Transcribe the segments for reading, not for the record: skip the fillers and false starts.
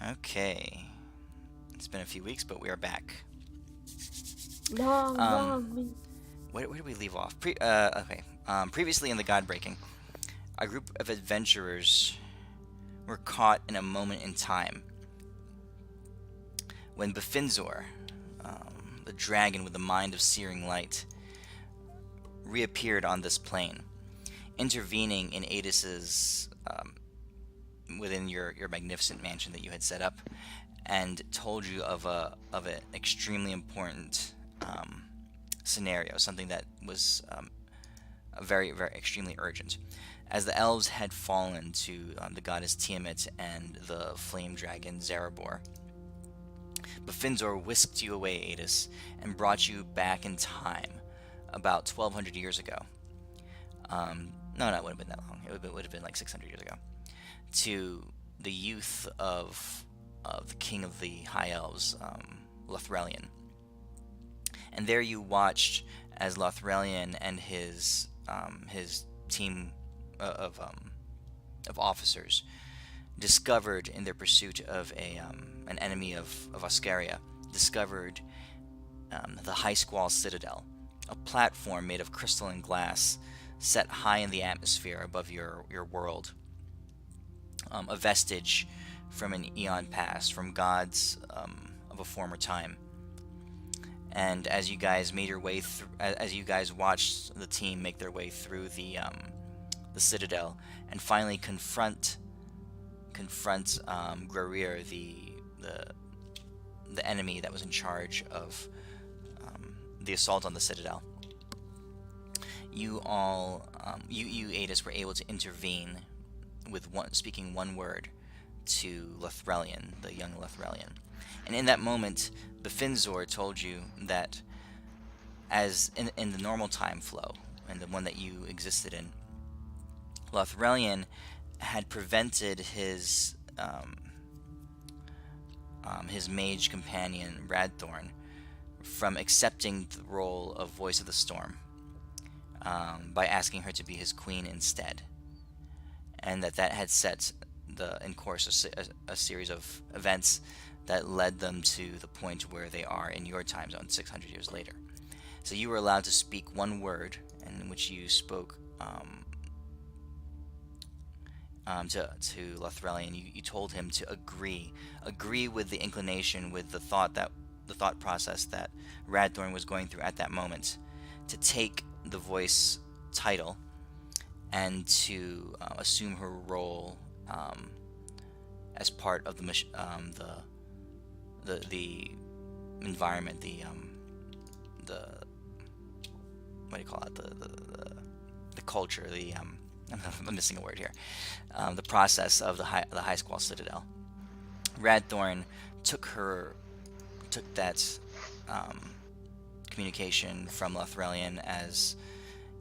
Okay. It's been a few weeks, but we are back. Long, Um, long week. where did we leave off? Okay. Previously in the GodBreaking, a group of adventurers were caught in a moment in time when Befinzor, the dragon with the mind of searing light, reappeared on this plane, intervening in Adis's within your magnificent mansion that you had set up, and told you of an extremely important scenario, something that was very extremely urgent, as the elves had fallen to the goddess Tiamat and the flame dragon Zarabor. Befinzor whisked you away, Adis, and brought you back in time, about 1,200 years ago. No, it wouldn't have been that long. Would have been like 600 years ago. To the youth of the king of the high elves, Lothrelion. And there you watched as Lothrelion and his team of officers discovered in their pursuit of an enemy of Oscaria, discovered the High Squall Citadel, a platform made of crystal and glass set high in the atmosphere above your world, a vestige from an eon past, from gods of a former time. And as you guys made your way through, as you guys watched the team make their way through the citadel, and finally confront Grarir, the enemy that was in charge of the assault on the citadel. You all, you Adis, were able to intervene with speaking one word to Lothrelion, the young Lothrelion. And in that moment, Befinzor told you that, as in the normal time flow, and the one that you existed in, Lothrelion had prevented his mage companion Radthorn from accepting the role of Voice of the Storm, by asking her to be his queen instead, and that had set in course a series of events that led them to the point where they are in your time zone 600 years later. So you were allowed to speak one word, in which you spoke to Lothrelion. You told him to agree with the inclination, with the thought process that Radthorn was going through at that moment, to take the voice title and to assume her role as part of the environment, the what do you call it, the culture, I'm missing a word here, the process of the High Squall Citadel. Radthorn took that communication from Lothrelion as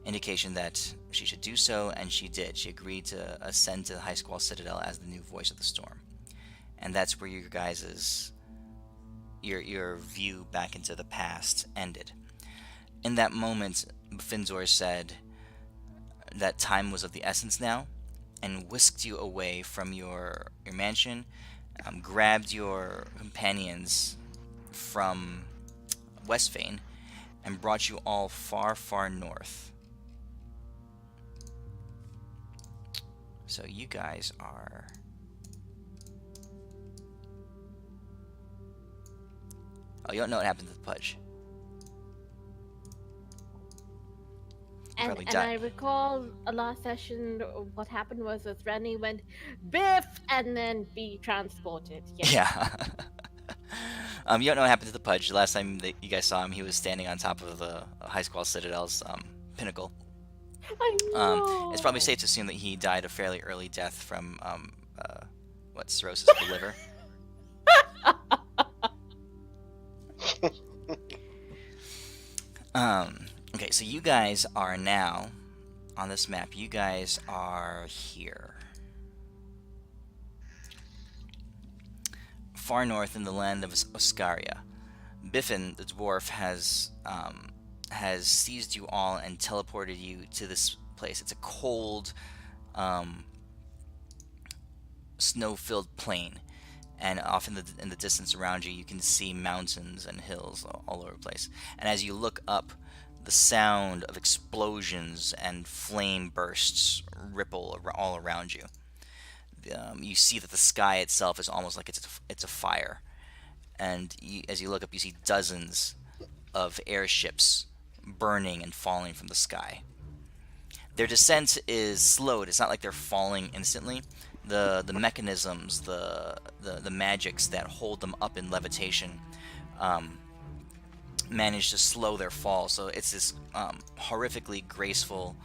indication that she should do so, and she did. She agreed to ascend to the High Squall Citadel as the new Voice of the Storm, and that's where your guys's your view back into the past ended. In that moment, Finzor said that time was of the essence now, and whisked you away from your mansion, grabbed your companions from Westfane, and brought you all far north. So you guys are... Oh, you don't know what happened to the Pudge. You And probably and died. I recall a last session. What happened was that Rennie went biff and then be transported. Yes. Yeah. You don't know what happened to the Pudge. The last time that you guys saw him, he was standing on top of the High Squall Citadel's pinnacle. I It's probably know. safe to assume that he died a fairly early death from cirrhosis of the liver. Okay, so you guys are now on this map. You guys are here, far north in the land of Oscaria. Biffin, the dwarf, has seized you all and teleported you to this place. It's a cold, snow-filled plain, and off in the distance around you, you can see mountains and hills all over the place. And as you look up, the sound of explosions and flame bursts ripple all around you. You see that the sky itself is almost like it's a fire, and as you look up, you see dozens of airships burning and falling from the sky. Their descent is slowed. It's not like they're falling instantly. The mechanisms, the magics that hold them up in levitation, manage to slow their fall. So it's this horrifically graceful,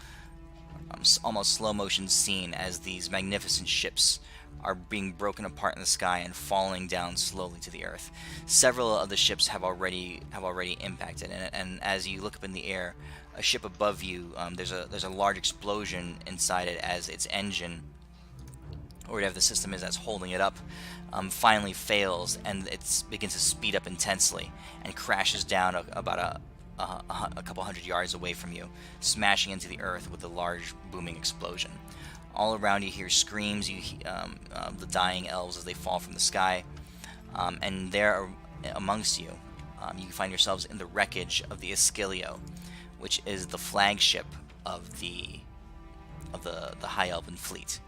almost slow motion scene as these magnificent ships are being broken apart in the sky and falling down slowly to the earth. Several of the ships have already impacted, and as you look up in the air, a ship above you, there's a large explosion inside it as its engine, or whatever the system is that's holding it up, finally fails, and it begins to speed up intensely and crashes down about a couple hundred yards away from you, smashing into the earth with a large booming explosion. All around you hear screams, the dying elves as they fall from the sky, and there amongst you, you find yourselves in the wreckage of the Ischilio, which is the flagship of the High Elven fleet.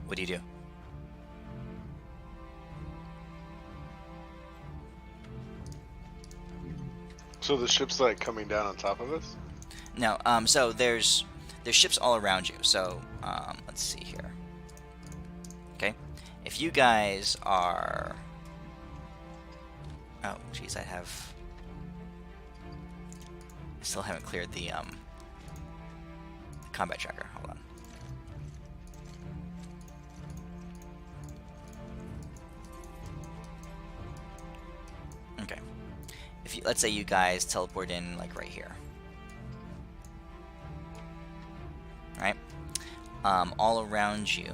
What do you do? So the ship's like coming down on top of us? No, so there's ships all around you. So let's see here. Okay, if you guys are, oh geez, I still haven't cleared the combat tracker. Hold on. Okay, let's say you guys teleport in like right here. Right? All around you,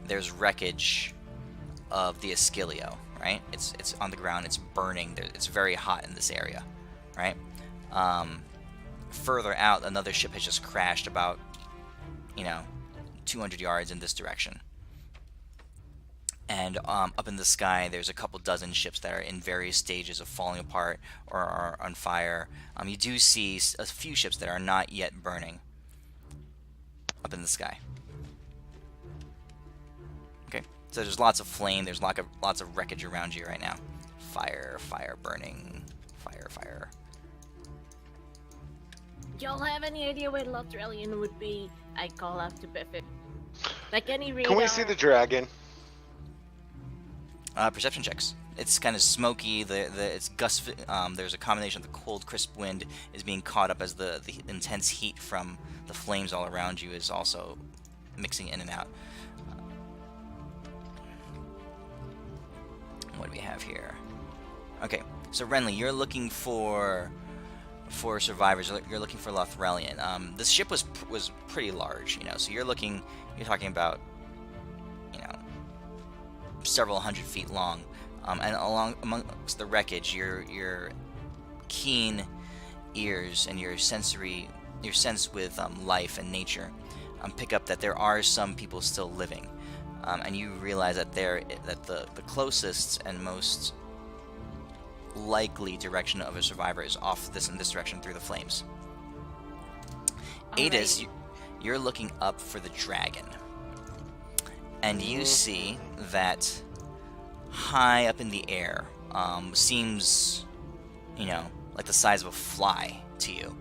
there's wreckage of the Ischilio, right? It's on the ground, it's burning, it's very hot in this area, right? Further out, another ship has just crashed about, 200 yards in this direction. And up in the sky, there's a couple dozen ships that are in various stages of falling apart or are on fire. You do see a few ships that are not yet burning up in the sky. Okay, so there's lots of flame, there's lots of wreckage around you right now. Fire, burning, fire. Y'all have any idea where Lothrelian would be? I call out to Biffy. Like any radar. Can we see the dragon? Perception checks. It's kind of smoky. It's gust. There's a combination of the cold, crisp wind is being caught up as the intense heat from the flames all around you is also mixing in and out. What do we have here? Okay, so Renly, you're looking for survivors. You're looking for Lothrelian. This ship was pretty large, so you're talking about, several hundred feet long, and amongst the wreckage, your keen ears and your sense with life and nature pick up that there are some people still living, and you realize that the closest and most likely direction of a survivor is in this direction through the flames. Adis, you're looking up for the dragon, and you see that high up in the air, seems, like the size of a fly to you,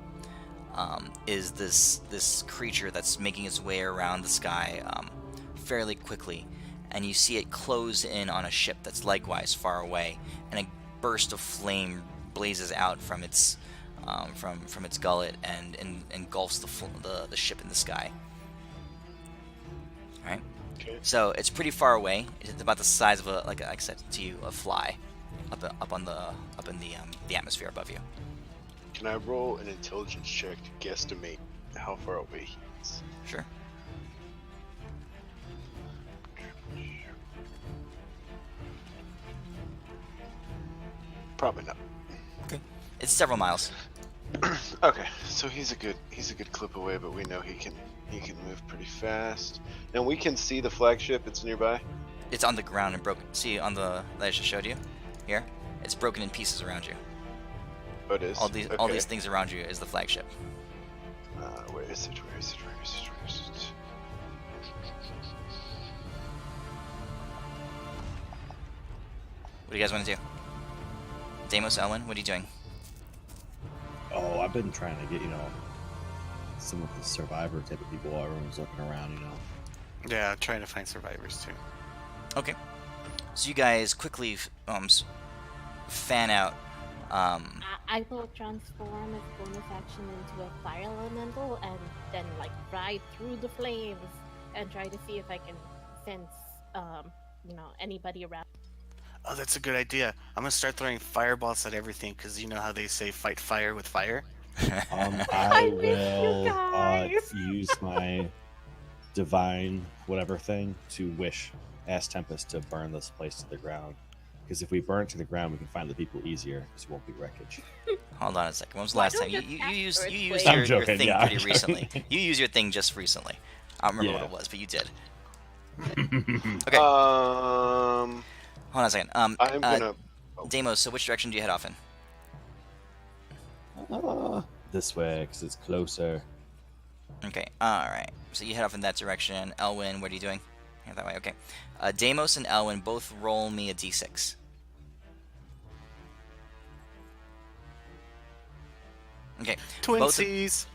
is this creature that's making its way around the sky fairly quickly, and you see it close in on a ship that's likewise far away, and a burst of flame blazes out from its gullet and engulfs the ship in the sky. All right. Okay. So it's pretty far away. It's about the size of like I said to you, a fly, up in the atmosphere above you. Can I roll an intelligence check to guesstimate how far away he is? Sure. Probably not. Okay. It's several miles. Okay, so he's a good clip away, but we know he can move pretty fast, and we can see the flagship. It's nearby. It's on the ground and broken. See on the that I just showed you? Here? It's broken in pieces around you. Oh, it is. All these Okay. things around you is the flagship. Where is it? Where is it? Where is it? Where is it? What do you guys want to do? Deimos, Elwin, what are you doing? Oh, I've been trying to get, some of the survivor type of people while everyone's looking around, Yeah, trying to find survivors too. Okay. So you guys quickly fan out. I will transform as bonus action into a fire elemental and then like ride through the flames and try to see if I can sense anybody around. Oh, that's a good idea. I'm gonna start throwing fireballs at everything because you know how they say fight fire with fire. I miss you will guys. use my divine whatever thing to ask Tempest to burn this place to the ground. Because if we burn it to the ground, we can find the people easier because it won't be wreckage. Hold on a second. When was the Why last don't time you just cast used Earthquake? your, I'm joking, thing yeah, I'm pretty joking. recently? You used your thing just recently. I don't remember Yeah. what it was, but you did. Okay. Um, Hold on a second. I'm gonna. Deimos, so which direction do you head off in? This way, because it's closer. Okay. All right. So you head off in that direction. Elwin, what are you doing? Yeah, that way. Okay. Deimos and Elwin both roll me a d6. Okay. Twinsies.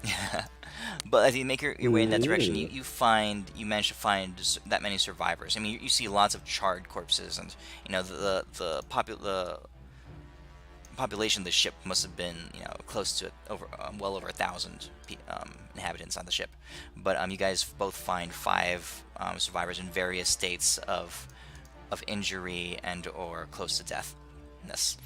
But as you make your way in that direction, you manage to find that many survivors. I mean, you see lots of charred corpses, and the population of the ship must have been close to well over 1,000 inhabitants on the ship. But you guys both find 5 survivors in various states of injury and or close to deathness.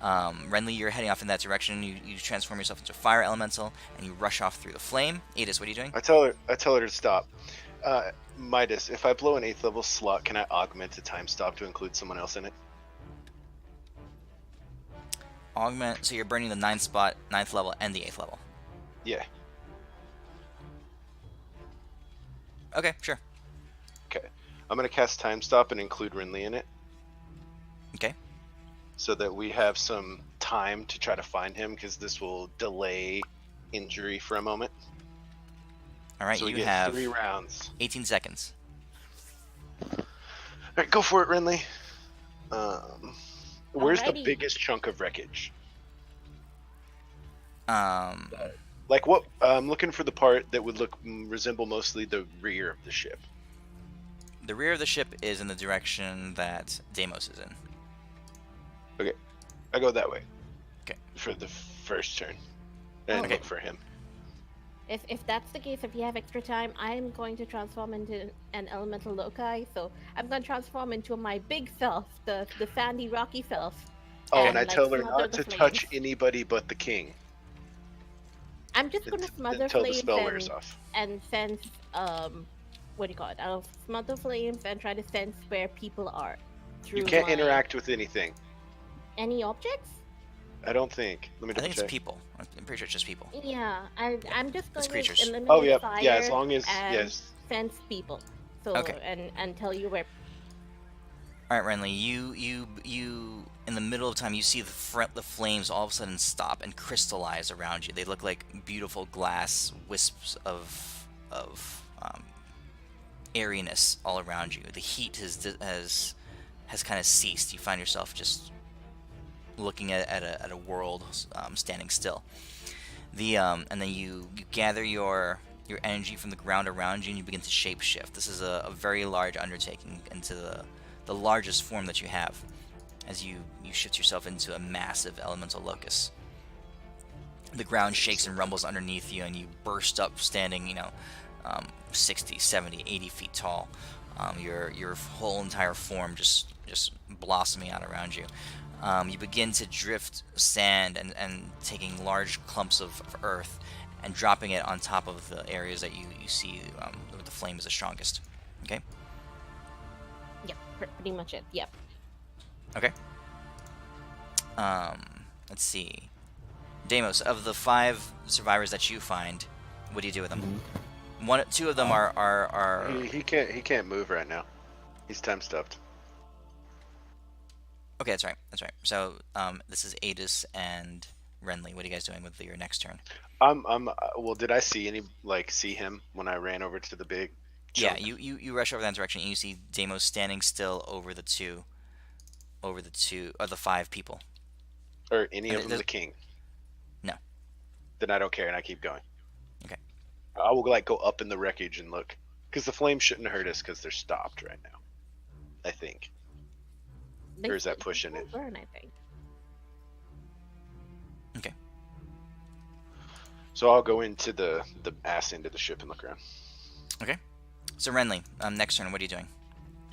Renly, you're heading off in that direction. You transform yourself into a fire elemental and you rush off through the flame. Adis, what are you doing? I tell her to stop. Midas, if I blow an 8th level slot, can I augment a time stop to include someone else in it? Augment. So you're burning the 9th level, and the 8th level. Yeah. Okay, sure. Okay. I'm gonna cast time stop and include Rinley in it, Okay. so that we have some time to try to find him, because this will delay injury for a moment. All right, So we you get have 3 rounds. 18 seconds. All right, go for it, Rinley. Where's the Alrighty. biggest chunk of wreckage? Like what? I'm looking for the part that would resemble mostly the rear of the ship. the rear of the ship is in the direction that Deimos is in. Okay, I go that way. Okay. For the first turn, and Okay. look for him. If that's the case, if you have extra time, I'm going to transform into an elemental loci. So I'm going to transform into my big self, the sandy rocky self. Oh, and I like, tell her smother not the to flames. touch anybody but the king. I'm just going to smother Until the flames spell wears and, off. and sense what do you call it? I'll smother flames and try to sense where people are. You through can't my- interact with anything. Any objects? I don't think. Let me I double think it's check. people. I'm pretty sure it's just people. Yeah, I'm just going creatures. to eliminate Oh yeah, fire yeah. As long as and yes. sense people. So Okay. and tell you where. All right, Renly, you in the middle of time you see the flames all of a sudden stop and crystallize around you. They look like beautiful glass wisps of airiness all around you. The heat has kind of ceased. You find yourself just looking at a world standing still. And then you gather your energy from the ground around you and you begin to shapeshift. This is a very large undertaking into the largest form that you have, as you shift yourself into a massive elemental locus. The ground shakes and rumbles underneath you, and you burst up standing, 60, 70, 80 feet tall. Your whole entire form just blossoming out around you. You begin to drift sand and taking large clumps of earth and dropping it on top of the areas that you see where the flame is the strongest. Okay? Yep, pretty much it. Yep. Okay. Let's see. Deimos, of the 5 survivors that you find, what do you do with them? Mhm. 2 of them are He can't move right now. He's time stuffed. okay. That's right. That's right. So this is Adis and Renly. What are you guys doing with your next turn? Well, did I see him when I ran over to the big Yeah, chunk? you rush over that direction and you see Deimos standing still over the the 5 people. Or any And of them there's the king? no. Then I don't care and I keep going. Okay. I will like go up in the wreckage and look, because the flames shouldn't hurt us because they're stopped right now. I think. They Or is that still pushing it? burn, I think. Okay. So I'll go into the ass end of the ship and look around. Okay. So Renly, next turn, what are you doing?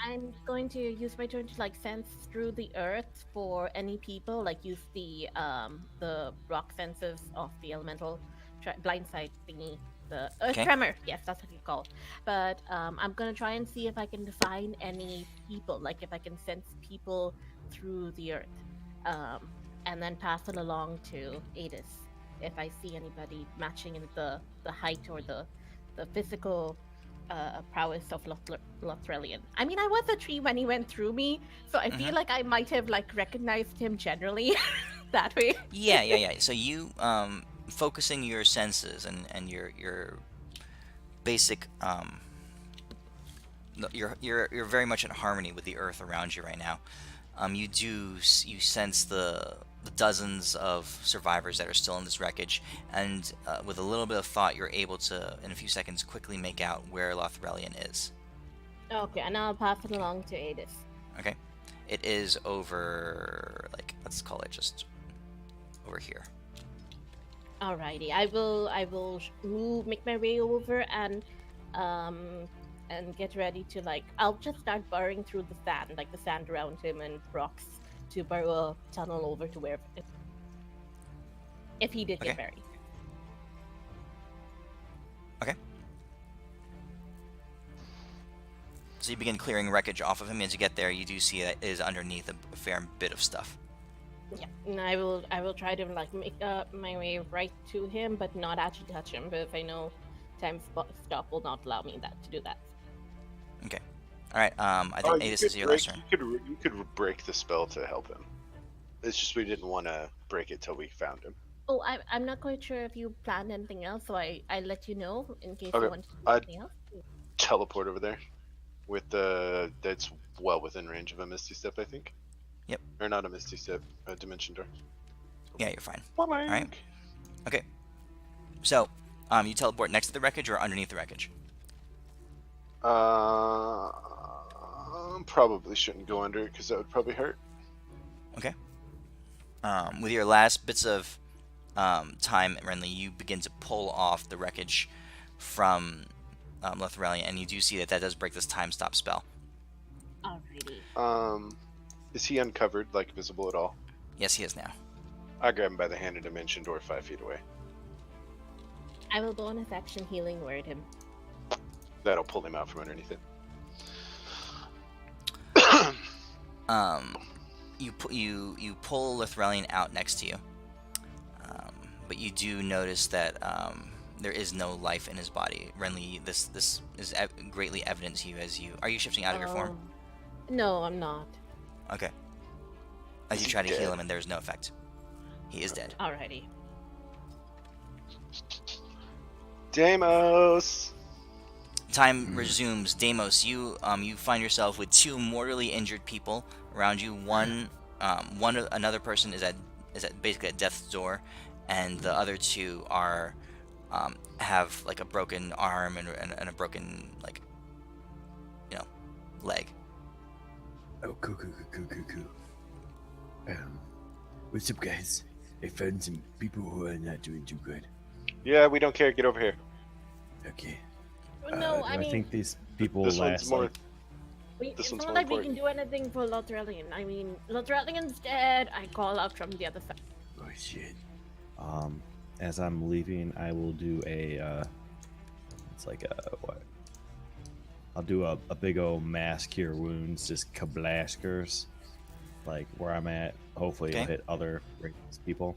I'm going to use my turn to like sense through the earth for any people, like use the rock senses of the elemental blindside thingy, the earth Okay. tremor. Yes, that's what you call it. But I'm gonna try and see if I can find any people, like if I can sense people through the earth, and then pass it along to Adis if I see anybody matching in the height or the physical prowess of Lothrelian. I mean, I was a tree when he went through me, so I feel like I might have like recognized him generally that way. Yeah. So you focusing your senses and your basic you're very much in harmony with the earth around you right now. You sense the dozens of survivors that are still in this wreckage, and with a little bit of thought, you're able to, in a few seconds, quickly make out where Lothrelian is. Okay, and I'll pass it along to Adis. Okay, it is over, like, let's call it just over here. Alrighty, I will make my way over and get ready to like. I'll just start burrowing through the sand, like the sand around him and rocks, to burrow a tunnel over to where if he did get Okay. buried. Okay. So you begin clearing wreckage off of him. As you get there, you do see that it is underneath a fair bit of stuff. Yeah, and I will try to like make my way right to him, but not actually touch him. But if I know time stop will not allow me to do that. Okay. All right. I think you Adis could is your last break- turn. You could break the spell to help him. It's just we didn't want to break it till we found him. Oh, I'm not quite sure if you planned anything else, so I let you know in case Okay, you want to do I'd- anything else. Teleport over there, with that's well within range of a Misty Step, I think. Yep. Or not a Misty Step, a Dimension Door. Yeah, you're fine. All right. Okay. So, you teleport next to the wreckage or underneath the wreckage? Probably shouldn't go under it because that would probably hurt. Okay. With your last bits of time, Renly, you begin to pull off the wreckage from Lothrelian, and you do see that does break this time stop spell. Alrighty. Is he uncovered, like visible at all? Yes, he is now. I grab him by the hand and Dimension Door 5 feet away. I will bonus action healing word him. That'll pull him out from underneath it. You pull Lothrelian out next to you, but you do notice that there is no life in his body. Renly, this is greatly evident to you as you are you shifting out of your form? No, I'm not. Okay. As you Is he try to heal dead? him, and there's no effect. He is dead. Alrighty. Deimos! Time resumes. Deimos, you find yourself with 2 mortally injured people around you. Another person is at basically at death's door, and the other 2 are have like a broken arm and a broken leg. Oh, cool. What's up, guys? I found some people who are not doing too good. Yeah, we don't care. Get over here. Okay. No, I I mean, think these people This one's last more. like, it's this one's not more like we can important. do anything for Lothrelian. I mean, Lothrelian's dead. I call out from the other side. Oh shit. as I'm leaving, I will do a it's like a what? I'll do a big old mass cure wounds, just kablashkers, like where I'm at. Hopefully, it'll Okay. hit other people.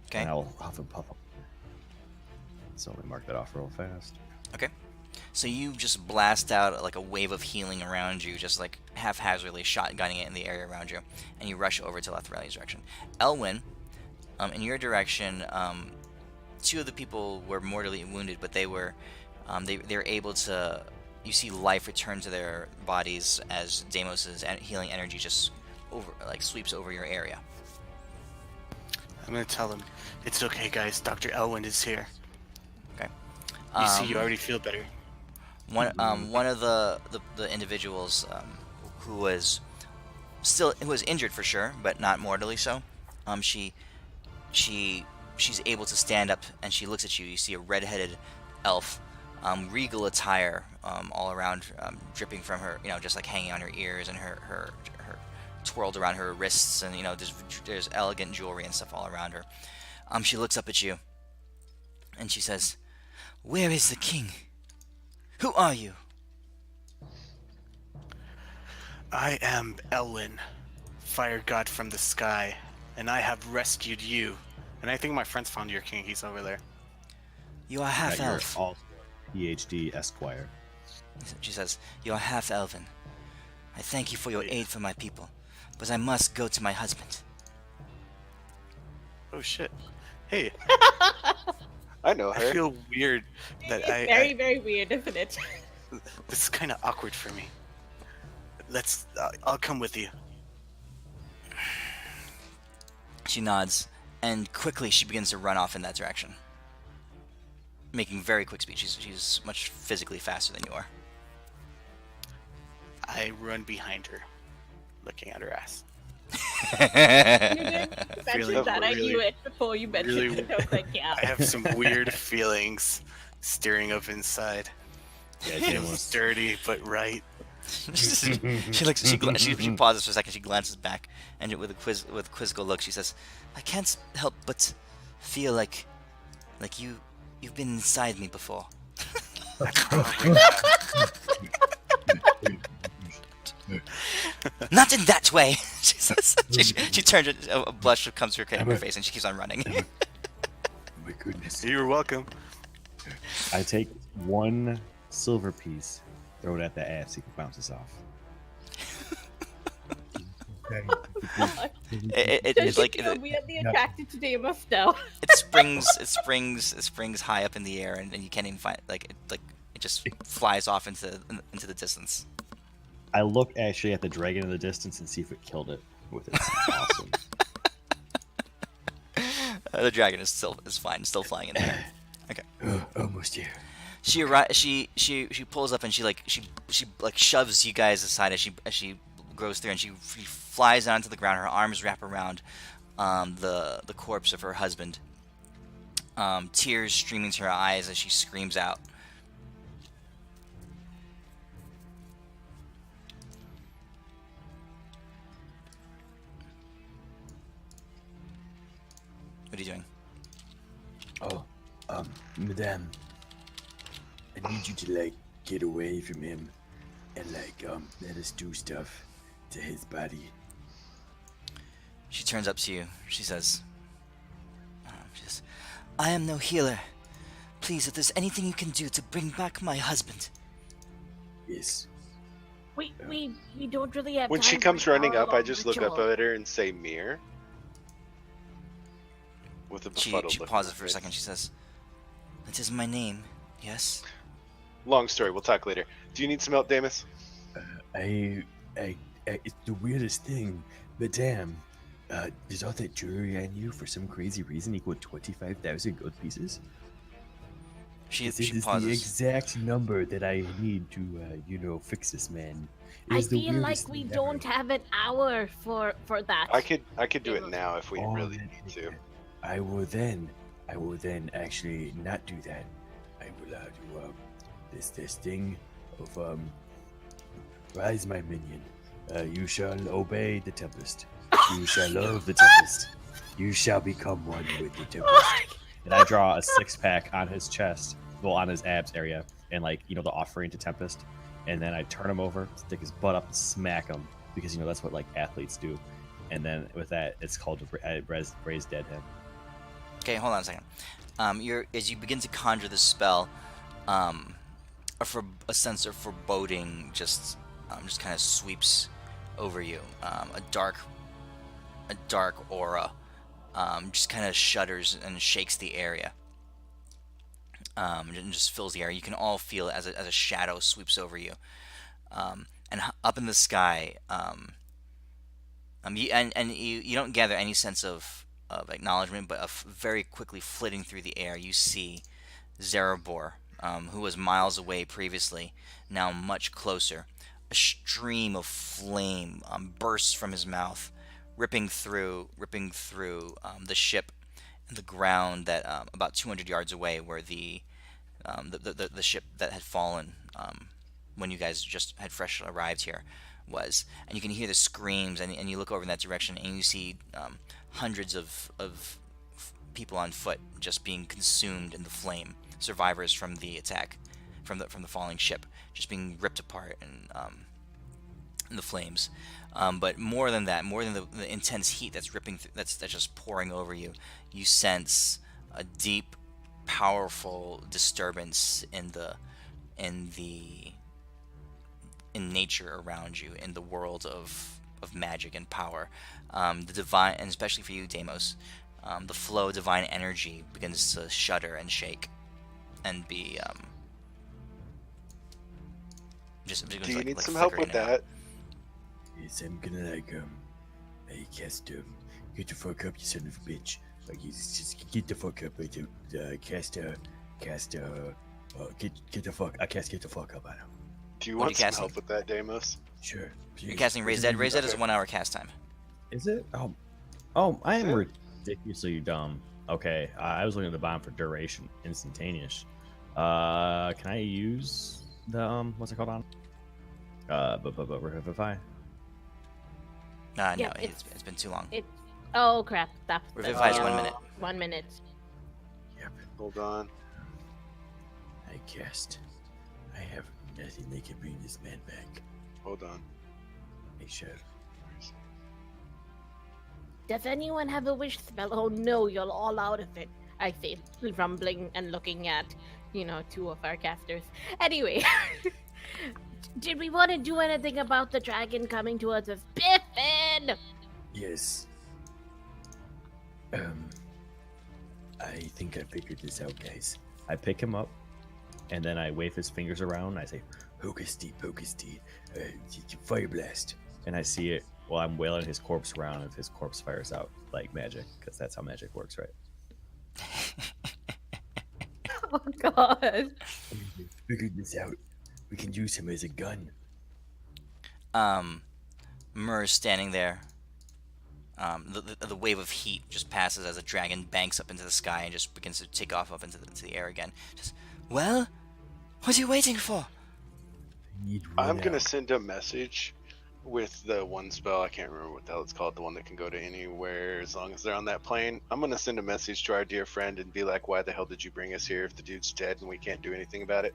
Okay. And I'll huff and puff. So let me mark that off real fast. Okay. So you just blast out like a wave of healing around you, just like haphazardly shotgunning it in the area around you, and you rush over to Lethrali's direction. Elwyn, in your direction, two of the people were mortally wounded, but they were able to. You see life return to their bodies as Deimos's healing energy just sweeps over your area. I'm gonna tell them, it's okay, guys. Dr. Elwyn is here. Okay. You see, you already feel better. One of the individuals who was injured for sure, but not mortally so. She's able to stand up and she looks at you. You see a red-headed elf, regal attire all around, dripping from her, just like hanging on her ears and her twirled around her wrists, and there's elegant jewelry and stuff all around her. She looks up at you and she says, "Where is the king? Who are you?" I am Elwyn, fire god from the sky, and I have rescued you. And I think my friends found your king. He's over there. "You are half You're elf." also PhD Esquire. She says, "You are half elven. I thank you for your aid for my people, but I must go to my husband." Oh shit. Hey, I know I her. feel weird that It's very, very weird, isn't it? this is kind of awkward for me. I'll come with you. She nods, and quickly she begins to run off in that direction, making very quick speed. She's much physically faster than you are. I run behind her, looking at her ass. You didn't Feeling mention that. I really- knew it before you mentioned really- it. I was like, yeah. I have some weird feelings stirring up inside. Yeah, It Jim was was dirty, but right. She pauses for a second. She glances back, and with a quizzical look, she says, "I can't help but feel like you've been inside me before." "Not in that way," she says. She turns. A blush comes to her face, and she keeps on running. Oh my goodness. You're welcome. I take one silver piece, throw it at the ass, see if it bounces off. It's like so weirdly attracted to Deimos now. it springs high up in the air, and you can't even find it just flies off into the distance. I look actually at the dragon in the distance and see if it killed it with its awesome. The dragon is fine, still flying in the air. Okay. Almost here. She pulls up and she shoves you guys aside as she goes through, and she flies onto the ground. Her arms wrap around the corpse of her husband. Tears streaming to her eyes as she screams out. What are you doing? Oh, madame. I need you to, get away from him and, let us do stuff to his body. She turns up to you. She says, "I am no healer. Please, if there's anything you can do to bring back my husband." Yes. We don't really have When time she for comes running up, I hour-long just look up ritual. at her and say, "Mirror." With a She befuddled look pauses on for her a face. second. She says, "That is my name, yes?" Long story. We'll talk later. Do you need some help, Damus? It's the weirdest thing, madame. Does all that jewelry on you for some crazy reason equal 25,000 gold pieces? She This is the pauses. exact number that I need to, fix this man. It I is the feel like weirdest we thing don't ever. have an hour for that. I could do it now if we Oh, really then- need to. I will then actually not do that. I will do this thing of rise, my minion. You shall obey the Tempest. You shall love the Tempest. You shall become one with the Tempest. And I draw a 6-pack on his chest, well, on his abs area, and the offering to Tempest. And then I turn him over, stick his butt up, and smack him because that's what athletes do. And then with that, it's called raise dead him. Okay, hold on a second. As you begin to conjure this spell, a sense of foreboding just kind of sweeps over you. A dark aura just kind of shudders and shakes the area. And just fills the air. You can all feel it as a shadow sweeps over you. And up in the sky, you don't gather any sense of acknowledgement, but very quickly flitting through the air, you see Zarabor, who was miles away previously, now much closer. A stream of flame bursts from his mouth, ripping through the ship and the ground that about 200 yards away, where the ship that had fallen when you guys just had fresh arrived here was. And you can hear the screams, and you look over in that direction, and you see hundreds of people on foot just being consumed in the flame. Survivors from the attack, from the falling ship, just being ripped apart in the flames. But more than that, more than the intense heat that's that's just pouring over you, you sense a deep, powerful disturbance in nature around you, in the world of magic and power. The divine, and especially for you, Deimos, the flow of divine energy begins to shudder and shake, and be just. Do you need like some help with flickering out. that? Yes, I'm gonna I cast get the fuck up, you son of a bitch. Like, you just get the fuck up. Get the fuck. I cast get the fuck up on him. Do you What are want you some casting? help with that, Deimos? Sure. You're casting Raise Dead. Raise Dead is a 1 hour cast time. Is it? Oh, I am Yeah. ridiculously dumb. Okay, I was looking at the bottom for duration, instantaneous. Can I use the what's it called on? Revivify. No, Yeah, it's been too long. Oh crap! Revivify is yeah, 1 minute. 1 minute. Yep. Hold on. I cast. I have nothing that can bring this man back. Hold on. I shall. Does anyone have a wish spell? Oh no, you're all out of it. I say, rumbling and looking at, 2 of our casters. Anyway, did we want to do anything about the dragon coming towards us? Biffin! Yes. I think I figured this out, guys. I pick him up, and then I wave his fingers around. And I say, Hocus Pocus, fire blast. and I see it while I'm wailing his corpse around. If his corpse fires out like magic, because that's how magic works, right? Oh god. Figured this out. We can use him as a gun. Myrrh is standing there. The wave of heat just passes as a dragon banks up into the sky and just begins to take off up into the air again. Just, well, what are you waiting for? I'm gonna send a message with the one spell. I can't remember what the hell it's called. The one that can go to anywhere as long as they're on that plane. I'm gonna send a message to our dear friend and be like, "Why the hell did you bring us here if the dude's dead and we can't do anything about it?"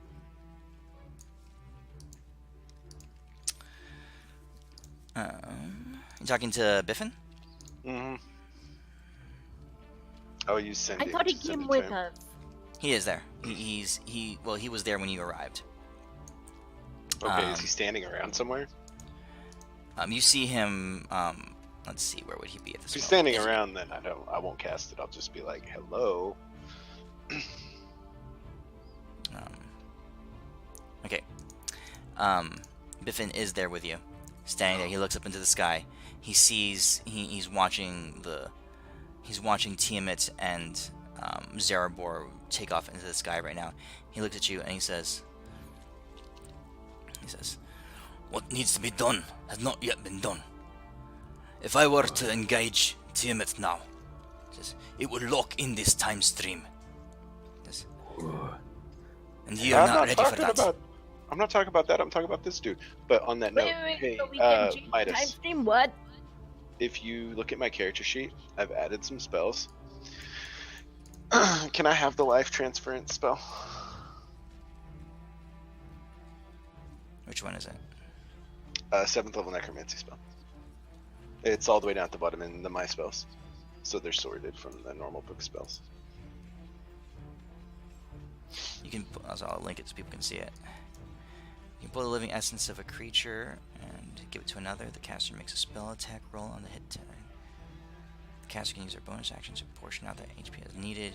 You talking to Biffin? Mm-hmm. Oh, you send I it. thought he Send came it to with him. us. He is there. He was there when you arrived. Okay, is he standing around somewhere? You see him. Let's see, where would he be at this If he's moment? standing around, then I won't cast it. I'll just be like, "Hello." Okay. Biffin is there with you, standing there. He looks up into the sky. He sees he's watching Tiamat and Zarabor take off into the sky right now. He looks at you and he says, "What needs to be done has not yet been done. If I were to engage Tiamat now, it would lock in this time stream. And you're I'm not ready for that." I'm not talking about that. I'm talking about this dude. But on that note, Wait, hey, so we can change the time Midas, stream? What? if you look at my character sheet, I've added some spells. Can I have the life transference spell? Which one is it? 7th level necromancy spell. It's all the way down at the bottom in the my spells, so they're sorted from the normal book spells. You can. So I'll link it so people can see it. You can pull the living essence of a creature and give it to another. The caster makes a spell attack roll on the hit turn. The caster can use their bonus action to portion out that HP as needed.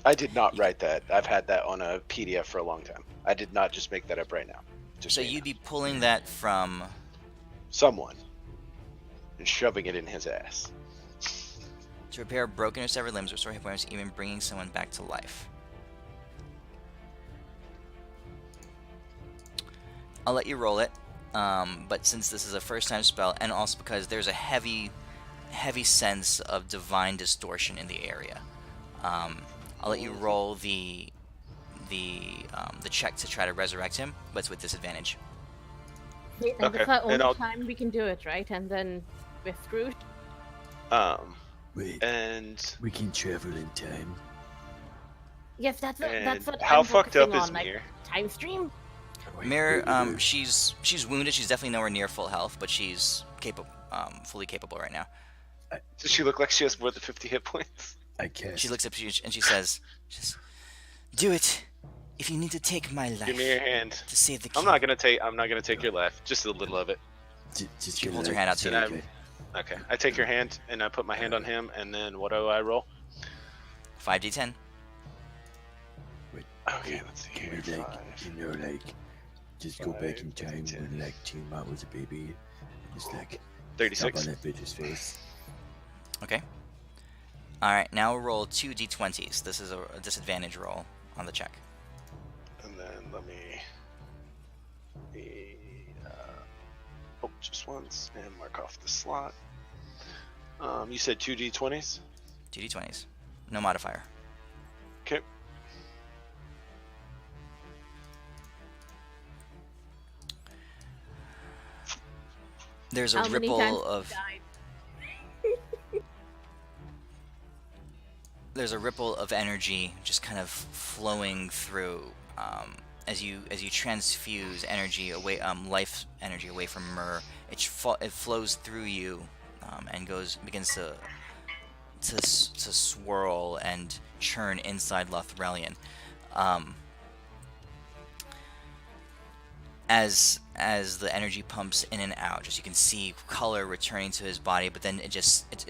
I did not write that. I've had that on a PDF for a long time. I did not just make that up right now. Just So saying you'd that. be pulling that from Someone and shoving it in his ass. to repair broken or severed limbs, restore hit points, even bringing someone back to life. I'll let you roll it, but since this is a first-time spell, and also because there's a heavy sense of divine distortion in the area, I'll let you roll the check to try to resurrect him, but it's with disadvantage. And Okay, that's the and only I'll- time we can do it, right? And then we're screwed. Wait, And we can travel in time. Yes, that's and what how I'm fucked up focusing is on, like, Mir? time stream. Wait, Mirror, wait, wait. she's wounded. She's definitely nowhere near full health, but she's fully capable right now. Does she look like she has more than 50 hit points? I cast. She looks up to you and she says, "Do it. If you need to take my life Give me your hand. to save the king." I'm not gonna take your life. Just a little of it. Just She gonna, holds her like, hand out to you. okay. Okay. I take your hand and I put my hand on him, and then what do I roll? 5d10. Okay, let's see Can here. we, like, 5. you know, like, just go back in 5, time 10. when, like, Tiamat was a baby, and just, like, step 36. on that bitch's face. Okay. Alright, now roll 2 d20s. This is a disadvantage roll on the check. And then let me just once and mark off the slot. You said 2 d20s? 2 d20s. No modifier. Okay. There's a How many times ripple of died? there's a ripple of energy just kind of flowing through as you transfuse energy away, life energy away from Myrrh. It flows through you and begins to swirl and churn inside Lothrelian. As the energy pumps in and out, just you can see color returning to his body, but then it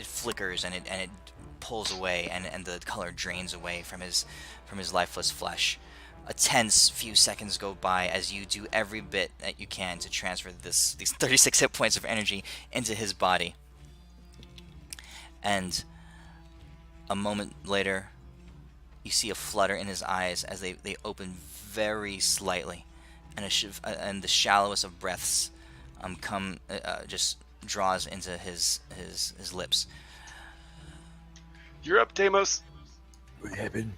flickers and it pulls away, and the color drains away from his lifeless flesh. A tense few seconds go by as you do every bit that you can to transfer these 36 hit points of energy into his body. And a moment later, you see a flutter in his eyes as they open very slightly, and the shallowest of breaths just draws into his lips. You're up, Deimos. What happened?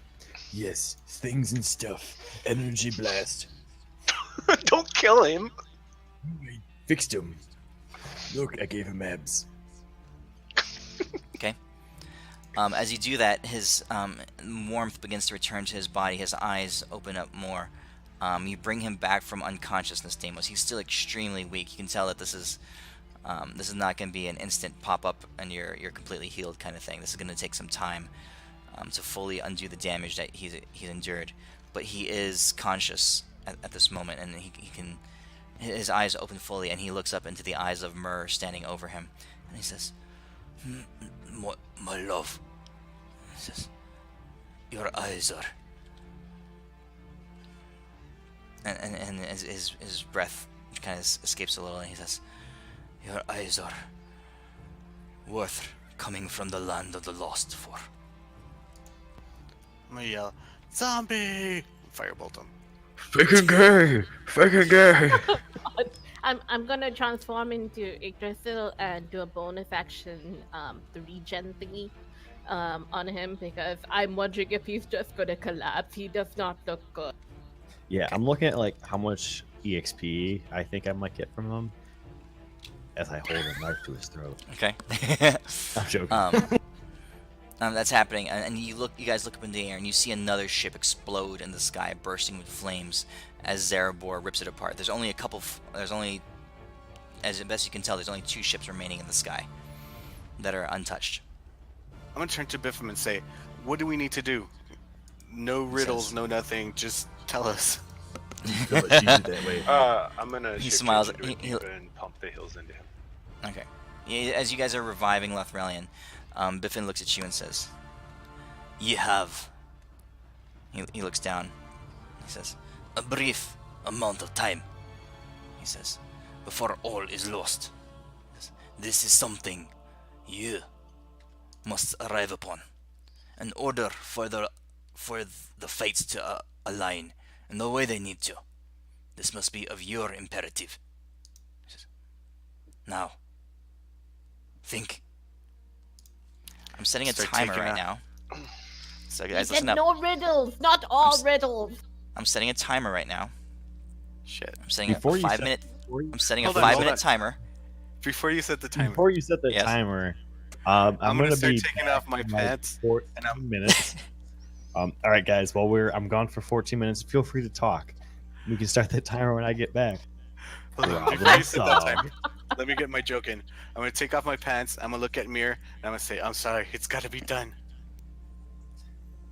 Yes, things and stuff. Energy blast. Don't kill him. I fixed him. Look, I gave him abs. Okay. As you do that, his warmth begins to return to his body. His eyes open up more. You bring him back from unconsciousness, Deimos. He's still extremely weak. You can tell that this is not going to be an instant pop-up and you're completely healed kind of thing. This is going to take some time to fully undo the damage that he's endured. But he is conscious at this moment, and his eyes open fully, and he looks up into the eyes of Myrrh standing over him, and he says, "My love," he says, "your eyes are," and his breath kind of escapes a little, and he says, "Your eyes are worth coming from the land of the lost for." I'm gonna yell, "Zombie!" Firebolt him. Fucking gay! Fucking gay! I'm gonna transform into Yggdrasil and do a bonus action, the regen thingy, on him, because I'm wondering if he's just gonna collapse. He does not look good. Yeah, I'm looking at like how much EXP I think I might get from him as I hold a knife to his throat. Okay. I'm joking. That's happening, and you guys look up in the air, and you see another ship explode in the sky, bursting with flames as Zarabor rips it apart. There's only as best you can tell, there's only 2 ships remaining in the sky that are untouched. I'm gonna turn to Biffum and say, "What do we need to do? No riddles, says- no nothing. Just tell us." Feel like she did that way. I'm gonna He shift smiles into at- a diva and pump the heals into him. Okay. Yeah, as you guys are reviving Lethrelian, Biffin looks at you and says, "Ye have." He looks down. He says, "A brief amount of time," he says, "before all is lost. This is something you must arrive upon. In order for the fates to align in the way they need to, this must be of your imperative. He says, now, think." I'm setting a Start timer taking right a- now. So He guys, said listen up. no riddles, not all riddles. I'm setting a timer right now. Shit. I'm setting a Before you 5 set- minute. Before you, I'm setting a Hold on, 5 hold minute on. timer. Before you set the timer, before you set the Yes. timer, I'm I'm gonna gonna start be taking back off my in, like, pants, 14 and I'm- minutes. All right, guys. While I'm gone for 14 minutes, feel free to talk. We can start that timer when I get back. hold on, Problem before you set that solved. timer, let me get my joke in. I'm gonna take off my pants. I'm gonna look at mirror, and I'm gonna say, "I'm sorry. It's gotta be done."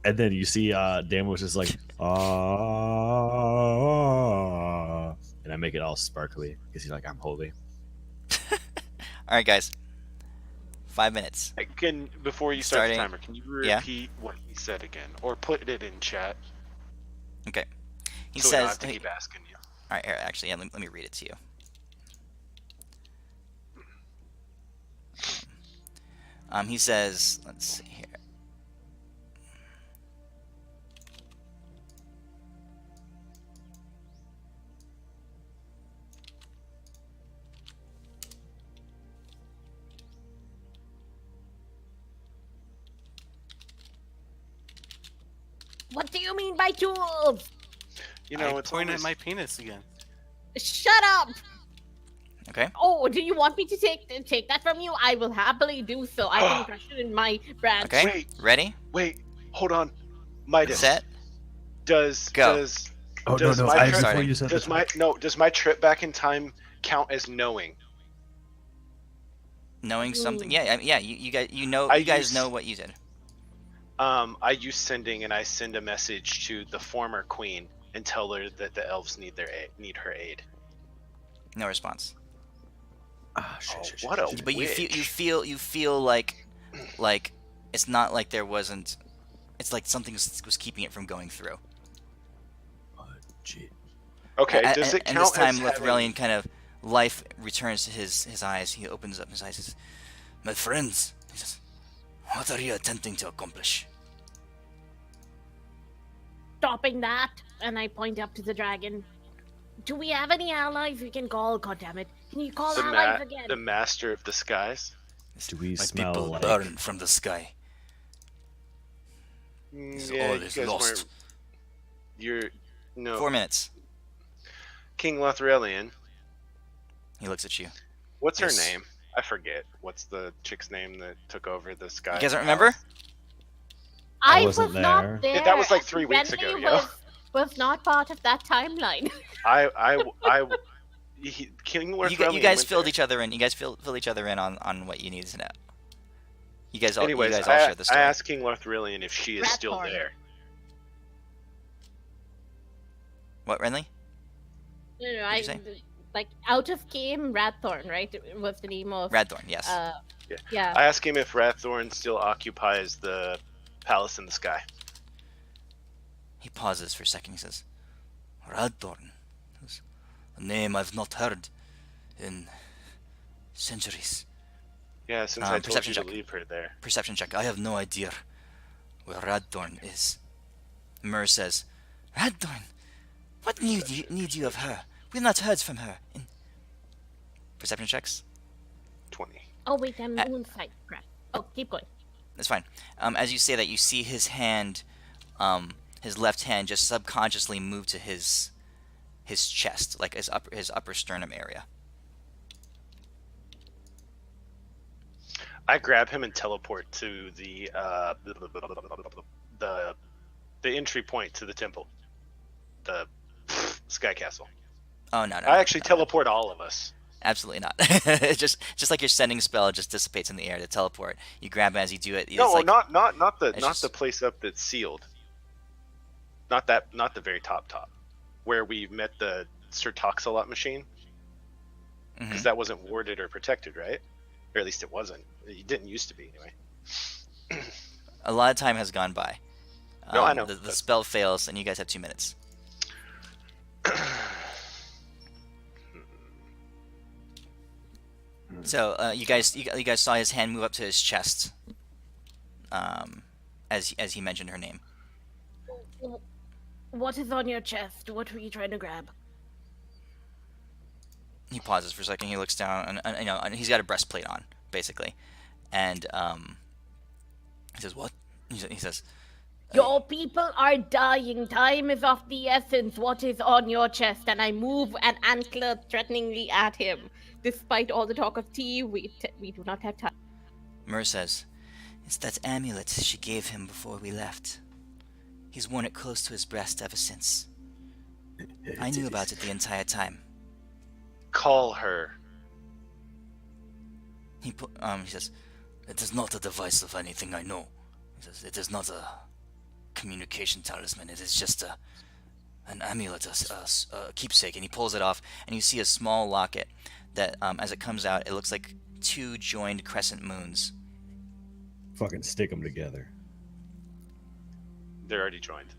And then you see Dan was just like, ah, and I make it all sparkly because he's like, I'm holy. All right, guys. 5 minutes. Before you start the Starting- timer, can you yeah. repeat what he said again, or put it in chat? Okay. He So we don't says. have to keep asking you. All right. Here, actually, yeah, let me read it to you. He says. Let's see here. What do you mean by tools? You know, I it's point always, at my penis again. Shut up! Okay. Oh, do you want me to take that from you? I will happily do so. I can crush it in my branch. Okay. Wait. Ready? Wait, hold on. Midas. Set. Does Go. does Oh Does no, my I trip- before Sorry. you set does the my does my trip back in time count as knowing? Knowing something. Ooh. Yeah. Yeah. You guys. You know. I You guys use- know what you did. I use sending, and I send a message to the former queen and tell her that the elves need her aid. No response. Ah, Oh, shit, what a shit. But you witch. feel like it's not like there wasn't. It's like something was keeping it from going through. Oh, shit. Okay, A- does a- it and count this time, as Lethrelian kind of life returns to his eyes. He opens up his eyes. He says, "My friends," he says, "what are you attempting to accomplish?" Stopping that, and I point up to the dragon. Do we have any allies we can call? God damn it! Can you call allies again? the master of the skies? Do we My smell people like burn from the sky. This Yeah, all you is guys lost. weren't- You're no 4 minutes. King Lethrelian. He looks at you. What's Yes. her name? I forget. What's the chick's name that took over the sky? You guys don't remember? I wasn't was there. not there. Yeah, that was like and 3 weeks ago, Renly yo. was not part of that timeline. King You, Lethrelian you guys went filled there. each other in. You guys filled each other in on what you needed to know. You guys all. Anyways, you guys all share the I story. asked King Lethrelian if she is still Rathorn. there. What, Renly? No, What'd you say? like out of came Rathorn, right? It was the name of Radthorn, yes. Yeah. yeah. I asked him if Rathorn still occupies the palace in the sky. He pauses for a second. He says, "Radthorn, that's a name I've not heard in centuries." Yeah, since I told perception you to check. leave her there. Perception check. I have no idea where Radthorn is. Myrrh says, "Radthorn, what need you of her? We've not heard from her." Perception checks. 20. Oh wait, I'm moonsight. Crap. Oh, keep going. That's fine. As you say that, you see his hand, his left hand, just subconsciously move to his chest, like his upper sternum area. I grab him and teleport to the entry point to the temple, the Sky Castle. Oh no! I actually teleport all of us. Absolutely not. It's just like your sending spell just dissipates in the air to teleport. You grab it as you do it. No, like, not it's the just- place up that's sealed. Not the very top, where we met the Sir Toxalot machine, because Mhm. that wasn't warded or protected, right? Or at least it wasn't. It didn't used to be anyway. A lot of time has gone by. No, I know, The but- spell fails, and you guys have 2 minutes. So you guys saw his hand move up to his chest, as he mentioned her name. What is on your chest? What were you trying to grab? He pauses for a second. He looks down, and he's got a breastplate on, basically, and he says, "What?" He says, Your people are dying. Time is of the essence. What is on your chest? And I move an antler threateningly at him. Despite all the talk of tea, we do not have time. Myr says, "It's that amulet she gave him before we left. He's worn it close to his breast ever since. I knew about it the entire time." Call her. He says, "It is not a device of anything I know." He says, "It is not a communication talisman. It is just an amulet, a keepsake." And he pulls it off, and you see a small locket that, as it comes out, it looks like 2 joined crescent moons. Fucking stick them together. They're already joined.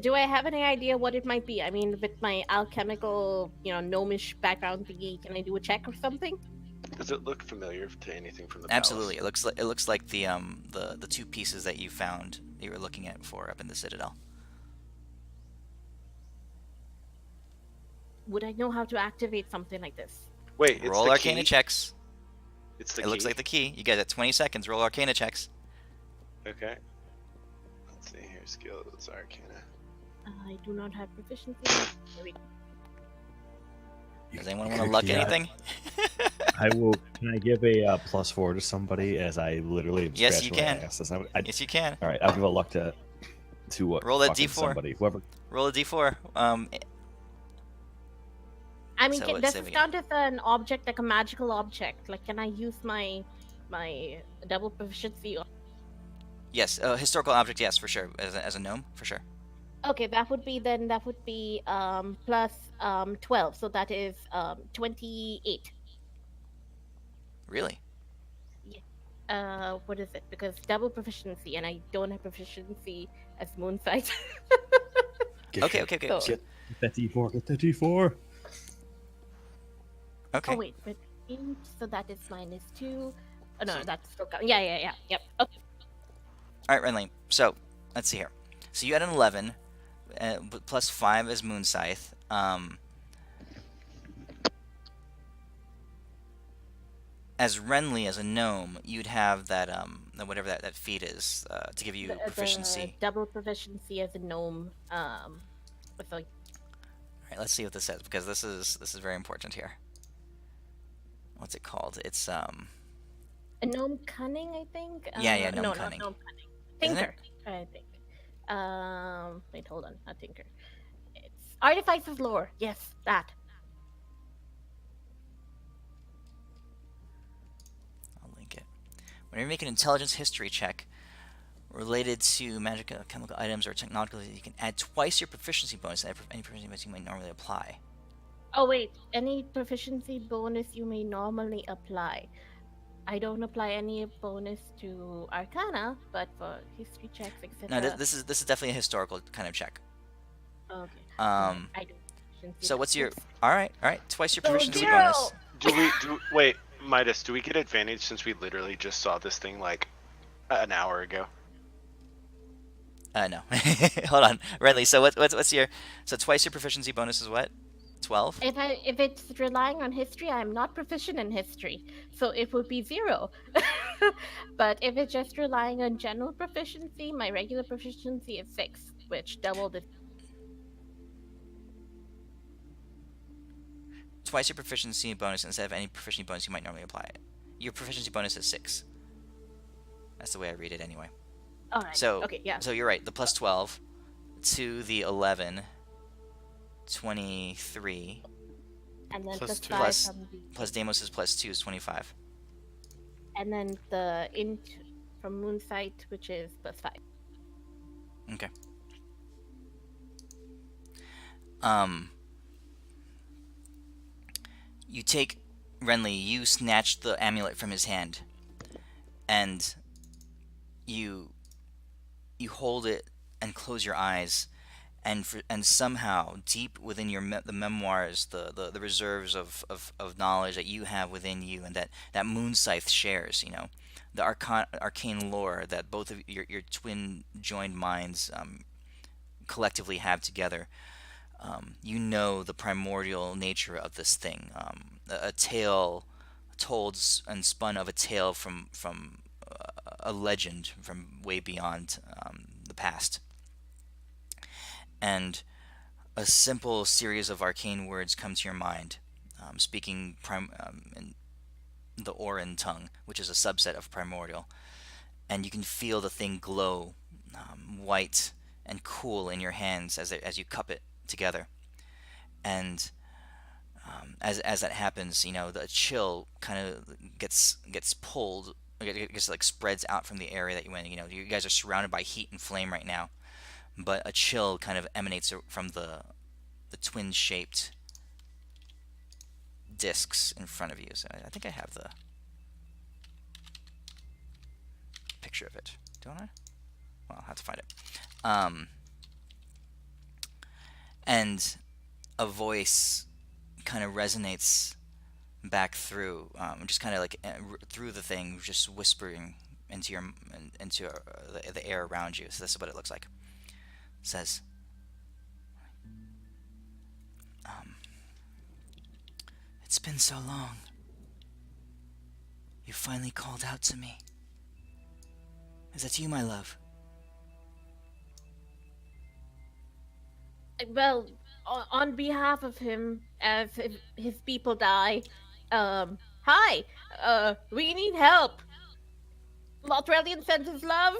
Do I have any idea what it might be? I mean, with my alchemical, gnomish background thingy, can I do a check or something? Does it look familiar to anything from the Absolutely, palace? it looks like the 2 pieces that you found that you were looking at before up in the Citadel. Would I know how to activate something like this? Wait, it's Roll the Arcana key? checks. It's the It key? looks like the key. You guys have 20 seconds. Roll Arcana checks. Okay. Let's see here. Skills, Arcana. I do not have proficiency. There we go. Does anyone want to luck anything? I will. Can I give a +4 to somebody as I literally am Yes, scratching you my can. ass? That's not what I, Yes, you can. all right, I'll give a luck to what? Roll that fucking D4. Somebody, whoever. Roll a d4. I mean, So can, let's does say this we count as an object, like a magical object? Like, can I use my double proficiency? Yes, historical object. Yes, for sure. As a gnome, for sure. Okay, that would be plus 12, so that is 28. Really? What is it? Because double proficiency, and I don't have proficiency as moonsight. Okay. So- So- Get that D4. Get that D4. okay. Oh wait, but so that is -2. Oh no, So- that's still counting. Yeah. Yep. Okay. All right, Renly. So let's see here. So you had an 11, but plus 5 is moon scythe. As Renly, as a gnome, you'd have that whatever that feat is to give you The proficiency. double proficiency as a gnome. With like All right, let's see what this says because this is very important here. What's it called? It's a gnome cunning, I think. Yeah, gnome no, cunning. not gnome cunning. Isn't it? Tinker, I think. Wait, hold on, not tinker. It's artifice of lore. Yes, that. I'll link it. Whenever you make an intelligence history check related to magic, chemical items, or technology, you can add twice your proficiency bonus to any proficiency bonus you might normally apply. Oh wait, any proficiency bonus you may normally apply. I don't apply any bonus to Arcana, but for history checks, etc. No, this is definitely a historical kind of check. Okay. I do proficiency So what's your bonus. all right? Twice your So proficiency 0! bonus. Wait, Midas, do we get advantage since we literally just saw this thing like an hour ago? No. Hold on, Renly. So what's your twice your proficiency bonus is what? 12. If it's relying on history, I'm not proficient in history, so it would be 0. But if it's just relying on general proficiency, my regular proficiency is 6, which doubled it. Twice your proficiency bonus instead of any proficiency bonus you might normally apply it. Your proficiency bonus is 6. That's the way I read it anyway. All right. So okay, yeah. So you're right. The plus 12 to the 11, 23, And then Plus plus two. 5 Plus from the. plus Deimos' plus 2 is 25. And then the int from Moonsight, which is plus 5. Okay. You take Renly. You snatch the amulet from his hand, and you hold it and close your eyes, and somehow deep within the memoirs, the reserves of knowledge that you have within you, and that Moonscythe shares, the arcane lore that both of your twin joined minds collectively have together. You know the primordial nature of this thing, a tale told and spun of a tale from a legend from way beyond the past. And a simple series of arcane words come to your mind, speaking in the Orin tongue, which is a subset of primordial, and you can feel the thing glow white and cool in your hands as you cup it together. And as that happens, the chill kind of gets pulled, it gets like spreads out from the area that you in. You guys are surrounded by heat and flame right now, but a chill kind of emanates from the twin-shaped discs in front of you. So I think I have the picture of it, don't I? Well, I'll have to find it. And a voice kind of resonates back through, just kind of like through the thing, just whispering into the air around you. So this is what it looks like. It says, "It's been so long. You finally called out to me. Is that you, my love?" Well, on behalf of him, as his people die, hi, we need help. Lotrelian sends his love.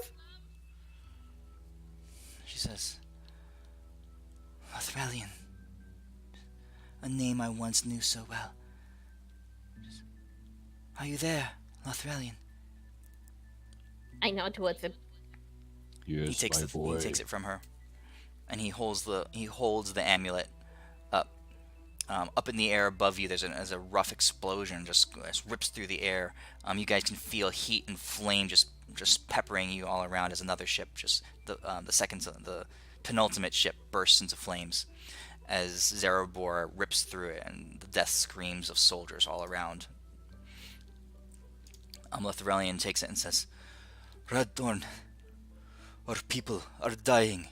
She says, "Lothrelian, a name I once knew so well. Are you there, Lothrelian?" I nod towards him. Yes, He takes it from her, and he holds the amulet up in the air above you. There's a rough explosion just rips through the air. You guys can feel heat and flame just peppering you all around as another ship, just the penultimate ship, bursts into flames as Zarobor rips through it, and the death screams of soldiers all around. Lothrelian takes it and says, "Radthorn, our people are dying.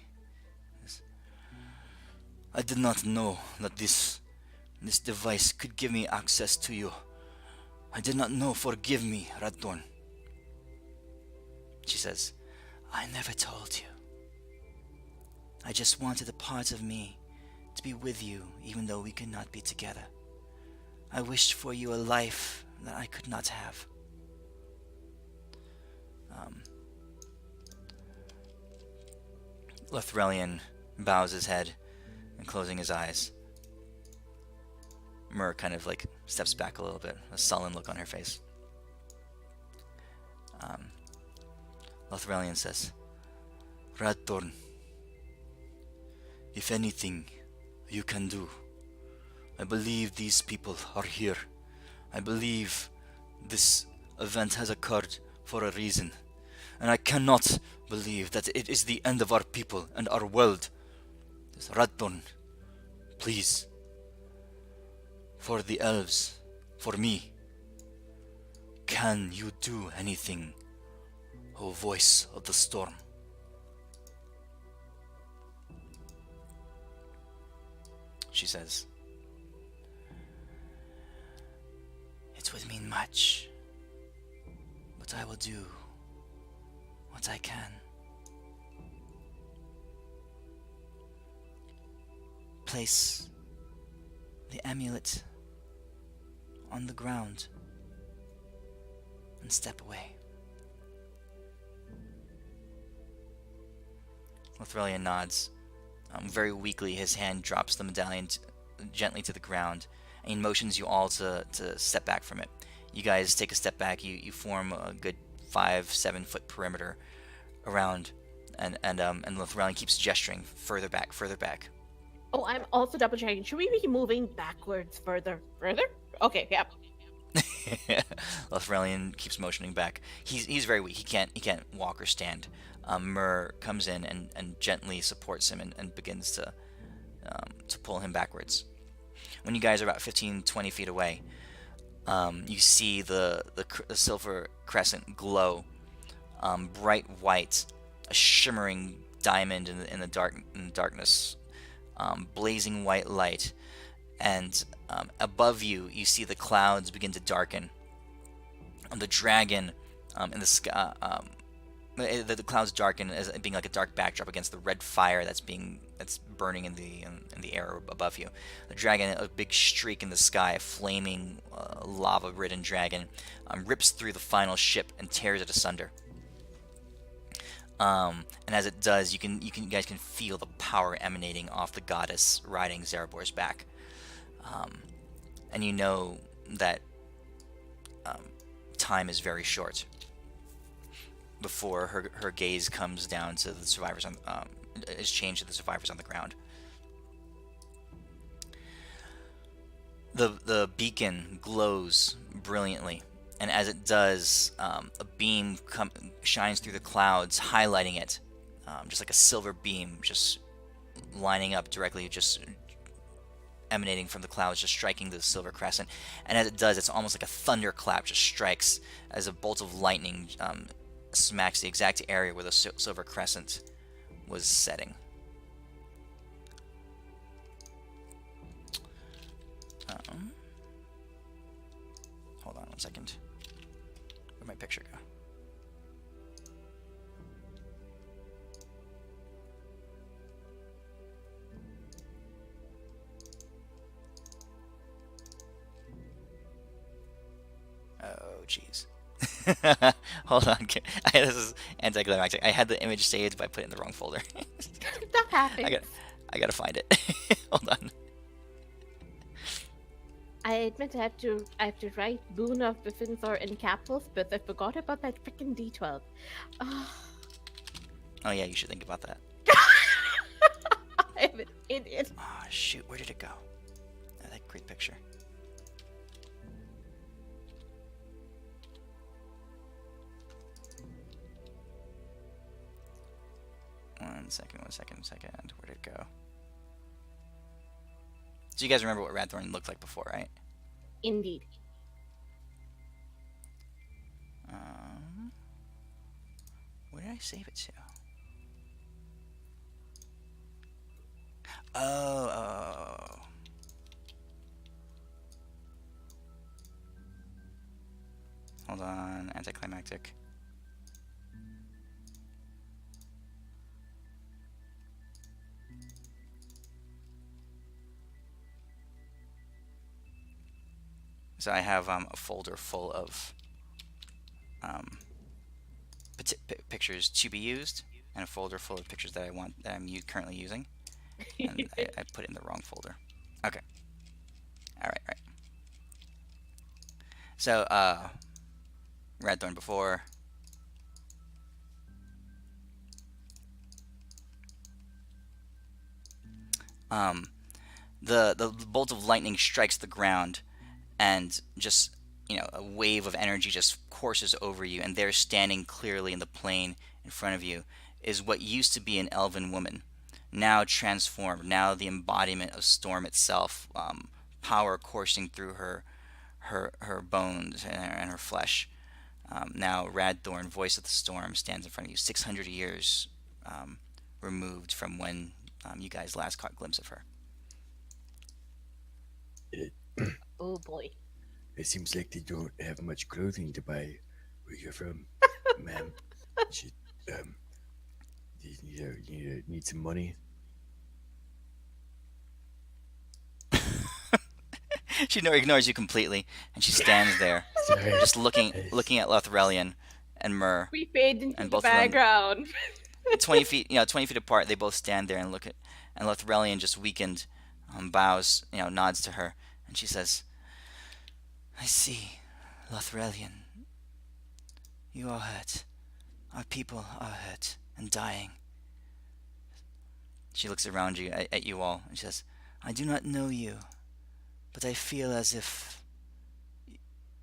I did not know that this device could give me access to you. I did not know. Forgive me, Radthorn." She says, "I never told you. I just wanted a part of me to be with you, even though we could not be together. I wished for you a life that I could not have." Lothrelian bows his head and closing his eyes. Myr kind of like steps back a little bit, a sullen look on her face. Lothrelian says, "Radthorn, if anything you can do, I believe these people are here. I believe this event has occurred for a reason, and I cannot believe that it is the end of our people and our world. Radthorn, please, for the elves, for me, can you do anything, O voice of the storm?" She says, "It would mean much, but I will do what I can. Place the amulet on the ground and step away." Lothrelian nods. Very weakly, his hand drops the medallion gently to the ground, and he motions you all to step back from it. You guys take a step back. You form a good 5-7 foot perimeter around, and Lothrelian keeps gesturing further back, further back. Oh, I'm also double checking. Should we be moving backwards further? Further? Okay, yeah. Lothrelian keeps motioning back. He's very weak. He can't walk or stand. Myrrh comes in and gently supports him and begins to pull him backwards. When you guys are about 15-20 feet away, you see the silver crescent glow, bright white, a shimmering diamond in the darkness, blazing white light, and above you see the clouds begin to darken. The dragon in the sky, the clouds darken as being like a dark backdrop against the red fire that's burning in the air above you. The dragon, a big streak in the sky, a flaming lava-ridden dragon, rips through the final ship and tears it asunder. And as it does, you guys can feel the power emanating off the goddess riding Zarabor's back. And you know that time is very short before her gaze comes down to the survivors is changed to the survivors on the ground. The beacon glows brilliantly, and as it does, a beam shines through the clouds, highlighting it, just like a silver beam, just lining up directly, just emanating from the clouds, just striking the silver crescent. And as it does, it's almost like a thunderclap just strikes as a bolt of lightning smacks the exact area where the silver crescent was setting. Hold on one second. Where'd my picture go? Oh, jeez. Hold on. This is anticlimactic. I had the image saved, but I put it in the wrong folder. That happens. I gotta find it. Hold on. I admit I have to write Boon of Biffensor in capitals, but I forgot about that freaking D12. Oh yeah, you should think about that. I'm an idiot. Oh shoot, where did it go? Oh, that great picture. One second. Where'd it go? So you guys remember what Radthorn looked like before, right? Indeed. Where did I save it to? Oh. Hold on, anticlimactic. So I have a folder full of pictures to be used, and a folder full of pictures that I'm currently using, and I put it in the wrong folder. Okay. All right. So Radthorn before. The bolt of lightning strikes the ground, and just, a wave of energy just courses over you, and there, standing clearly in the plain in front of you, is what used to be an elven woman, now transformed, now the embodiment of storm itself, power coursing through her bones and her flesh. Now Radthorn, voice of the storm, stands in front of you, 600 years removed from when you guys last caught a glimpse of her. Oh boy. It seems like they don't have much clothing to buy where you're from, ma'am. You need some money? She ignores you completely, and she stands there, Sorry. just looking at Lothrelian and Myrrh. We fade into And the both of them- background. 20 feet apart, they both stand there and look at, and Lothrelian, just weakened, bows, nods to her, And she says, I see, Lothrelian. You are hurt. Our people are hurt and dying. She looks around you, at you all, and she says, I do not know you, but I feel as if...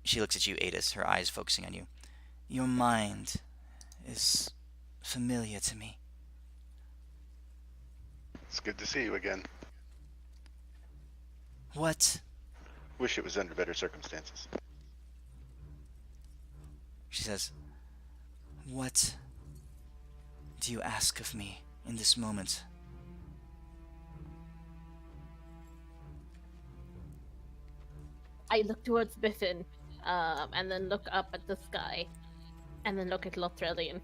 She looks at you, Adis, her eyes focusing on you. Your mind is familiar to me. It's good to see you again. What? Wish it was under better circumstances. She says, what do you ask of me in this moment? I look towards Biffin, and then look up at the sky, and then look at Lothrelian.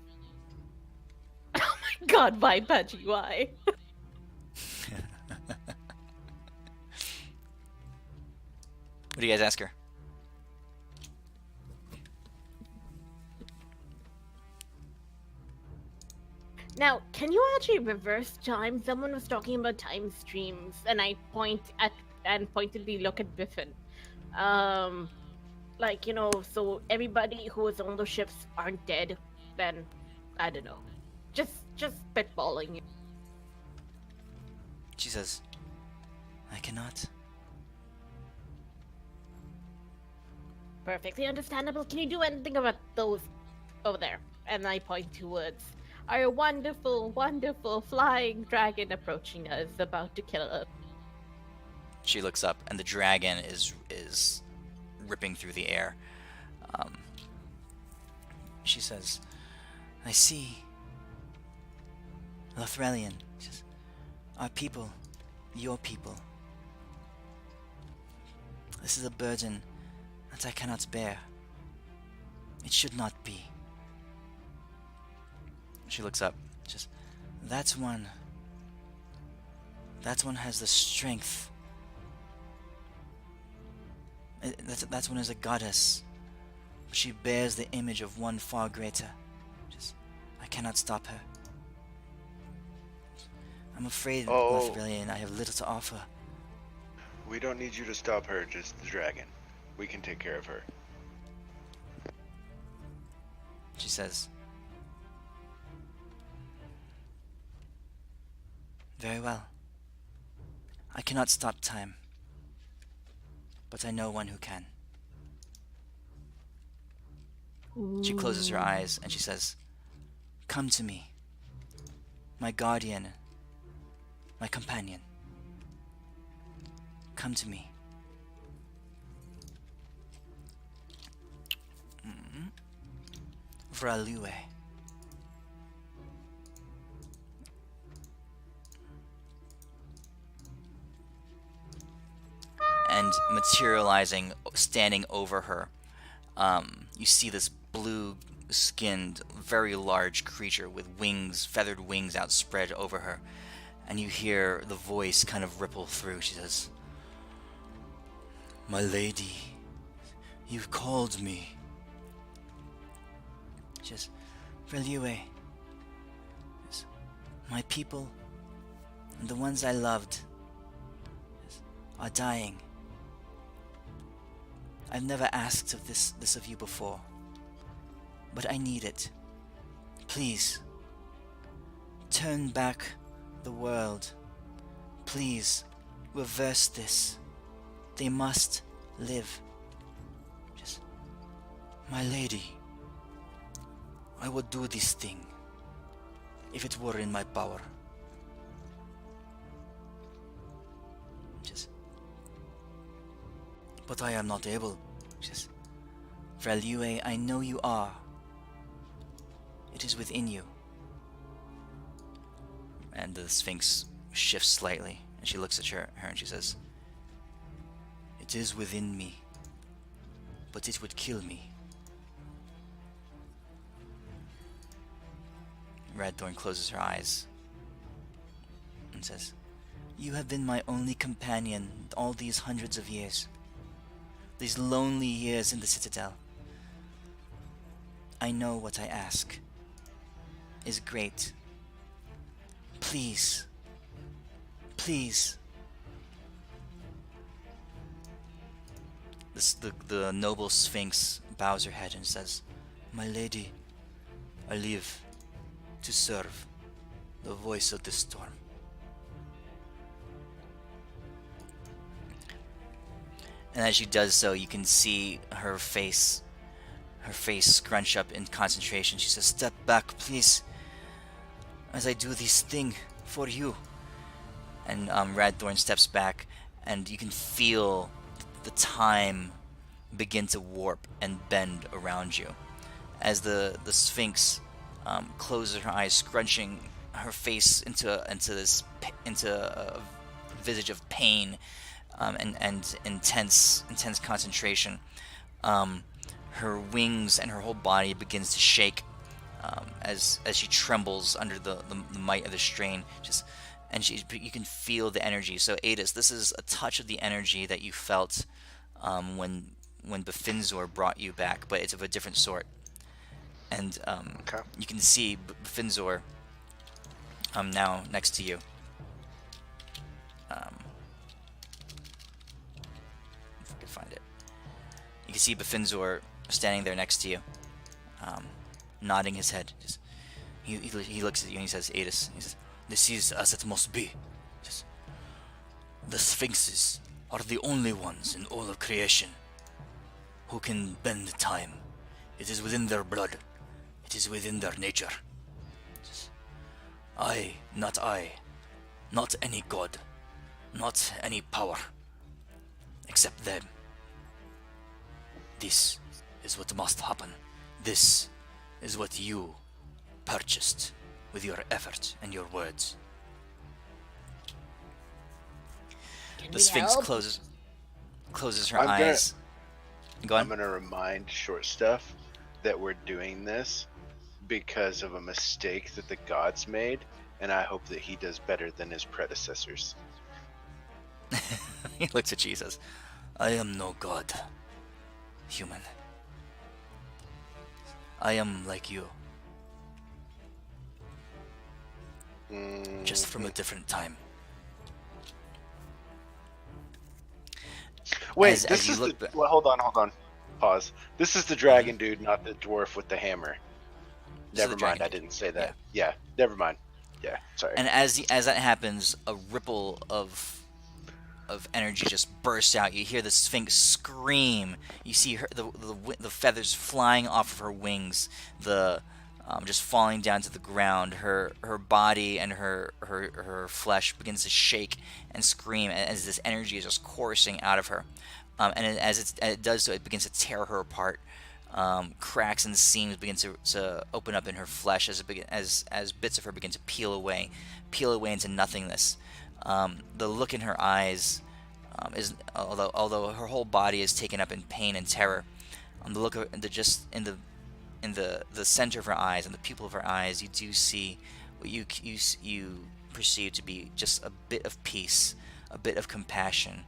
Oh my god, my bad UI. What do you guys ask her? Now, can you actually reverse time? Someone was talking about time streams, and I pointedly look at Biffin. Like, so everybody who was on the ships aren't dead, then I don't know. Just spitballing you. She says, I cannot. Perfectly understandable. Can you do anything about those over there? And I point towards our wonderful, wonderful flying dragon approaching us, about to kill us. She looks up, and the dragon is ripping through the air. She says, I see. Lothrelian. She says, our people, your people. This is a burden that I cannot bear. It should not be. She looks up. She says, that one has the strength. That one is a goddess. She bears the image of one far greater. I cannot stop her. I'm afraid, Lothrelian, I have little to offer. We don't need you to stop her, just the dragon. We can take care of her. She says, very well. I cannot stop time, but I know one who can. She closes her eyes and she says, come to me, my guardian, my companion. Come to me. Vralue. And materializing, standing over her, you see this blue-skinned, very large creature with wings, feathered wings outspread over her. And you hear the voice kind of ripple through. She says, my lady, you've called me. She says, Vralue, my people and the ones I loved are dying. I've never asked of this of you before, but I need it. Please, turn back the world. Please, reverse this. They must live. Just, my lady, I would do this thing if it were in my power. Just, but I am not able. Just, Vralue, I know you are. It is within you. And the Sphinx shifts slightly, and she looks at her and she says, it is within me, but it would kill me. Redthorn closes her eyes and says, you have been my only companion all these hundreds of years. These lonely years in the Citadel. I know what I ask is great. Please, please, the noble Sphinx bows her head and says, "My lady, I live to serve the voice of the storm." And as she does so, you can see her face scrunch up in concentration. She says, "Step back, please, as I do this thing for you." And Radthorn steps back, and you can feel the time begin to warp and bend around you as the Sphinx closes her eyes, scrunching her face into a visage of pain and intense concentration. Her wings and her whole body begins to shake as she trembles under the might of the strain. You can feel the energy. So Adis, this is a touch of the energy that you felt when Befinzor brought you back, but it's of a different sort. And Okay. you can see Befinzor now next to you. If I can find it. You can see Befinzor standing there next to you, nodding his head. He looks at you and he says, "Adis," he says, "this is as it must be. The Sphinxes are the only ones in all of creation who can bend time. It is within their blood. It is within their nature. Not any god, not any power, except them. This is what must happen. This is what you purchased with your effort and your words." The Sphinx closes her eyes. Go on. I'm gonna remind Short Stuff that we're doing this because of a mistake that the gods made, and I hope that he does better than his predecessors. He looks at you and says, "I am no god, human. I am like you, just from a different time." Wait, As this you is look the. ba- Well, hold on. Pause. This is the dragon dude, not the dwarf with the hammer. This is the Never mind, dragon I dude. didn't say that. Yeah, never mind. Yeah, sorry. And as that happens, a ripple of energy just bursts out. You hear the Sphinx scream. You see her the feathers flying off of her wings, just falling down to the ground. Her body and her flesh begins to shake and scream as this energy is just coursing out of her. As it does so, it begins to tear her apart. Cracks and seams begin to open up in her flesh as bits of her begin to peel away into nothingness. The look in her eyes is, although her whole body is taken up in pain and terror, the look of in the center of her eyes and the pupil of her eyes, you do see what you perceive to be just a bit of peace, a bit of compassion,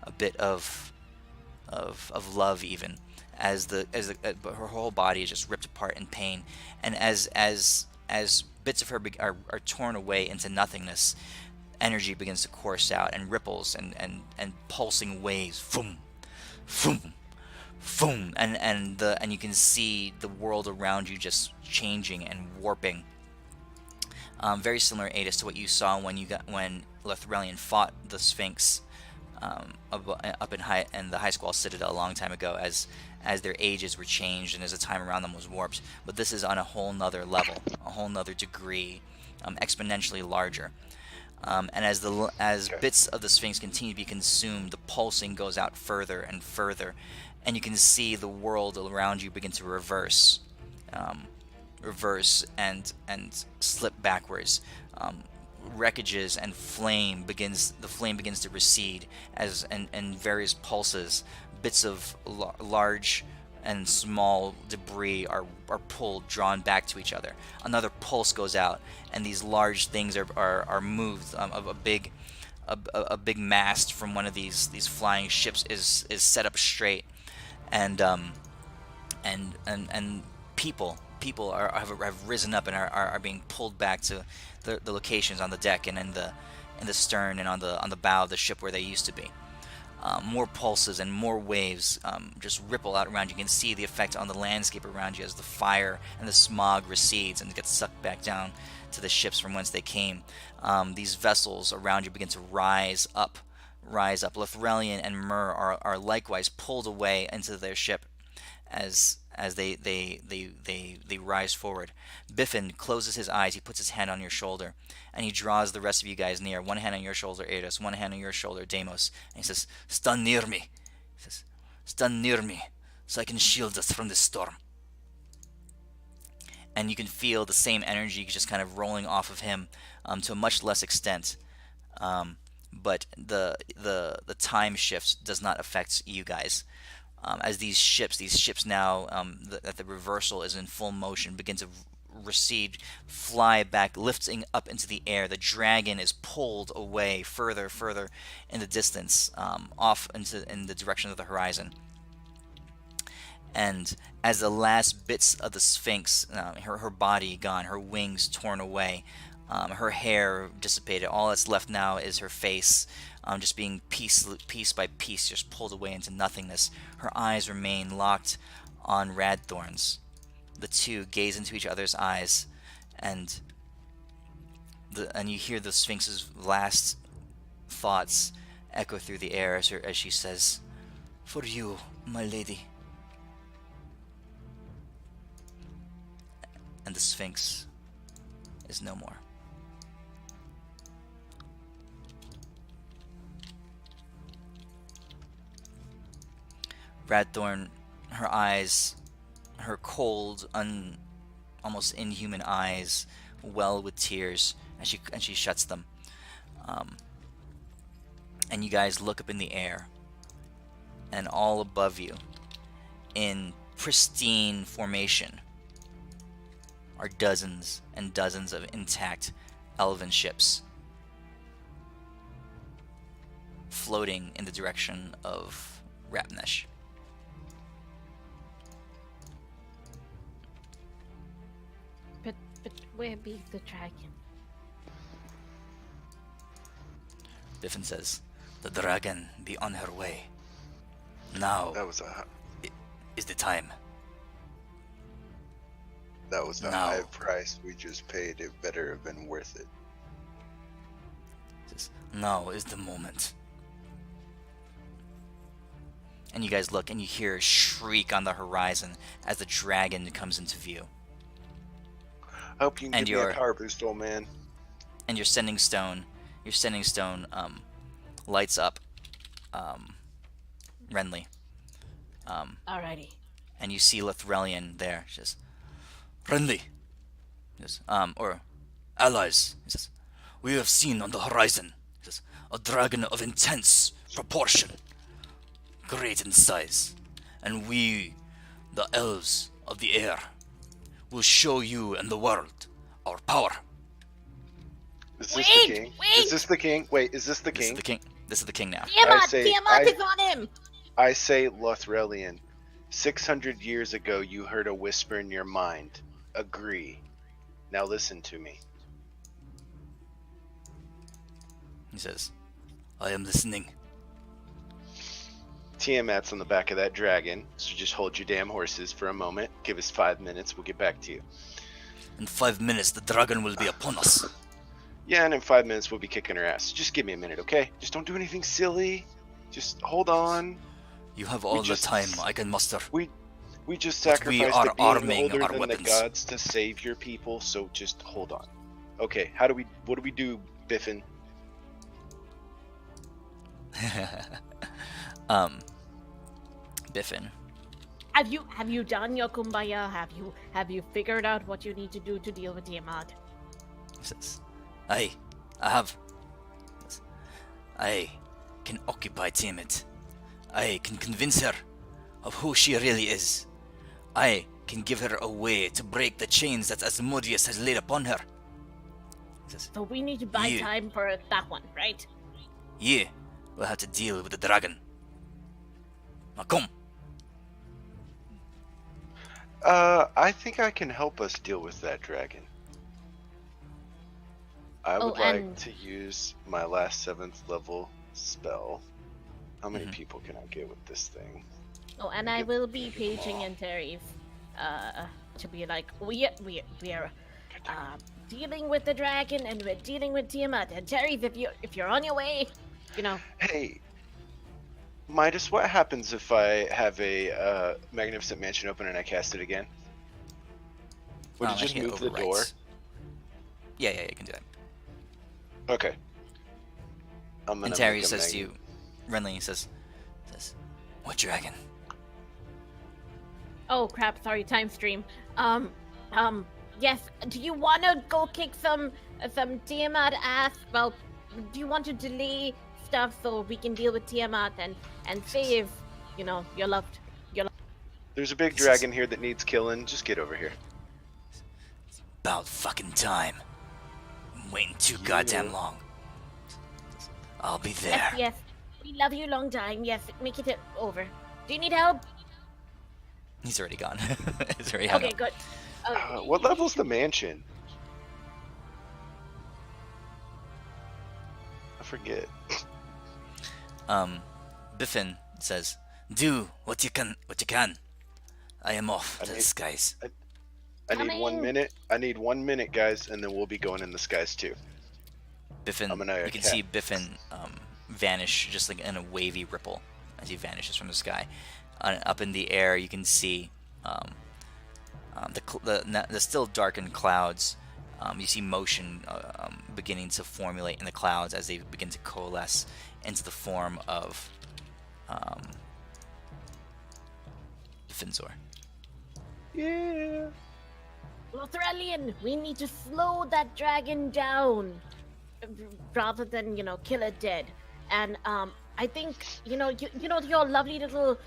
a bit of love, even as her whole body is just ripped apart in pain, and as bits of her are torn away into nothingness, energy begins to course out and ripples and pulsing waves, boom, boom, boom, and you can see the world around you just changing and warping. Very similar, Adis, to what you saw when Lethrelian fought the Sphinx up in the High Squall Citadel a long time ago, as their ages were changed and as the time around them was warped. But this is on a whole nother level, a whole nother degree, exponentially larger. And as bits of the Sphinx continue to be consumed, the pulsing goes out further and further, and you can see the world around you begin to reverse and slip backwards. Wreckages and the flame begins to recede as and various pulses, bits of large and small debris are drawn back to each other. Another pulse goes out, and these large things are moved. A big mast from one of these flying ships is set up straight, and people have risen up and are being pulled back to the locations on the deck and in the stern and on the bow of the ship where they used to be. More pulses and more waves just ripple out around you. You can see the effect on the landscape around you as the fire and the smog recedes and gets sucked back down to the ships from whence they came. These vessels around you begin to rise up. Lothrelian and Myrrh are likewise pulled away into their ship as they rise forward. Biffin closes his eyes. He puts his hand on your shoulder, and he draws the rest of you guys near. One hand on your shoulder, Eris. One hand on your shoulder, Deimos. And he says, "Stand near me." He says, "Stand near me, so I can shield us from this storm." And you can feel the same energy just kind of rolling off of him to a much less extent. But the time shift does not affect you guys. As these ships now, that the reversal is in full motion, begin to recede, fly back, lifting up into the air. The dragon is pulled away further in the distance, off in the direction of the horizon. And as the last bits of the Sphinx, her body gone, her wings torn away, her hair dissipated, all that's left now is her face, just being piece by piece, just pulled away into nothingness. Her eyes remain locked on Radthorn's. The two gaze into each other's eyes, and you hear the Sphinx's last thoughts echo through the air as she says, "For you, my lady." And the Sphinx is no more. Radthorn, her eyes, her cold, almost inhuman eyes, well with tears, and she shuts them. And you guys look up in the air, and all above you, in pristine formation, are dozens and dozens of intact elven ships floating in the direction of Rapnesh. But where be the dragon? Biffin says, "The dragon be on her way. Now That was is the time." the Now. high price we just paid. It better have been worth it. Says, "Now is the moment." And you guys look and you hear a shriek on the horizon as the dragon comes into view. I hope you can And give me your- a power boost, old man. And your sending stone lights up Renly. Alrighty. And you see Lothrelian there. She says, "Renly," he says, or allies. He says, "We have seen on the horizon," he says, "a dragon of intense proportion, great in size, and we, the elves of the air, will show you and the world our power." Is this Wait, the king? wait! Is this the king? Wait, is this the This is king? the king. This is the king now. Tiamat! say- Tiamat is on him! I say, Lothrelian, 600 years ago you heard a whisper in your mind. Agree. Now listen to me. He says, "I am listening." Tiamat's on the back of that dragon, so just hold your damn horses for a moment. Give us 5 minutes, we'll get back to you. In 5 minutes, the dragon will be upon us. Yeah, and in 5 minutes we'll be kicking her ass. Just give me a minute, okay? Just don't do anything silly. Just hold on. You have all just- the time I can muster. We just But we sacrificed are a being arming older our than weapons. the gods to save your people, so just hold on. Okay, what do we do, Biffin? Biffin. Have you done your kumbaya? Have you figured out what you need to do to deal with Tiamat? He says, I have. I can occupy Tiamat. I can convince her of who she really is. I can give her a way to break the chains that Asmodeus has laid upon her. He says, So we need to buy Yeah. time for that one, right? yeah, we'll have to deal with the dragon. Now come. I think I can help us deal with that dragon. I Oh, would like and- to use my last 7th level spell How many people can I get with this thing? Oh, and I will be paging Antares, to be like, we're dealing with the dragon and we're dealing with Tiamat. Antares, if you're on your way, you know. Hey, Midas, what happens if I have a magnificent mansion open and I cast it again? Would it I just think it move the door? overwrites. Yeah, you can do that. Okay. I'm gonna And Terry make a says to you, Renly says, "What dragon?" Oh crap! Sorry, time stream. Yes. Do you want to go kick some Tiamat ass? Well, do you want to delay stuff so we can deal with Tiamat and save, your loved. There's a big dragon here that needs killing. Just get over here. About fucking time. I'm waiting too goddamn long. I'll be there. Yes. We love you long time. Yes. Make it over. Do you need help? He's already gone. He's already Okay, good. What level's the mansion? I forget. Biffin says, "Do what you can. I am off to the skies." I need 1 minute. I need 1 minute, guys, and then we'll be going in the skies too. Biffin, you can see Biffin vanish just like in a wavy ripple as he vanishes from the sky. Up in the air, you can see the still darkened clouds. You see motion beginning to formulate in the clouds as they begin to coalesce into the form of Finzor. Yeah. Lothrelian, we need to slow that dragon down rather than, kill it dead. And I think, your lovely little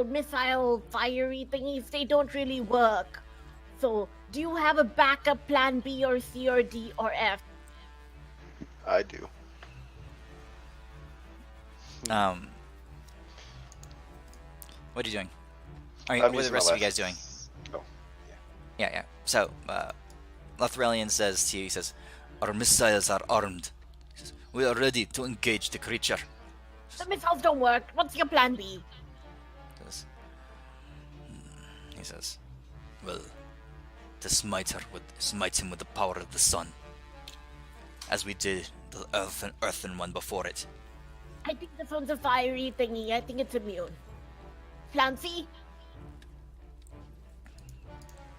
missile fiery thingies, they don't really work. So, do you have a backup plan B or C or D or F? I do. What are you doing? What are the rest of you guys doing? Oh, Yeah. So, Lothrelian says to you, he says, "Our missiles are armed. He says, we are ready to engage the creature." The missiles don't work. What's your plan B? He says, "Well, the smiter would smite him with the power of the sun, as we did the earthen one before it." I think this one's a fiery thingy. I think it's immune. Plan C?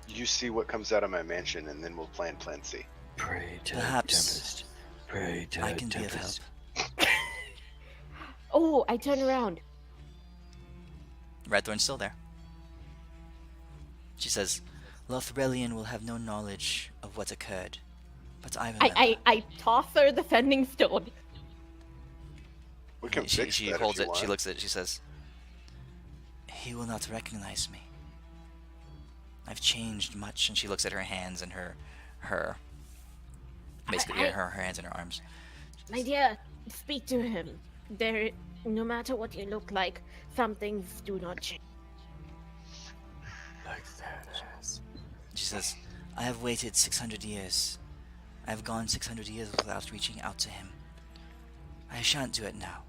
You see what comes out of my mansion, and then we'll plan Plan C. Pray to Perhaps Tempest. Pray to I can be of help. Tempest. Oh, I turn around. Redthorn's still there. She says, "Lothrelian will have no knowledge of what occurred, but I remember." I toss her the sending stone. We can fix She that holds if you it. She want. looks at it. She says, "He will not recognize me. I've changed much." And she looks at her hands and her basically her hands and her arms. My dear, speak to him. No matter what you look like, some things do not change. Like that ass. She says, "I have waited 600 years. I have gone 600 years without reaching out to him. I shan't do it now.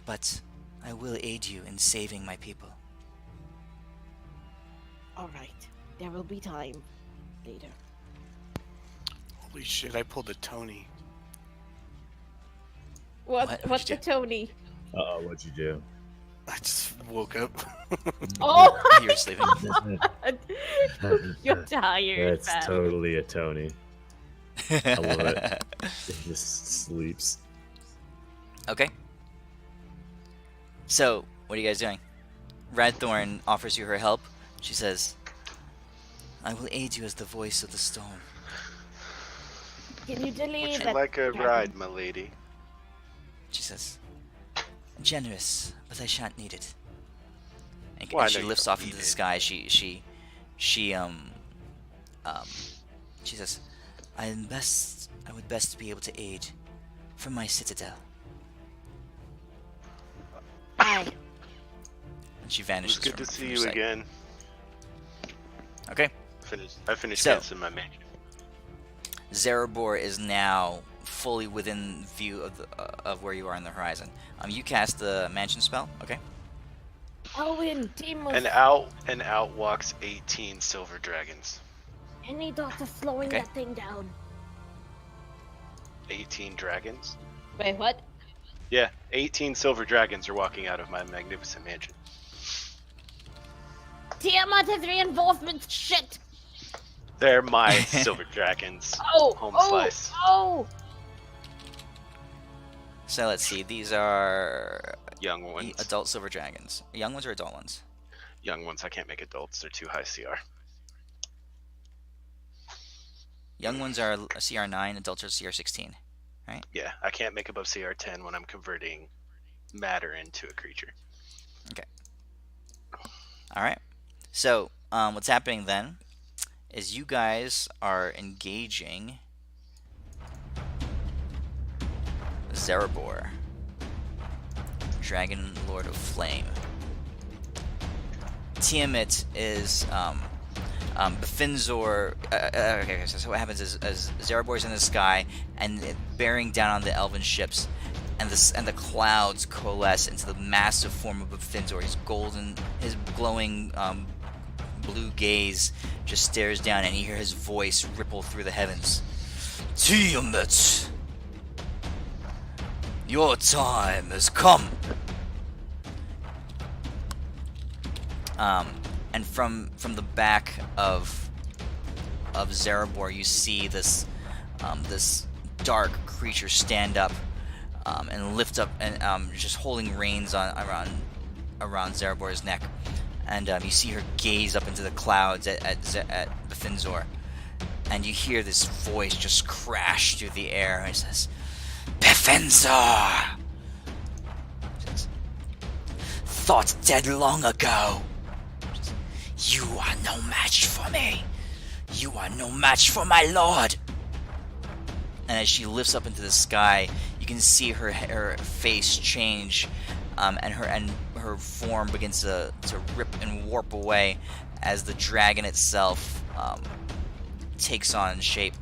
But I will aid you in saving my people." All right, there will be time later. Holy shit! I pulled a Tony. What'd What's you the do? Tony? What'd you do? I just woke up. Oh, You were sleeping. you're tired, That's fam. totally a Tony. I love it. He just sleeps. Okay. So, what are you guys doing? Redthorn offers you her help. She says, "I will aid you as the voice of the storm." Can you delay Would you that? like a ride, my lady? She says, "Generous, but I shan't need it." And, Well, I and she know you lifts don't off into need the it. sky. She says, I would best be able to aid from my citadel." Aye. And she It was vanishes. good from, to from see your you sight. again. Okay. I finished So- casting my mansion. Zarabor is now fully within view of where you are on the horizon. You cast the mansion spell. Okay. Elwin, Deimos, And out walks 18 silver dragons. any thoughts of slowing Okay. that thing down? 18 dragons? Wait, what? Yeah, 18 silver dragons are walking out of my magnificent mansion. Tiamat has reinforcements. Shit. They're my silver dragons. Oh, Home oh, slice. oh. So let's see. These are Young ones. adult silver dragons. Young ones or adult ones? Young ones, I can't make adults. They're too high CR. Young ones are CR 9. Adults are CR 16. Yeah, I can't make above CR 10 when I'm converting matter into a creature. All right. So what's happening then is you guys are engaging Zerebor, Dragon Lord of Flame. Tiamat is Befinzor. Okay, so what happens is as Zerebor's in the sky and bearing down on the elven ships, and the clouds coalesce into the massive form of Befinzor. His glowing blue gaze just stares down, and you hear his voice ripple through the heavens. Tiamat, your time has come. And from the back of Zerebor, you see this dark creature stand up and lift up and just holding reins around Zerebor's neck, and you see her gaze up into the clouds at Befinzor, and you hear this voice just crash through the air, and it says, "Befinzor, thought dead long ago. You are no match for me. You are no match for my lord." And as she lifts up into the sky, you can see her face change, and her form begins to rip and warp away as the dragon itself takes on shape.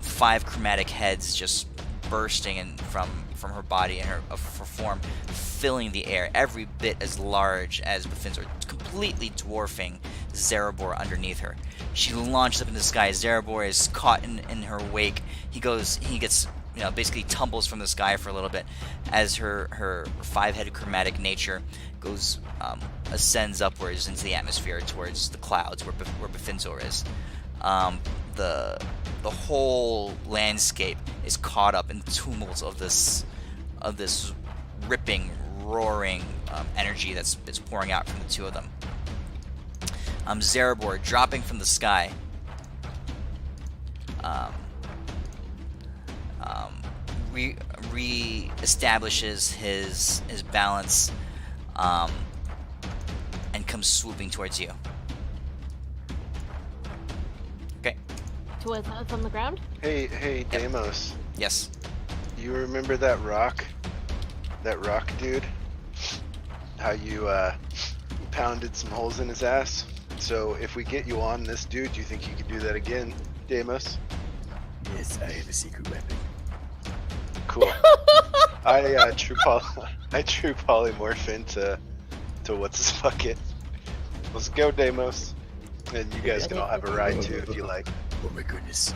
5 chromatic heads just bursting from her body and her form, filling the air, every bit as large as Befinzor, completely dwarfing Zerebor underneath her. She launches up into the sky. Zerebor is caught in her wake. He gets basically tumbles from the sky for a little bit as her 5-headed chromatic nature ascends upwards into the atmosphere towards the clouds where Befinzor is. The whole landscape is caught up in tumults of this ripping, roaring energy that's pouring out from the two of them. Zerebor, dropping from the sky, re-establishes his balance and comes swooping towards you. Okay. Towards us on the ground? Hey, Deimos. Yes. You remember that rock? That rock dude? How you pounded some holes in his ass? So if we get you on this dude, do you think you could do that again, Deimos? Yes, I have a secret weapon. Cool. I true polymorph into what's his bucket. Let's go, Deimos. And you guys can all have a ride too if you like. Oh my goodness.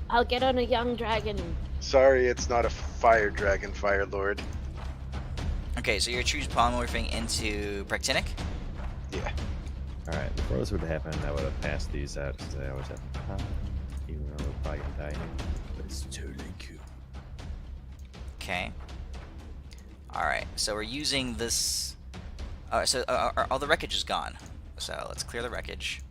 I'll get on a young dragon. Sorry, it's not a fire dragon, Fire Lord. Okay, so you're choose polymorphing into Practinic? Yeah. Alright, before this would have happened, I would have passed these out because I always have time, even though they're probably gonna die here. But it's totally cool. Okay. Alright, so we're using this... so all the wreckage is gone. So let's clear the wreckage.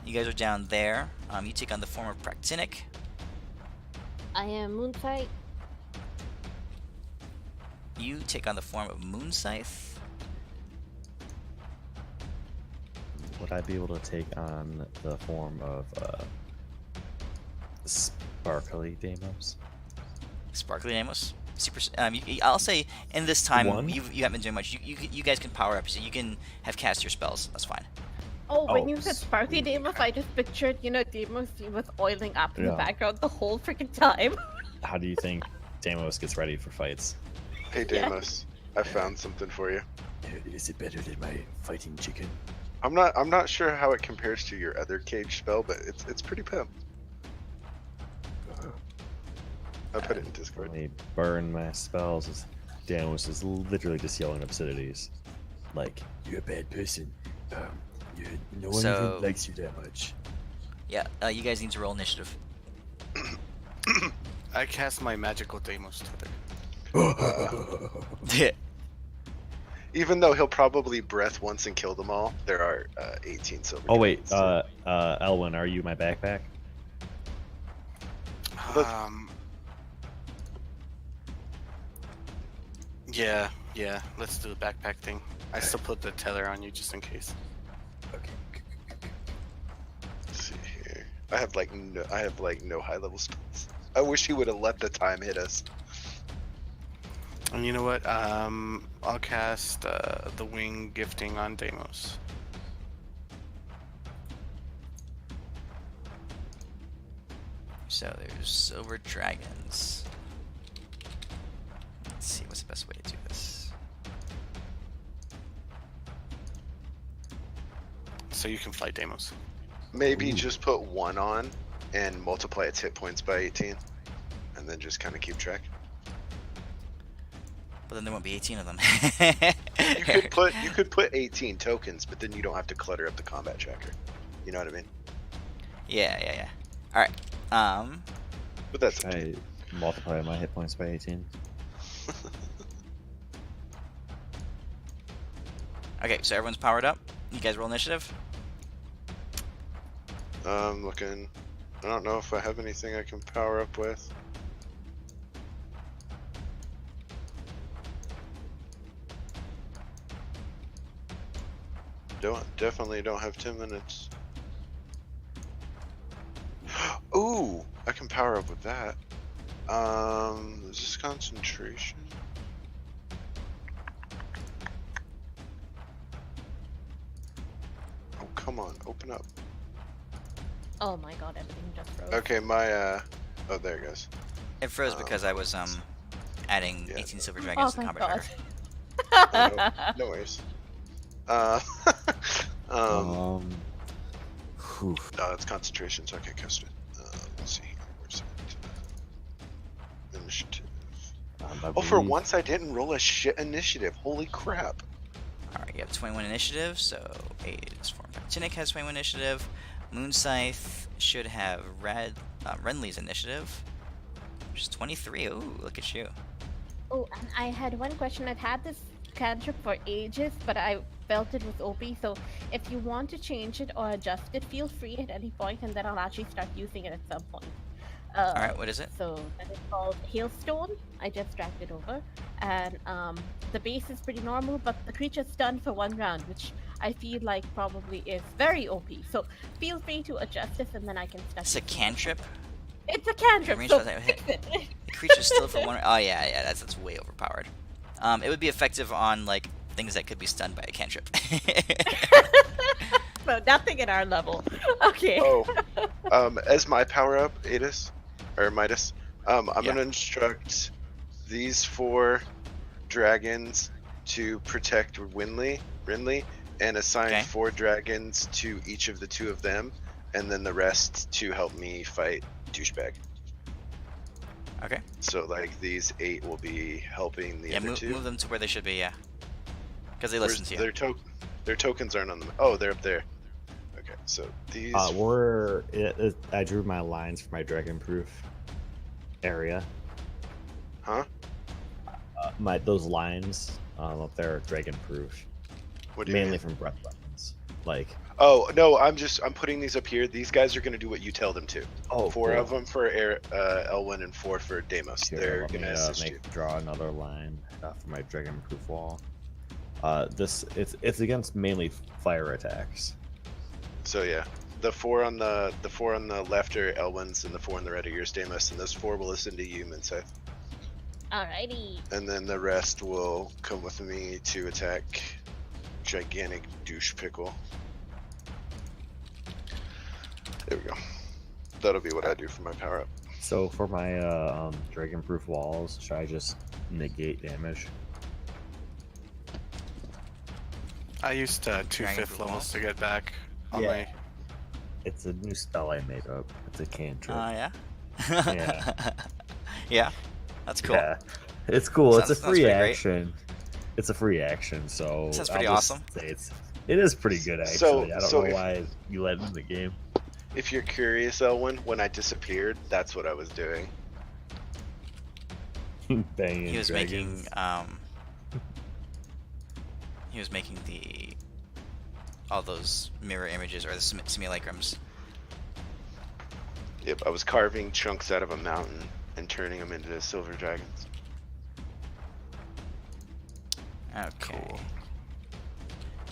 You guys are down there. You take on the form of Practinic. I am Moonsight. You take on the form of Moonscythe. Would I be able to take on the form of Sparkly Deimos? Sparkly Amos. Super. I'll say in this time One? you haven't been doing much. You guys can power up, so you can have cast your spells. That's fine. Oh, when Oh, you said sparkly sweet. Deimos, I just pictured, Deimos was oiling up in the Yeah. background the whole freaking time. How do you think Deimos gets ready for fights? Hey Yeah. Deimos, I found something for you. Is it better than my fighting chicken? I'm not sure how it compares to your other cage spell, but it's pretty pimp. I put it in Discord. Let me burn my spells. Deimos is literally just yelling obscenities. Like, You're a bad person. No one So- even likes you that much. Yeah, you guys need to roll initiative. I cast my magical Deimos tether. Even though he'll probably breath once and kill them all, there are 18 silver. oh wait, dragons. Elwin, are you my backpack? Yeah. Let's do the backpack thing. I still put the tether on you just in case. Okay. Let's see here. I have like no high level spells. I wish he would have let the time hit us. And you know what? I'll cast the wing gifting on Deimos. So there's silver dragons. Let's see what's the best way to do this. So you can fly Deimos. Maybe Ooh. just put one on and multiply its hit points by 18, and then just kind of keep track. But then there won't be 18 of them. You could put 18 tokens, but then you don't have to clutter up the combat tracker. You know what I mean? Yeah. All right. But that's up to I multiply my hit points by 18. Okay, so everyone's powered up. You guys roll initiative. looking. I don't know if I have anything I can power up with. Definitely don't have 10 minutes. Ooh, I can power up with that. Is this concentration? Oh, come on, open up. Oh my god, everything just froze. Okay, my oh, there it goes. It froze because I was adding Yeah, 18 silver Oh, dragons to the thank combat god. tracker. No worries. Whew. No, it's concentration, so I can't cast it. Let's see here. Where's it? Initiative. I Oh, for believe- once I didn't roll a shit initiative. Holy crap. Alright, you have 21 initiative, so 8 is formed. Tinnick has 21 initiative. Moonscythe should have Renly's initiative, which is 23. Ooh, look at you. Oh, and I had one question. I've had this cantrip for ages, but I felt it was OP. So if you want to change it or adjust it, feel free at any point, and then I'll actually start using it at some point. Alright, what is it? So that is called Hailstone. I just dragged it over, and the base is pretty normal, but the creature's stunned for 1 round, which I feel like probably is very OP. So feel free to adjust this, and then I can start. It's a using it. cantrip? It's a cantrip. Range So doesn't hit. fix it. The creature's still for 1. Oh, yeah, that's way overpowered. It would be effective on, like, things that could be stunned by a cantrip. So nothing at our level. Okay. Oh, as my power up, Midas, I'm Yeah. gonna instruct these 4 dragons to protect Renly, and assign Okay. 4 dragons to each of the 2 of them, and then the rest to help me fight douchebag. Okay. So like these 8 will be helping the Yeah, other 2. move them to where they should be, yeah. Because they listen to you. Their tokens aren't on them. Oh, they're up there. Okay, so these. I drew my lines for my dragon-proof area. Huh? Those lines up there are dragon-proof, What do you mainly mean? from breath weapons. Like, Oh no, I'm putting these up here. These guys are gonna do what you tell them to. 4 cool. of them for Elwyn and 4 for Deimos. Here, They're let me, gonna assist you. draw another line for my dragon-proof wall. It's against mainly fire attacks. So yeah, the 4 on the left are Elwyn's, and the 4 on the right are yours, Deimos, and those 4 will listen to you, Moonscythe. Alrighty. And then the rest will come with me to attack gigantic douche pickle. There we go. That'll be what I do for my power up. So for my dragon-proof walls, should I just negate damage? I used 2 Dragon 5th Fruit levels Walls? to get back on Yeah. my. It's a new spell I made up. It's a cantrip. Yeah. Yeah. Yeah. That's cool. Yeah, it's cool. Sounds it's a free pretty great. action. It's a free action, so Sounds pretty I'll just awesome. say it is pretty good actually. I don't know why you let it in the game. If you're curious, Elwin, when I disappeared, that's what I was doing. Banging He was dragons. making all those mirror images or the simulacrums. Yep, I was carving chunks out of a mountain and turning them into silver dragons. Okay. Cool.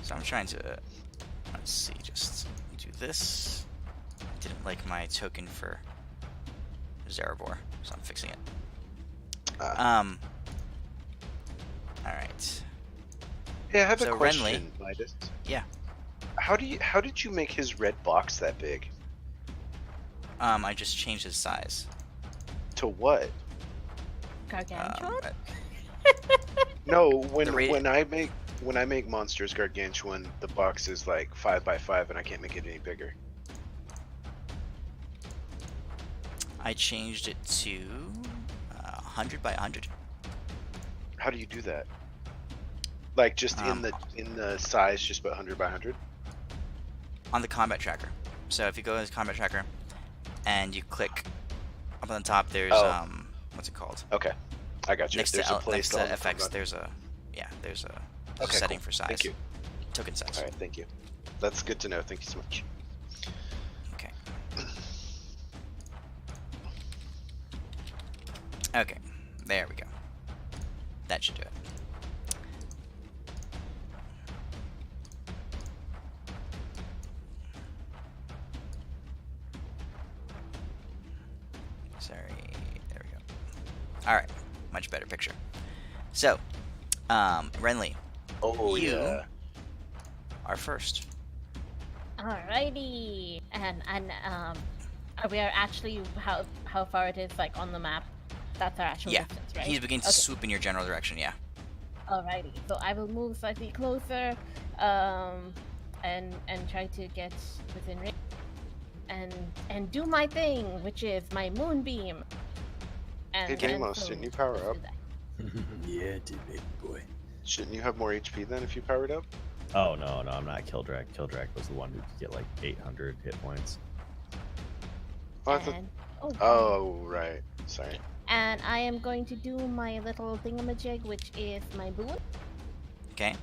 So I'm trying to, let's see, just do this. I didn't like my token for Zarabor, so I'm fixing it. Alright. Hey, I have So a question, Renly- Midas. Yeah. How did you make his red box that big? I just changed his size. To what? Gargantuan? No, The radi- when I make monsters gargantuan, the box is like 5 by 5, and I can't make it any bigger. I changed it to 100 by 100. How do you do that? Like just Um, in the size, just put 100 by 100. On the combat tracker. So if you go to the combat tracker and you click up on the top, there's Oh. what's it called? Okay, I got you. Next There's to a place on the FX, front. there's a Okay, setting cool. for size. Thank you. Token size. All right, thank you. That's good to know. Thank you so much. Okay. Okay. There we go. That should do it. Sorry. There we go. All right. Much better picture. So, Renly, Oh You- yeah. are first. Alrighty. And we are actually how far it is like on the map. That's our actual Yeah. distance, right? He's beginning to Okay. swoop in your general direction. Yeah. Alrighty. So I will move slightly closer, and try to get within range, and do my thing, which is my moonbeam. And Hey, then Deimos, so didn't you power let's do up? that. Yeah, it did, baby boy. Shouldn't you have more HP then if you powered up? Oh no, I'm not Kildrak. Kildrak was the one who could get like 800 hit points. Oh, I thought- And, oh right. Sorry. And I am going to do my little thingamajig, which is my boon. Okay.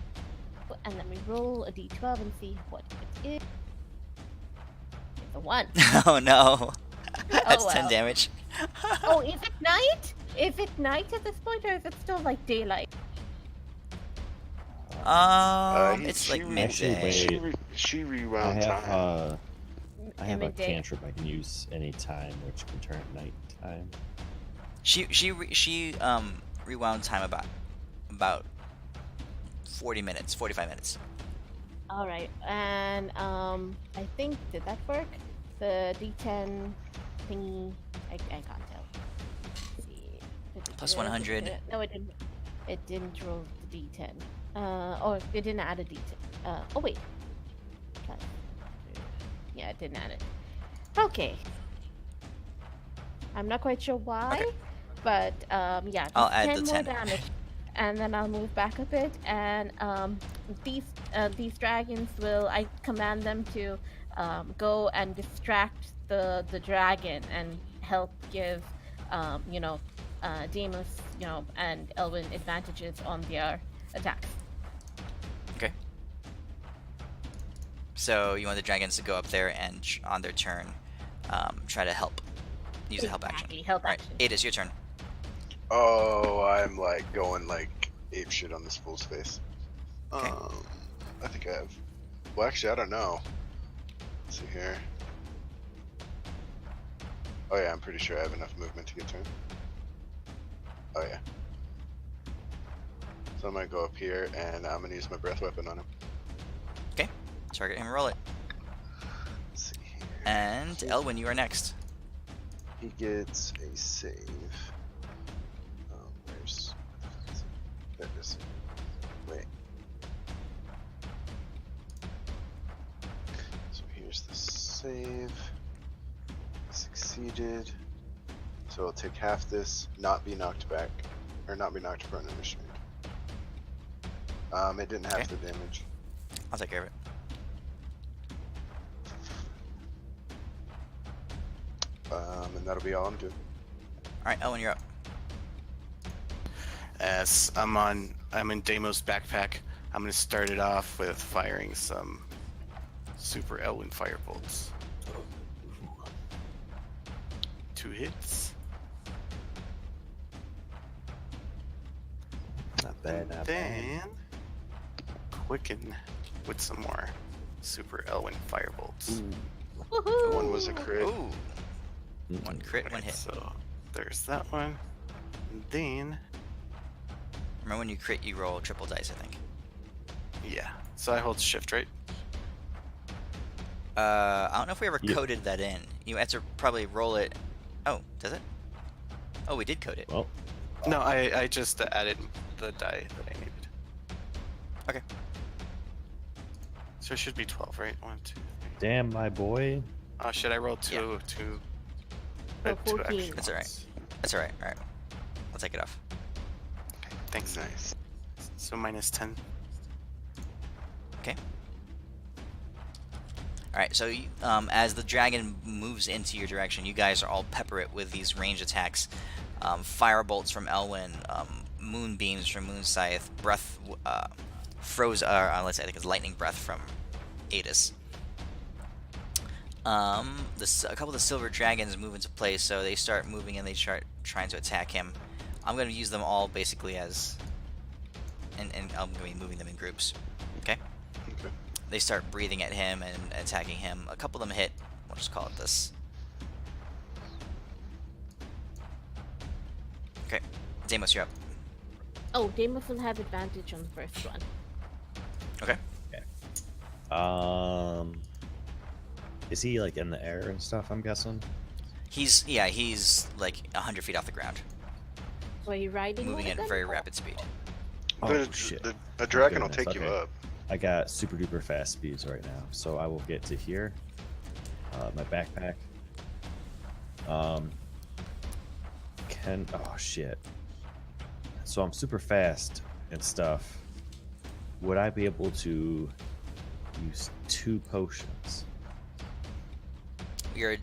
And let me roll a d12 and see what it is. It's a 1. Oh no. That's 10 well. damage. Oh, is it night? Is it night at this point, or is it still like daylight? It's she like re- Actually, midday. wait. She I rewound have time. I have a Midday. cantrip I can use anytime, which can turn at nighttime. She rewound time about 40 minutes, 45 minutes. All right, and I think did that work? The D10 thingy, I can't tell. Let's see. Plus 100. No, it didn't. It didn't roll the D10. Oh, it didn't add a D10. Oh wait. Plus- Yeah, it didn't add it. Okay. I'm not quite sure why, Okay. but yeah, just I'll add 10 the more 10. damage, and then I'll move back a bit. And these dragons will, I command them to go and distract the dragon and help give Deimos, and Elwin advantages on their attacks. Okay. So you want the dragons to go up there and on their turn, try to help. Use a help action. Exactly, help All right, action. Ada, it's your turn. Oh, I'm like going like ape shit on this fool's face. Okay. I think I have. Well, actually, I don't know. Let's see here. Oh yeah, I'm pretty sure I have enough movement to get turn. Oh yeah. So I'm gonna go up here and I'm gonna use my breath weapon on him. Target him, roll it. Let's see here. And Elwin, you are next. He gets a save. Where's... There it is. Wait. So here's the save. Succeeded. So I'll take half this, not be knocked back, or not be knocked prone and restrained. It didn't have Okay. the damage. I'll take care of it. And that'll be all I'm doing. All right, Elwin, you're up. As I'm in Deimos' backpack, I'm gonna start it off with firing some Super Elwin firebolts. 2 hits. Not bad, not bad. Then quicken with some more Super Elwin firebolts. Woohoo! One was a crit. Ooh. One crit, one Alright, hit. So there's that one. And then Remember when you crit, you roll triple dice, I think. yeah. So I hold shift, right? I don't know if we ever Yeah. coded that in. You have to probably roll it. Oh, does it? Oh, we did code it. Well, No, I just added the die that I needed. Okay. So it should be 12, right? 1, 2, 3. damn, my boy. Oh, should I roll two? So Two 14. extra That's alright. ones? That's alright. All right. I'll take it off. Okay, thanks. Nice. So minus 10. All right. So as the dragon moves into your direction, you guys are all pepper it with these range attacks. Fire bolts from Elwin, moonbeams from Moonscythe, breath, let's say I think it's lightning breath from Adis. A couple of the silver dragons move into place, so they start moving and they start trying to attack him. I'm going to use them all basically as, and I'm going to be moving them in groups. Okay. Okay. They start breathing at him and attacking him. A couple of them hit. We'll just call it this. Okay. Deimos, you're up. Oh, Deimos will have advantage on the first one. Okay. Is he like in the air and stuff? I'm guessing. He's like 100 feet off the ground, So are you riding moving one at of them? very rapid speed. Oh shit! A dragon will Goodness, take you okay. up. I got super duper fast speeds right now, so I will get to here. My backpack. Oh shit! So I'm super fast and stuff. Would I be able to use 2 potions?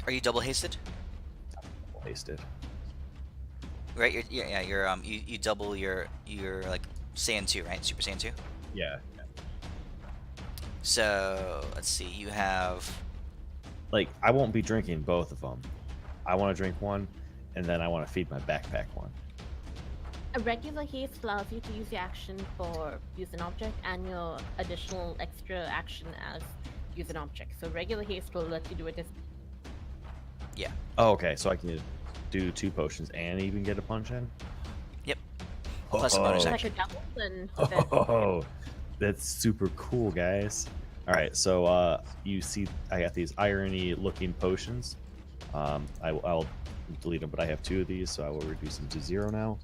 Are you double hasted? Wasted. Right. You double your like Saiyan 2, right? Super Saiyan 2. Yeah. So let's see. You have Like I won't be drinking both of them. I want to drink one, and then I want to feed my backpack one. A regular haste allows you to use the action for use an object and your additional extra action as use an object. So regular haste will let you do it as Oh, okay. So I can do 2 potions and even get a punch in. Yep. Plus a bonus Oh. like a action. double, then Oh, that's super cool, guys. All right, so you see, I got these irony-looking potions. I'll delete them, but I have 2 of these, so I will reduce them to 0 now.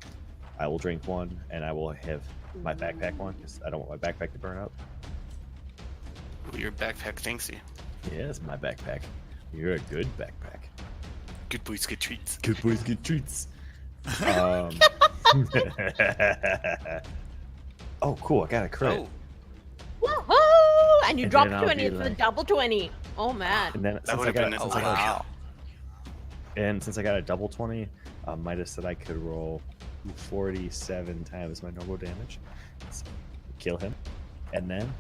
I will drink one, and I will have my backpack one because I don't want my backpack to burn up. Ooh, your backpack thanks you. Yeah, it's my backpack. You're a good backpack. Good boys get treats. Good boys get treats. Oh, cool! I got a crit. Oh, woohoo! And you And drop then I'll 20, be it's a like- double 20. Oh man. And then That since I would've got, been oh It's like a wow. and since I got a double 20, Midas said I could roll 47 times my normal damage, so kill him, and then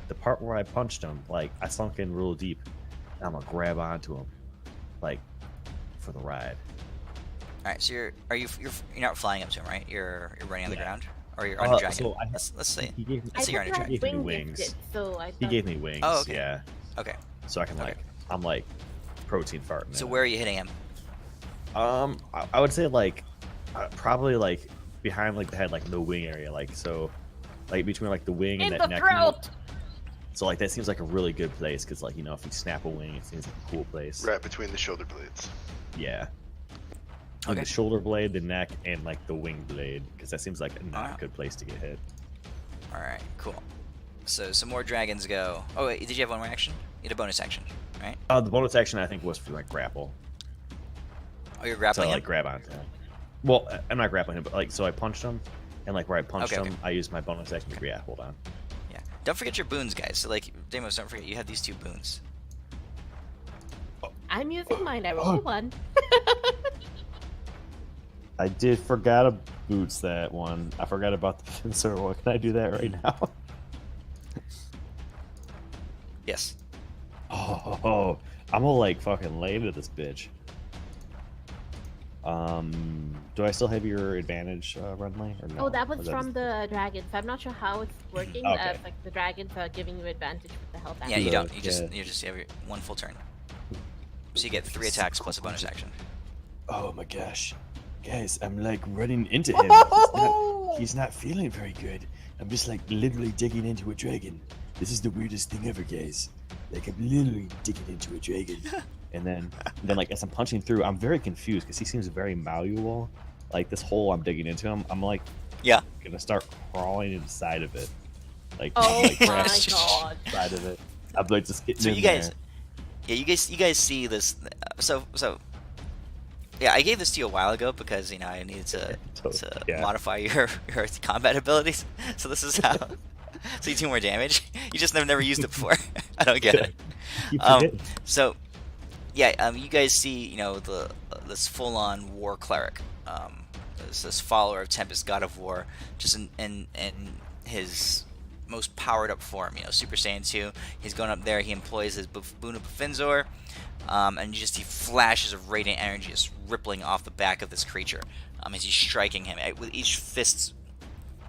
the part where I punched him, like I sunk in real deep, and I'm gonna grab onto him, like for the ride. All right. So you're not flying up to him, right? You're running on the Yeah. ground, or you're on a dragon. so Let's say. He gave me, I see you're on a thought dragon. you had He gave me wing wings. gifted, so I he thought gave me wings. Oh, okay. Yeah, Okay. so I can Okay. I'm like protein farting. So in where are you hitting him? I would say like probably like behind like the head, like the wing area, like so, like between like the wing in and the that neck. throat. So like that seems like a really good place because like if you snap a wing, it seems like a cool place. Right between the shoulder blades. Yeah. Like Okay. the shoulder blade, the neck, and like the wing blade, because that seems like not Alright. a good place to get hit. All right, cool. So some more dragons go. Oh wait, did you have one more action? You had a bonus action, right? The bonus action I think was for like grapple. Oh, you're So grappling like him? grab onto him. Well, I'm not grappling him, but like so I punched him, and like where I punched Okay, him, okay. I used my bonus action to grapple on. Yeah. Don't forget your boons, guys. So like, Deimos, don't forget you have these 2 boons. I'm using mine. I rolled a 1. I did forgot about boots that one. I forgot about the pincer. What can I do that right now? Yes. Oh, I'm gonna like fucking lay to this bitch. Do I still have your advantage, Runley? Or no? Oh, that was Or from the dragons. I'm not sure how it's working. Okay. Like the dragons are giving you advantage with the health Yeah, action. you don't. Yeah. You just have your 1 full turn. So you get 3 attacks plus a bonus action. Oh my gosh. Guys, I'm like running into him. He's not feeling very good. I'm just like literally digging into a dragon. This is the weirdest thing ever, guys. Like I'm literally digging into a dragon. And then like as I'm punching through, I'm very confused because he seems very malleable. Like this hole I'm digging into him, I'm like Yeah. gonna start crawling inside of it. Like Oh like my grasping god. inside of it. I'm like just getting So in you guys, there. yeah, you guys see this. So yeah, I gave this to you a while ago because I needed to Yeah. modify your combat abilities. So this is how. So you do more damage. You just never used it before. I don't get it. Keep Um, forgetting. So, yeah, you guys see, this full-on war cleric, this follower of Tempest, god of war, just in his most powered-up form, Super Saiyan 2. He's going up there. He employs his boon of Buffinzor, and he flashes of radiant energy just rippling off the back of this creature as he's striking him. With each fist's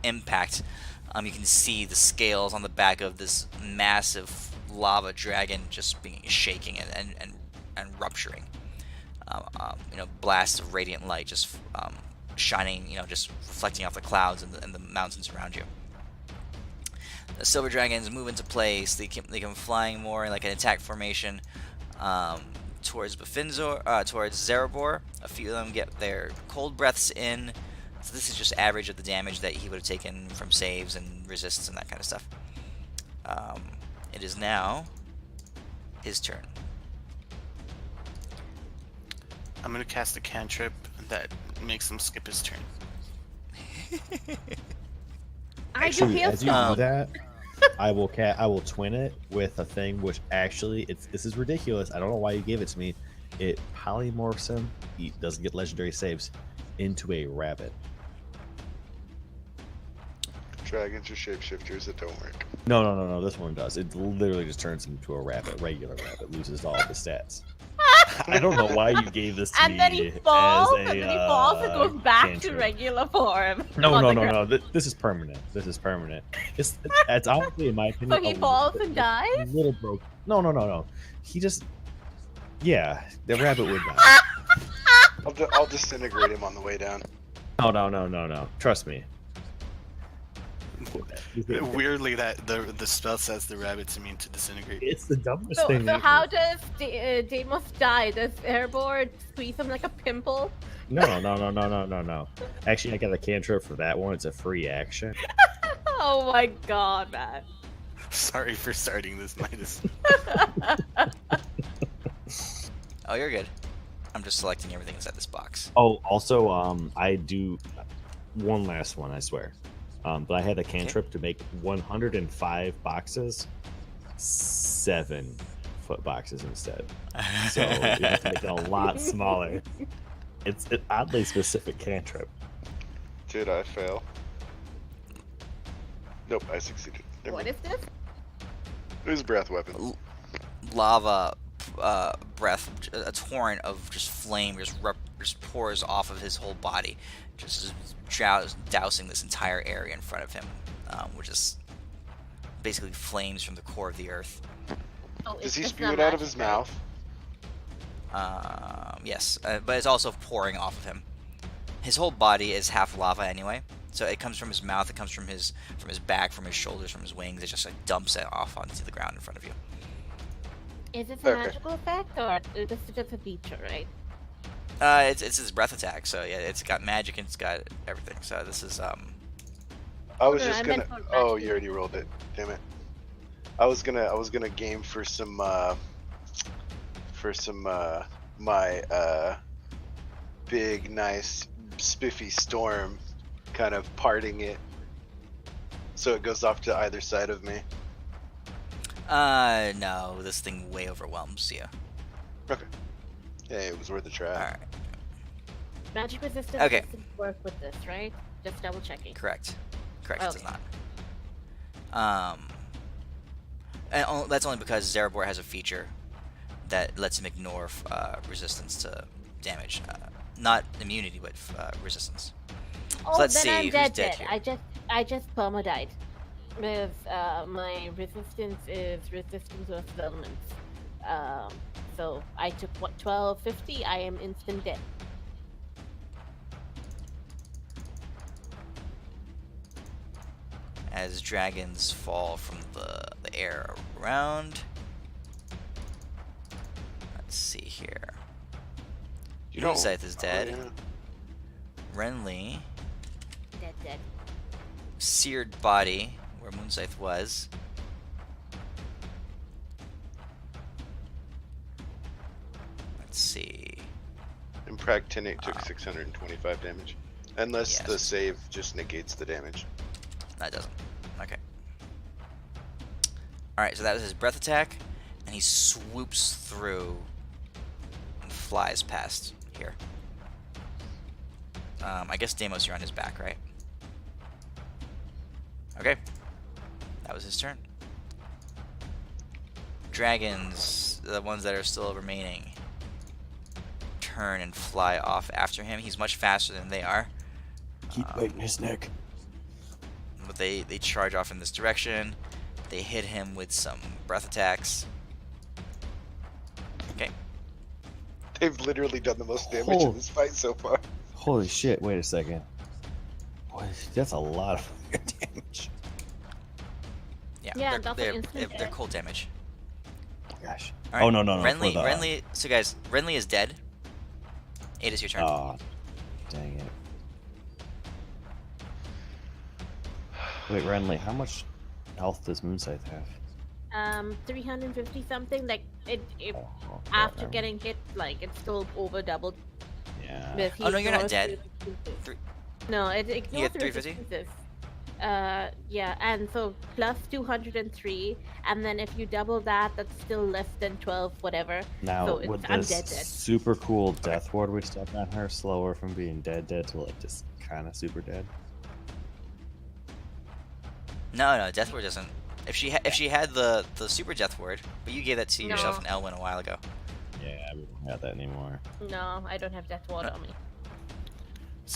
impact, you can see the scales on the back of this massive lava dragon just being shaking and rupturing. Blasts of radiant light just shining, just reflecting off the clouds and the mountains around you. The silver dragons move into place. They come flying more in like an attack formation towards Buffinzor, towards Zerebor. A few of them get their cold breaths in. So this is just average of the damage that he would have taken from saves and resists and that kind of stuff. It is now his turn. I'm gonna cast a cantrip that makes him skip his turn. I do Actually, heal as you stuff. do that, I will twin it with a thing which actually this is ridiculous. I don't know why you gave it to me. It polymorphs him. He doesn't get legendary saves into a rabbit. Dragons are shapeshifters that don't work. No. This one does. It literally just turns him into a rabbit, regular rabbit, loses all of the stats. I don't know why you gave this to me. And then he falls, as a, and then he falls and goes back to cantrip. regular form. No. on the ground. This is permanent. This is permanent. It's honestly, in my opinion, So he a falls little- and dies? A little broke. No. He just, yeah, the rabbit would die. I'll disintegrate him on the way down. No. Trust me. Weirdly, that the spell says the rabbit's immune to disintegrate. It's the dumbest So thing. ever. how does Deimos die? Does Airboard squeeze him like a pimple? No. Actually, I got a cantrip for that one. It's a free action. Oh my god, man. Sorry for starting this, Midas. Oh, you're good. I'm just selecting everything inside this box. Oh, also, I do one last one, I swear. But I had a cantrip to make 105 boxes, 7 foot boxes instead. So you have to make it a lot smaller. It's an oddly specific cantrip. Did I fail? Nope, I succeeded. Never What mind. is this? It was a breath weapon. Lava breath, a torrent of just flame just pours off of his whole body, just dousing this entire area in front of him, which is basically flames from the core of the earth. Oh, Does it's he just spew not it out of magic, his right? mouth? Yes, but it's also pouring off of him. his whole body is half lava anyway. So it comes from his mouth, it comes from his back, from his shoulders, from his wings. It just like dumps it off onto the ground in front of you. Is this a magical effect or this is just a feature, right? It's his breath attack. So yeah, it's got magic and it's got everything. So this is I was just gonna. Oh, you already rolled it. Damn it. I was gonna game for some my big nice spiffy storm, kind of parting it, so it goes off to either side of me. No, this thing way overwhelms you. Okay. Hey, it was worth a try. All right. Magic resistance Okay. doesn't work with this, right? Just double checking. Correct. Correct. It does Okay. not. And that's only because Zerabor has a feature that lets him ignore resistance to damage, not immunity, but resistance. Oh, let's then see I'm who's dead. dead here. I just perma-died. With my resistance is resistance to elements. So I took what 1250. I am instant dead. As dragons fall from the air around. Let's see here. Moonscythe is dead. Oh, yeah. Renly, Dead. seared body where Moonscythe was. Let's see. And Practinic took 625 damage. Unless yes. the save just negates the damage. That doesn't. Okay. Alright, so that was his breath attack, and he swoops through and flies past here. I guess Deimos, you're on his back, right? Okay. That was his turn. Dragons, the ones that are still remaining, turn and fly off after him. He's much faster than they are. Keep biting his neck. But they charge off in this direction. They hit him with some breath attacks. Okay. They've literally done the most damage in this fight so far. Holy shit, wait a second. Boy, that's a lot of damage. Yeah, they're, that's they're, an instant they're death. cold damage. Gosh. All right, Oh, no. Renly, for the- Renly. So guys, Renly is dead. It is your turn. Oh, dang it. Wait, Renly, how much health does Moonscythe have? 350 something. Like it Oh, after never- getting hit, like it's still over doubled. Yeah. With Oh, no, you're not ignores dead. the resistances. Three- No, it You ignores get the 350? resistances. Yeah, and so plus 203, and then if you double that, that's still less than 12, whatever. Now, so would I'm this dead. super cool death ward we stuck on her slow her from being dead to like just kind of super dead? No, Death Ward doesn't. If she had the super Death Ward, but you gave that to yourself No. and Elwyn a while ago. Yeah, we don't have that anymore. No, I don't have death ward on me.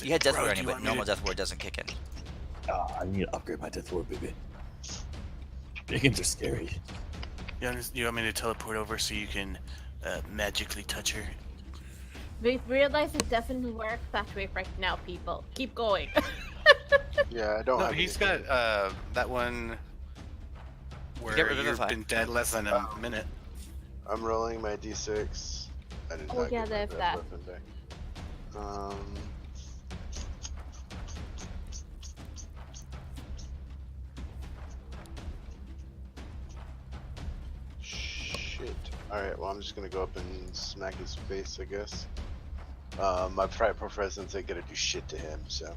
You had Death Bro, Ward do on you you, but want me normal to- Death Ward doesn't kick in. I need to upgrade my death ward, baby. Biggins are scary. You want me to teleport over so you can magically touch her? We realize it doesn't work that way right now, people. Keep going. Yeah, I don't No, have he's anything. got that one where Get rid of you've the been dead less than a minute. I'm rolling my d6. I did Oh, not yeah, get my there's red that. weapon back. Shit. Alright, well, I'm just gonna go up and smack his face, I guess. My frightful presence ain't gonna do shit to him, so.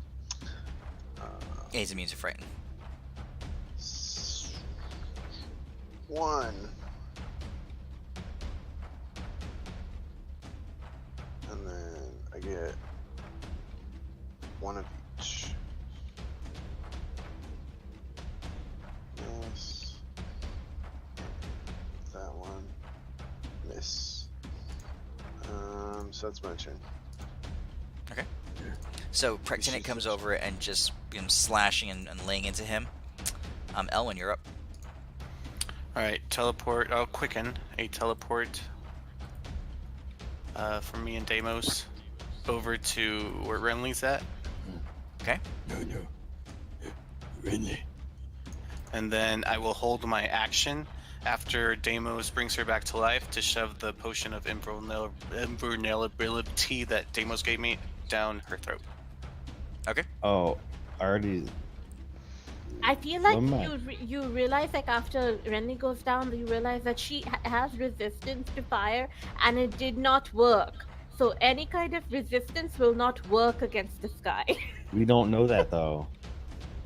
Yeah, he's immune to frighten. 1. And then I get 1 of each. Miss. That one. Miss. So that's my turn. So Practinic comes over and just slashing and laying into him. Elwyn, you're up. Alright, teleport. I'll quicken a teleport for me and Deimos. over to where Renly's at. Okay. No. Renly. And then I will hold my action after Deimos brings her back to life to shove the potion of invulnerability that Deimos gave me down her throat. Okay. Oh, already. I feel like One more. you realize, like, after Renly goes down, you realize that she has resistance to fire, and it did not work. So any kind of resistance will not work against the sky. We don't know that though.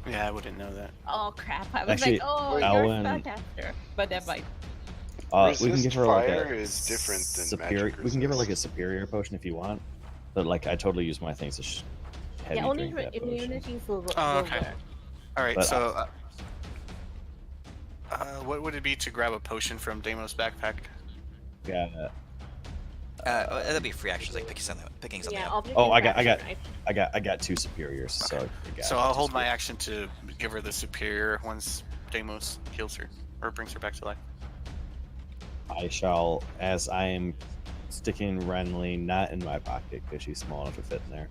Yeah, I wouldn't know that. Oh crap! I was Actually, like, oh, wait, you're a Ellen- spellcaster, but never mind. We can Resist give her like fire a is different than superior. magic We can give her like a resist. superior potion if you want, but like I totally use my things to have Yeah, you only drink that potion. immunities will work. Oh, okay. All right, But, so what would it be to grab a potion from Deimos' backpack? Yeah. That'd be free actions, like picking something Yeah, up. object Oh, I interaction, right? I got 2 superiors, so. I got So I'll two hold my superiors. action to give her the superior once Deimos heals her or brings her back to life. I shall, as I am sticking Renly not in my pocket because she's small enough to fit in there.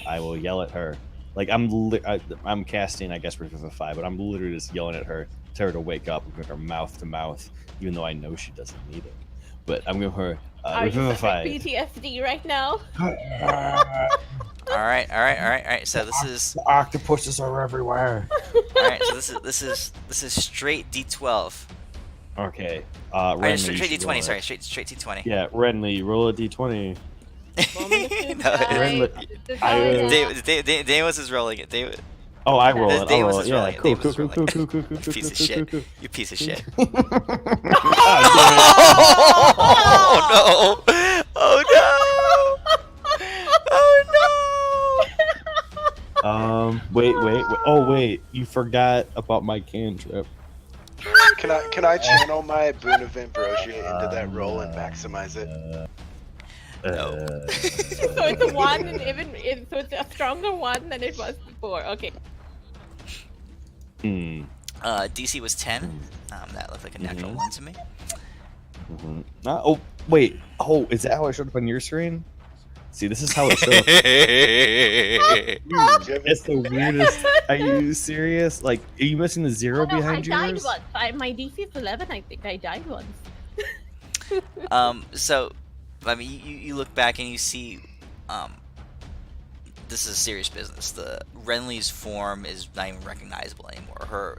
I will yell at her. Like I'm casting, I guess, Revivify, but I'm literally just yelling at her, tell her to wake up, with her mouth to mouth, even though I know she doesn't need it. But I'm giving her Are you Revivify. suffering PTSD right now? All right. So this is The octopuses are everywhere. all right. So this is straight D12. Okay. All right, Renly, straight you should roll D20. it. Sorry, straight D20. Yeah, Renly, roll a d20. Moment of truth, No, guys. Renly- This is I how it will- is. Davis is rolling it. David, Oh, I roll This it. Davis I'll roll is it. Yeah, rolling it. cool, Davis cool, is cool, rolling cool, it. cool, cool, cool, cool, piece of cool, shit. cool, cool. You piece of shit. Ah, Oh no! Oh no! Oh no! Wait. Oh, wait. You forgot about my cantrip. Can I channel my boon of ambrosia into that roll and maximize it? So it's a one, and so it's a stronger one than it was before. Okay. DC was 10. That looked like a natural Mhm. 1 to me. Oh, wait. Oh, is that how it showed up on your screen? See, this is how it showed up. It's the weirdest. Are you serious? Like, are you missing the 0 Oh, no, I behind died yours? once. My DC is 11. I think I died once. So, I mean, you look back and you see, this is serious business. The Renly's form is not even recognizable anymore.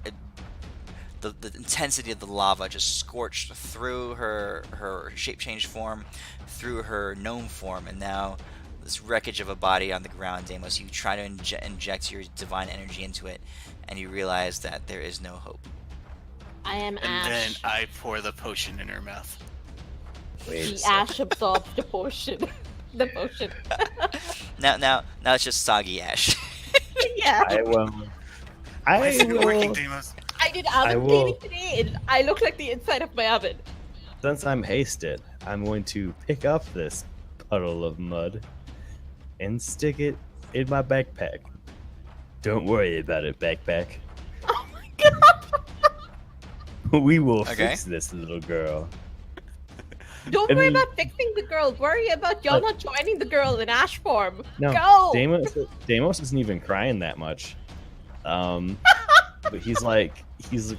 The intensity of the lava just scorched through her shape-changed form, through her gnome form, and now this wreckage of a body on the ground. Deimos, you try to inject your divine energy into it, and you realize that there is no hope. I am And Ash. then I pour the potion in her mouth. Wait a The second. Ash absorbs the potion. The potion. Now it's just soggy ash. Yeah. I will. Why I is it working, will. Deimos? I did I oven will- cleaning today, and I look like the inside of my oven. Since I'm hasted, I'm going to pick up this puddle of mud and stick it in my backpack. Don't worry about it, backpack. Oh my god! We will Okay. fix this little girl. Don't I worry mean- about fixing the girl. Worry about y'all not joining the girl in Ash form. No, Go! Deimos isn't even crying that much. But he's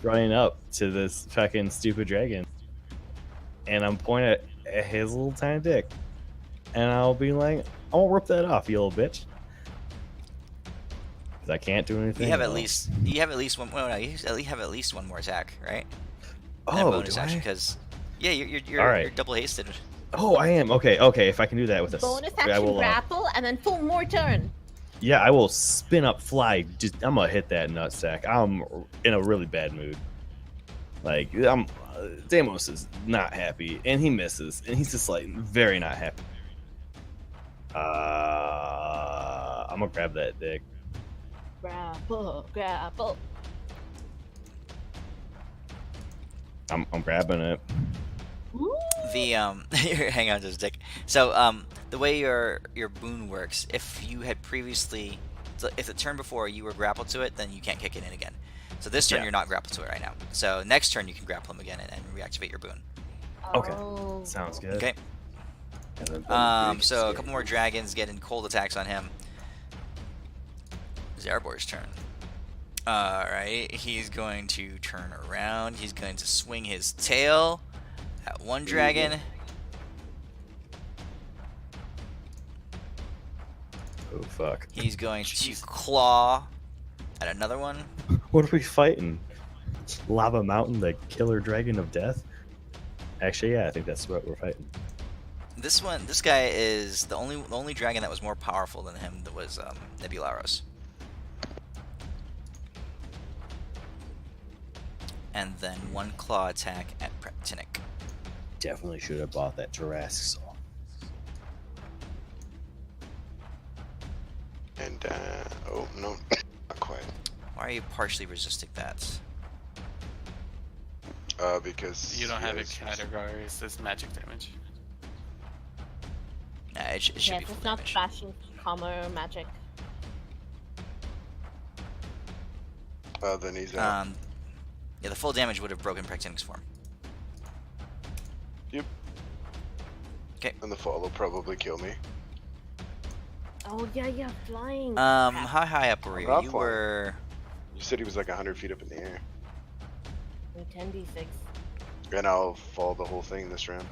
running up to this fucking stupid dragon, and I'm pointing at his little tiny dick, and I'll be like, "I'll rip that off, you little bitch." Because I can't do anything. You have at else. least one. Well, no, you have at least one more attack, right? And a Oh, bonus do action, I? because you're All right. you're double hasted. Oh, I am. Okay. If I can do that with this, Bonus I action will. grapple, and then full more turn. Yeah, I will spin up, fly. I'm gonna hit that nutsack. I'm in a really bad mood. Like Deimos is not happy, and he misses, and he's just like very not happy. I'm gonna grab that dick. Grapple. I'm grabbing it. Ooh. The hang on to his dick. So the way your boon works, if you had previously, if the turn before you were grappled to it, then you can't kick it in again. So this turn Yeah. you're not grappled to it right now. So next turn you can grapple him again and reactivate your boon. Okay. Oh. Sounds good. Okay. And I'm very So a scared. couple more dragons getting cold attacks on him. Zerabor's turn. Alright, he's going to turn around. He's going to swing his tail at one There you go. dragon. Oh fuck. He's going to claw at another one. What are we fighting? Lava Mountain, the killer dragon of death? Actually, yeah, I think that's what we're fighting. This guy is the only dragon that was more powerful than him. That was Nebularos. And then one claw attack at Preptinic. Definitely should have bought that Jurassic Saw. And oh no, not quite. Why are you partially resisting that? Because You don't have it yes, categorized as magic damage. Nah, it should Yes, be full it's not damage. fashion, comma, magic. Then he's out. Yeah, the full damage would have broken Preptinic's form. And the fall will probably kill me. Oh yeah, flying. How high up were I'm you? not You flying. were. You said he was like 100 feet up in the air. 10d6. And I'll fall the whole thing this round.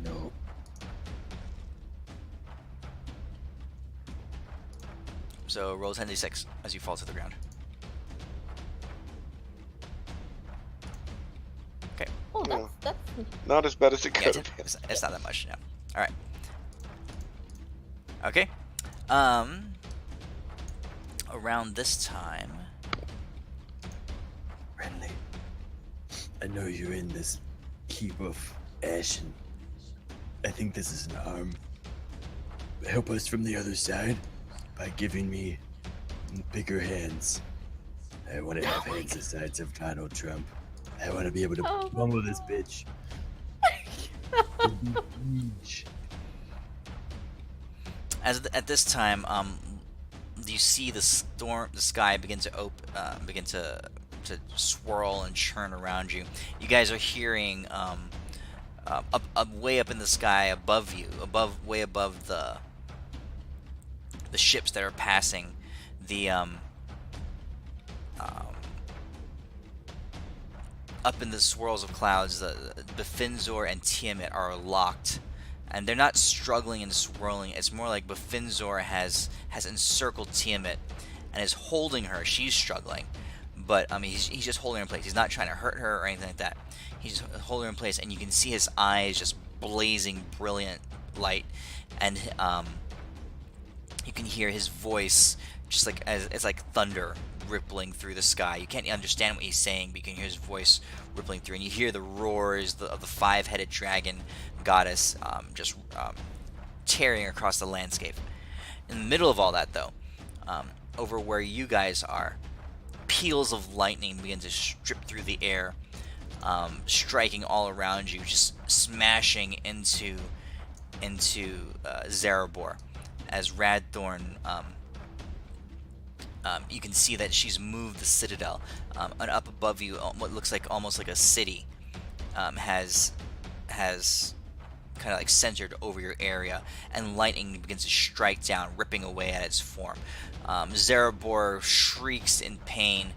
No. So roll 10d6 as you fall to the ground. Oh, Yeah. that's Not as bad as it Yeah, could have been. it's not that much. No. All right. Okay. Around this time. Renly, I know you're in this heap of ash, and I think this is an arm. Help us from the other side by giving me bigger hands. I want to have hands the size of Donald Trump. I want to be able to Oh my pummel this bitch. Huge. At this time, you see the sky begin to swirl and churn around you. You guys are hearing way up in the sky above you, way above the ships that are passing. Up in the swirls of clouds, the Finzor and Tiamat are locked. And they're not struggling and swirling. It's more like Bafinzor has encircled Tiamat and is holding her. She's struggling, but he's just holding her in place. He's not trying to hurt her or anything like that. He's just holding her in place, and you can see his eyes just blazing brilliant light, and you can hear his voice just like it's like thunder rippling through the sky. You can't understand what he's saying, but you can hear his voice rippling through, and you hear the roars of the five-headed dragon goddess just tearing across the landscape. In the middle of all that, though, over where you guys are, peals of lightning begin to strip through the air, striking all around you, just smashing into Zerabor. As Radthorn, you can see that she's moved the citadel, and up above you, what looks like almost like a city has kind of like centered over your area, and lightning begins to strike down, ripping away at its form. Zerabor shrieks in pain.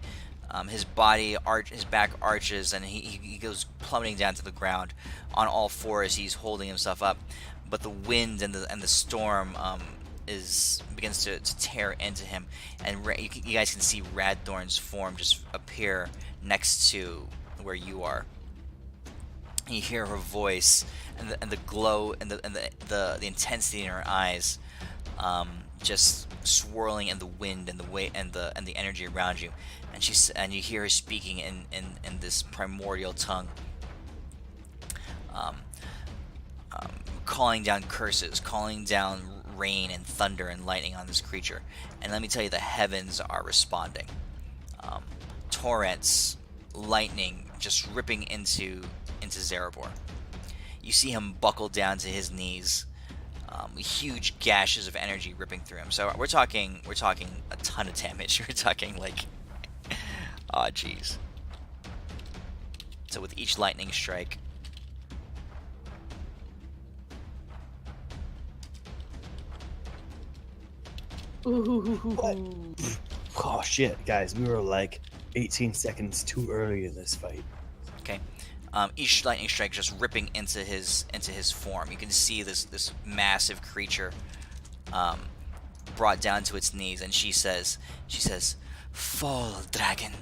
His back arches, and he goes plummeting down to the ground on all fours. He's holding himself up, but the wind and the storm begins to tear into him, and you guys can see Radthorn's form just appear next to where you are. You hear her voice and the glow and the intensity in her eyes, just swirling in the wind and the energy around you, and you hear her speaking in this primordial tongue, calling down curses, calling down rain and thunder and lightning on this creature. And let me tell you, the heavens are responding. Torrents, lightning, just ripping into Zerabor. You see him buckle down to his knees, huge gashes of energy ripping through him. So we're talking a ton of damage. We're talking like, oh jeez. So with each lightning strike, Ooh. Oh shit, guys, we were like 18 seconds too early in this fight. Okay. Each lightning strike just ripping into his form. You can see this massive creature brought down to its knees, and she says, "Fall, dragon,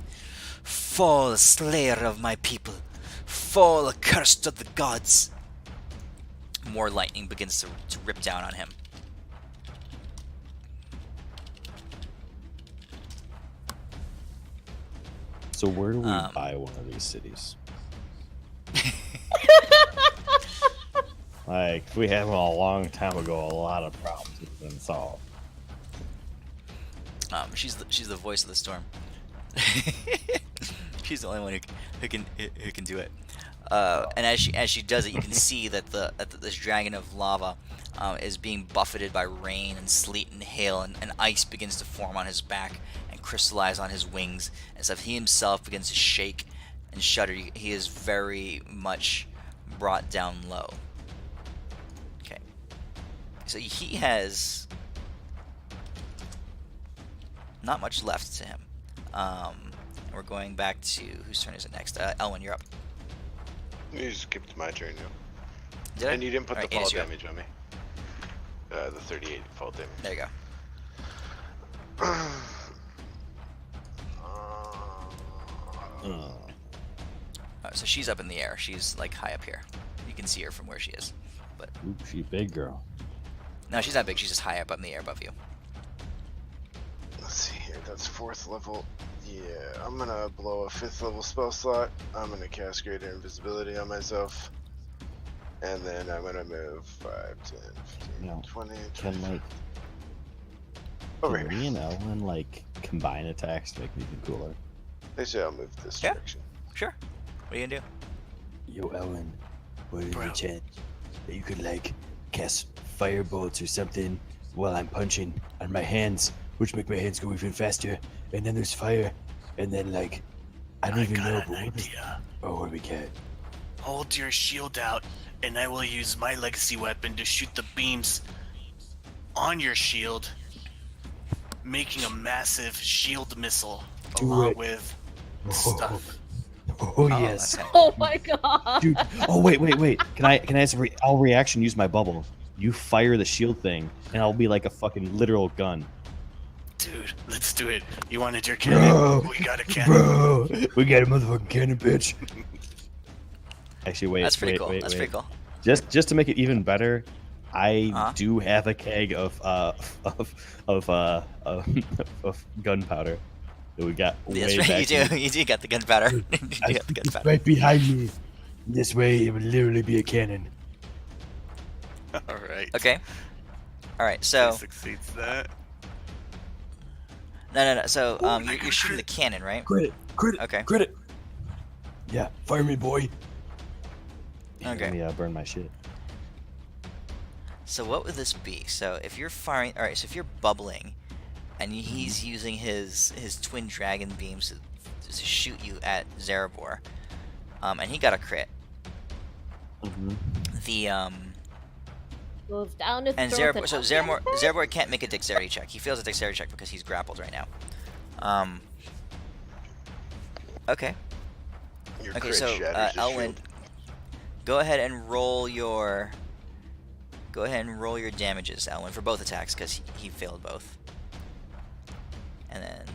fall, slayer of my people, fall, accursed of the gods." More lightning begins to rip down on him. So where do we buy one of these cities? Like, if we had one a long time ago, a lot of problems would have been solved. She's the voice of the storm. She's the only one who can do it. And as she does it, you can see that this dragon of lava is being buffeted by rain and sleet and hail, and ice begins to form on his back and crystallize on his wings, and stuff. He himself begins to shake and shudder. He is very much brought down low. Okay, so he has not much left to him. We're going back to whose turn is it next? Elwin, you're up. You skipped my turn now. Did I? And you didn't put All the right, fall Anis, you're up. damage on me. The 38 fall damage. There you go. So she's up in the air. She's like high up here. You can see her from where she is. But Ooh, she big girl. no, she's not big. She's just high up in the air above you. Let's see here. That's 4th level. Yeah, I'm gonna blow a 5th level spell slot. I'm gonna cast Greater Invisibility on myself. And then I'm gonna move 5, 10, 15, No. 20. Can like Over can here. me and Ellen like combine attacks to make me even cooler? They say I'll move this Yeah. direction. Sure. What are you gonna do? Yo, Ellen, what is Bro. the chance that you could like cast fire bolts or something while I'm punching on my hands, which make my hands go even faster? And then there's fire, and then like I don't even got know. an But what is, idea. oh, what do we get? Hold your shield out, and I will use my legacy weapon to shoot the beams on your shield, making a massive shield missile Do along it. with Oh, stuff. oh yes, okay. Oh my god. dude. Oh wait. Can I ask? I'll reaction use my bubble. You fire the shield thing, and I'll be like a fucking literal gun. Dude, let's do it. You wanted your cannon? Bro. We got a cannon. Bro, we got a motherfucking cannon, bitch. Actually, wait. That's pretty wait, cool. Wait, That's wait. pretty cool. Just to make it even better, I Uh-huh. do have a keg of gunpowder that we got way Yes, right. back. You in- do. You do got the gunpowder. You do got the It's gunpowder. right behind me. This way, it would literally be a cannon. All right. Okay. All right. He So succeeds that. no. So Ooh, I you're got shooting the crit. cannon, right? Credit, credit, Okay. credit. Yeah, fire me, boy. Let Okay. me burn my shit. So what would this be? So if you're firing, all right. So if you're bubbling, and he's using his twin dragon beams to shoot you at Zerebor, and he got a crit. Mm-hmm. The Goes down his and throat Zerebor, so Zerebor can't make a dexterity check. He fails a dexterity check because he's grappled right now. Okay. Your Okay. crit So shatters his Elwyn, shield. go ahead and roll your. Go ahead and roll your damages, Elwyn, for both attacks because he failed both. And then.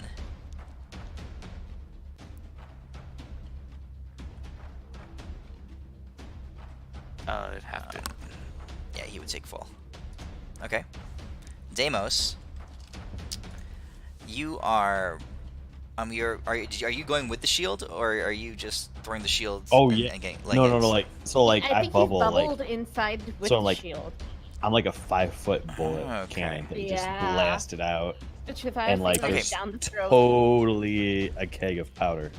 It'd have to. Yeah, he would take full. Okay. Deimos, you are. Are you going with the shield, or are you just throwing the shield? Oh, and, yeah. and getting, No, it's- like so, like I I, think bubble, he's like bubbled inside with so, the like, shield. I'm like a 5-foot bullet Okay. cannon that just Yeah. blasted out. Which if I and, was like, like there's down the throat. Totally a keg of powder.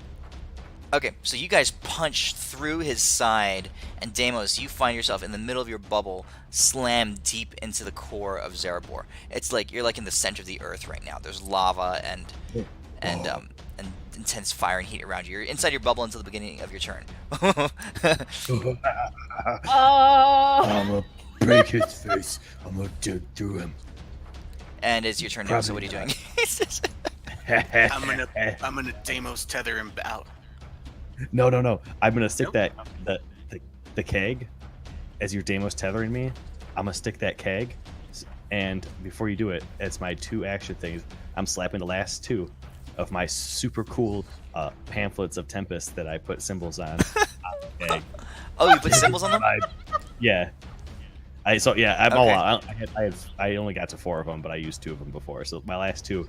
Okay, so you guys punch through his side, and Deimos, you find yourself in the middle of your bubble, slammed deep into the core of Zerebor. It's like you're like in the center of the earth right now. There's lava and and intense fire and heat around you. You're inside your bubble until the beginning of your turn. Oh. I'm gonna break his face. I'm gonna do him. And it's your turn now. So what are you doing? I'm gonna Deimos tether him out. No. I'm gonna stick Nope. the keg as you're Deimos tethering me. I'm gonna stick that keg, and before you do it, it's my 2 action things. I'm slapping the last 2 of my super cool pamphlets of Tempest that I put symbols on. The keg. Oh, you put symbols on them? Yeah. I'm Okay. all out. I only got to 4 of them, but I used 2 of them before. So my last 2,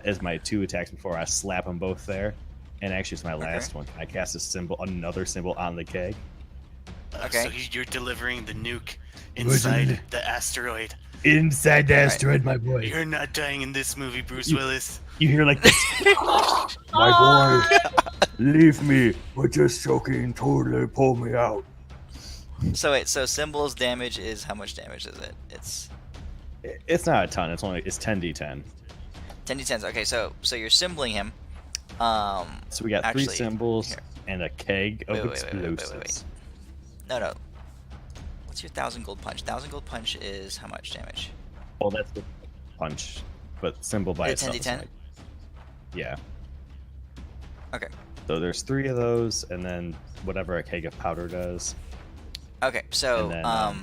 as my 2 attacks before, I slap them both there. And actually, it's my last one. I cast another symbol on the keg. Okay. So you're delivering the nuke inside the asteroid. Inside the Alright. asteroid, my boy. You're not dying in this movie, Bruce Willis. You hear like this. My boy, leave me. But your choking totally pull me out. So wait, so symbols damage is how much damage is it? It's not a ton. It's 10d10. 10d10s. Okay, so you're symboling him. So we got Actually, 3 symbols here. and a keg of Wait. explosives. No. What's your 1,000 gold punch? 1,000 gold punch is how much damage? Well, that's the punch, but symbol by Is it itself. is 10d10? like- yeah. Okay. So there's 3 of those, and then whatever a keg of powder does. Okay, so And then, I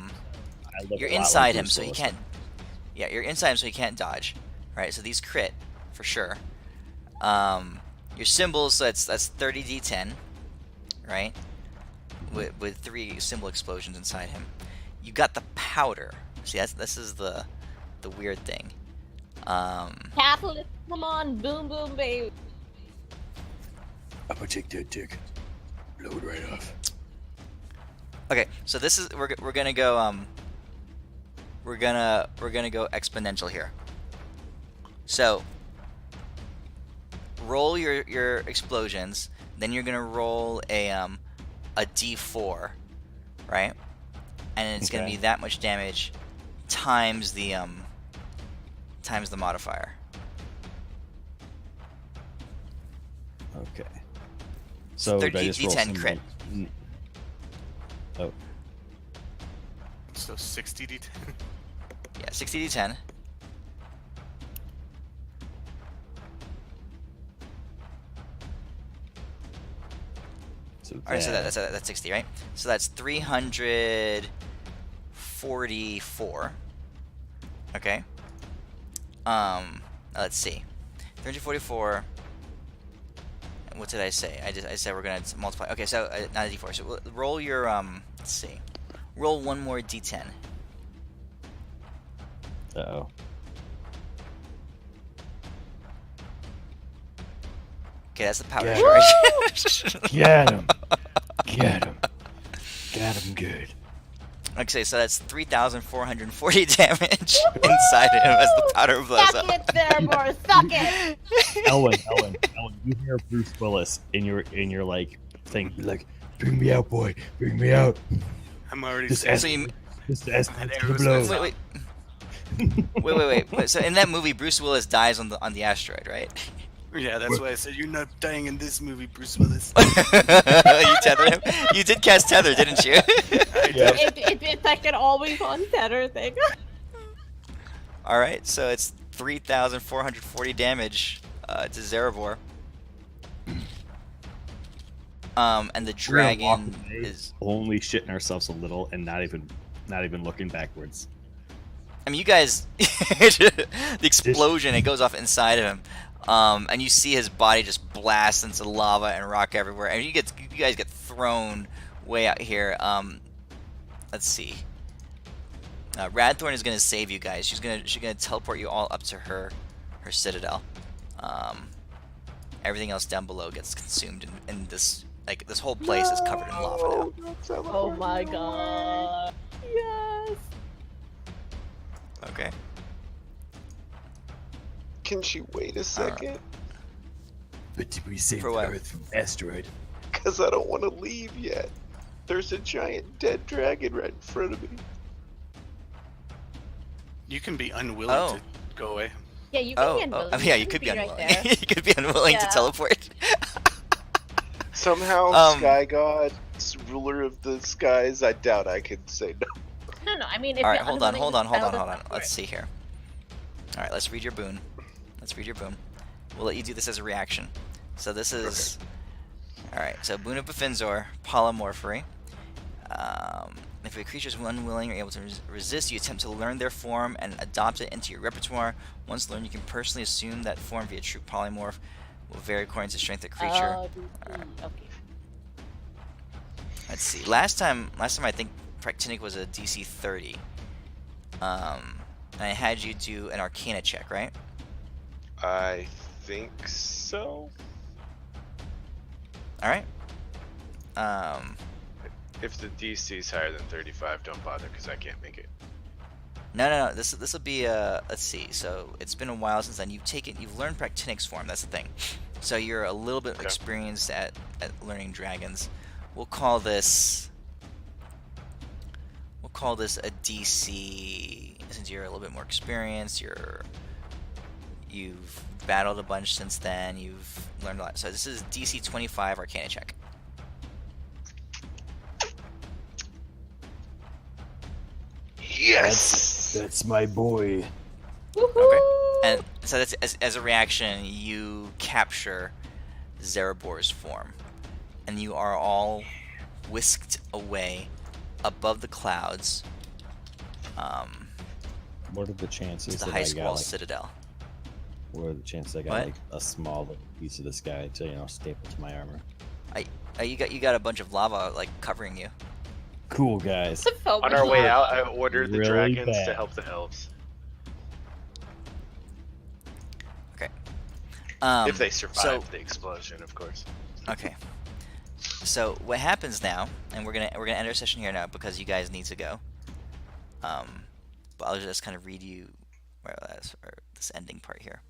look you're a lot inside like him, Bruce so he Willis. can't. Yeah, you're inside him, so he can't dodge. Right. So these crit for sure. Your symbols, so that's 30d10, right? With 3 symbol explosions inside him. You got the powder. See, this is the weird thing. Catalyst, come on, boom, boom, baby. I'm gonna take that dick. Blow it right off. Okay, so this is we're gonna go we're gonna go exponential here. So roll your explosions, then you're gonna roll a d4, right? And it's gonna Okay. be that much damage times the modifier. Okay. So 30 do I just roll D10 crit. Oh, So 60d10. Yeah, 60d10. so All right, so that's 60, right? So that's 344. Okay. Let's see. 344. What did I say? I said we're gonna multiply. Okay, so not a d4. So roll your Let's see. Roll one more d10. Uh-oh. Okay, that's the powder Yeah. charge. Get him. Get him. Got him good. Okay, so that's 3,440 damage inside him as the powder blows Suck up. it, Cerebor, suck it. Ellen, you hear Bruce Willis in your like thing. Like, bring me out, boy. Bring me out. I'm already This saying. ass- So you, This ass That to arrow the blow. smells- wait. So in that movie, Bruce Willis dies on the asteroid, right? Yeah, that's why I said you're not dying in this movie, Bruce Willis. You tethered him. You did cast tether, didn't you? I did. It's like an always on tether thing. All right, so it's 3,440 damage to Zerebor. And the We're gonna walk dragon away, is. only shitting ourselves a little and not even looking backwards. I mean, you guys, the explosion, it goes off inside of him, and you see his body just blast into lava and rock everywhere, and you guys get thrown way out here. Let's see. Radthorn is gonna save you guys. She's gonna teleport you all up to her citadel. Everything else down below gets consumed, and this whole place is covered in lava now. Oh my god. Yes. Okay. Can she wait a second? But did we save For the what? Earth from asteroid? Because I don't want to leave yet. There's a giant dead dragon right in front of me. You can be unwilling Oh. to go away. Yeah, you can be Oh, unwilling. yeah, you could be right unwilling. there. You could be unwilling to Yeah. teleport. Somehow, Sky God, ruler of the skies, I doubt I could say no. No, I mean, if All right, you're hold on. unwilling to Let's teleport- see here. All right, let's read your boon. We'll let you do this as a reaction. So this is... All right, so Boon of Bafinzor, Polymorphy. If a creature is unwilling or able to resist, you attempt to learn their form and adopt it into your repertoire. Once learned, you can personally assume that form via true polymorph. Will vary according to strength of creature. Oh, DC. Okay. Let's see. Last time I think Practinic was a DC 30. And I had you do an Arcana check, right? I think so. All right. If the DC is higher than 35, don't bother because I can't make it. No. This will be let's see. So it's been a while since then. You've learned Practinic's form. That's the thing. So you're a little bit experienced at learning dragons. We'll call this a DC. Since you're a little bit more experienced, you've battled a bunch since then. You've learned a lot. So this is DC 25 Arcana check. Yes! That's my boy. Okay. And so that's as a reaction, you capture Zerebor's form, and you are all whisked away above the clouds What are the chances to the that High I Squall got like? Citadel. What are the chances I got What? like a small little piece of this guy to staple to my armor? You got a bunch of lava like covering you. Cool guys. So On much our way love. out, I ordered the Really dragons to bad. help the elves. Okay. If they survive so- the explosion, of course. Okay. So what happens now, and we're gonna end our session here now because you guys need to go. But I'll just kind of read you this ending part here.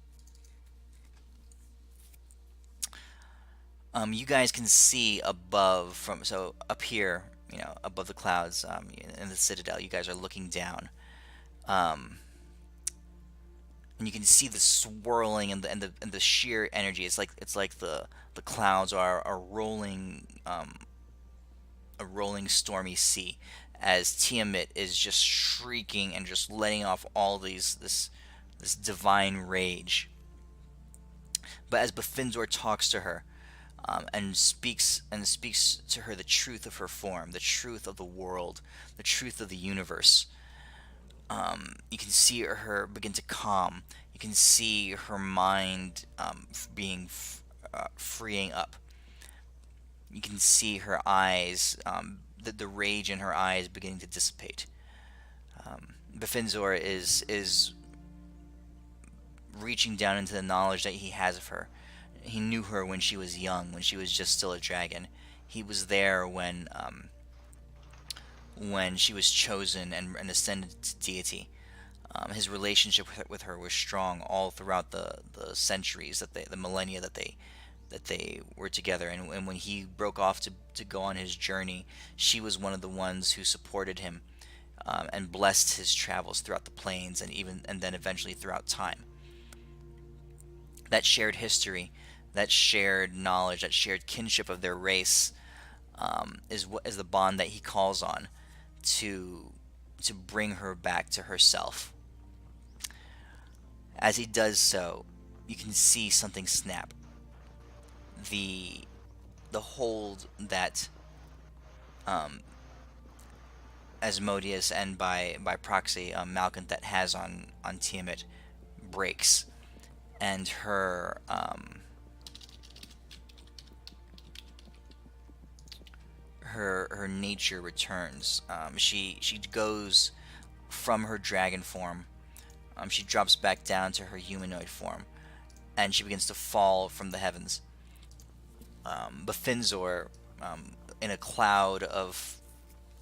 You guys can see above up here, above the clouds, in the Citadel. You guys are looking down, and you can see the swirling and the sheer energy. It's like the clouds are rolling, a rolling stormy sea, as Tiamat is just shrieking and just letting off all this divine rage. But as Bafinzor talks to her, and speaks to her the truth of her form, the truth of the world, the truth of the universe, you can see her begin to calm. You can see her mind freeing up. You can see her eyes, the rage in her eyes beginning to dissipate. Bafinzor is reaching down into the knowledge that he has of her. He knew her when she was young, when she was just still a dragon. He was there when she was chosen and ascended to deity. His relationship with her was strong all throughout the centuries, the millennia that they were together. And when he broke off to go on his journey, she was one of the ones who supported him and blessed his travels throughout the plains and then eventually throughout time. That shared history, that shared knowledge, that shared kinship of their race is the bond that he calls on to bring her back to herself. As he does so, you can see something snap. The hold that Asmodeus and by proxy Malcontent has on Tiamat breaks, and her nature returns. She goes from her dragon form. She drops back down to her humanoid form, and she begins to fall from the heavens. Bafinzor, in a cloud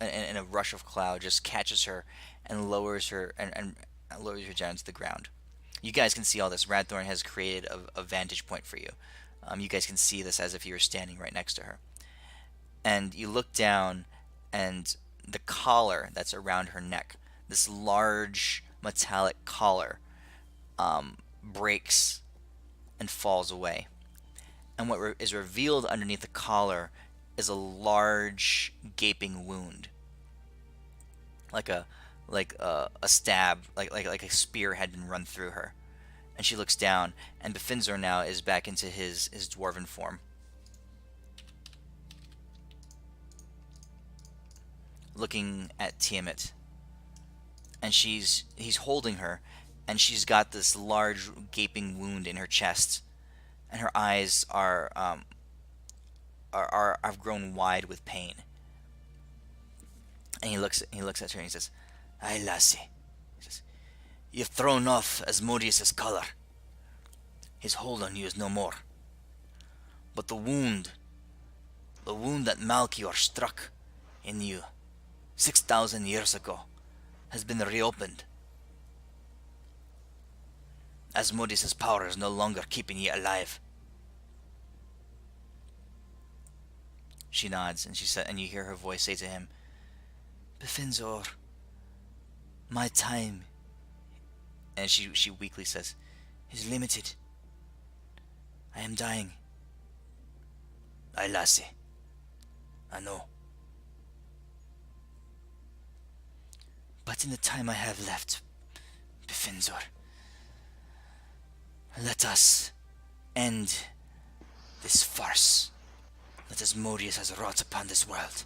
in a rush of cloud, just catches her and lowers her and lowers her down to the ground. You guys can see all this. Radthorn has created a vantage point for you. You guys can see this as if you were standing right next to her. And you look down, and the collar that's around her neck, this large metallic collar, breaks and falls away. And what is revealed underneath the collar is a large gaping wound, like a like a stab, like a spear had been run through her. And she looks down, and Befinzor now is back into his dwarven form. Looking at Tiamat. And he's holding her, and she's got this large gaping wound in her chest. And her eyes have grown wide with pain. And he looks at her and he says, "Aye, lassie," he says, "you've thrown off Asmodeus's collar. His hold on you is no more. But the wound that Malchior struck in you 6,000 years ago has been reopened. Asmodeus's power is no longer keeping you alive." She nods, and and you hear her voice say to him, "Befinzor, my time," and she weakly says, "is limited. I am dying." "Aye, lassie, I know. But in the time I have left, Befinzor, let us end this farce that Asmodeus has wrought upon this world."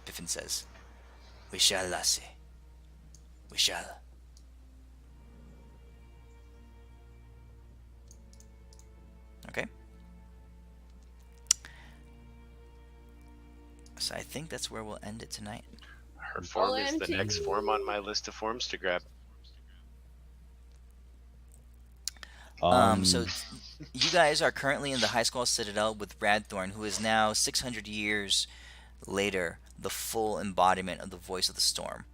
Biffin says, "We shall, lassie. We shall." Okay. So I think that's where we'll end it tonight. Her form is the OMG. next form on my list of forms to grab. So you guys are currently in the High Skull Citadel with Radthorn, who is now 600 years later the full embodiment of the voice of the storm.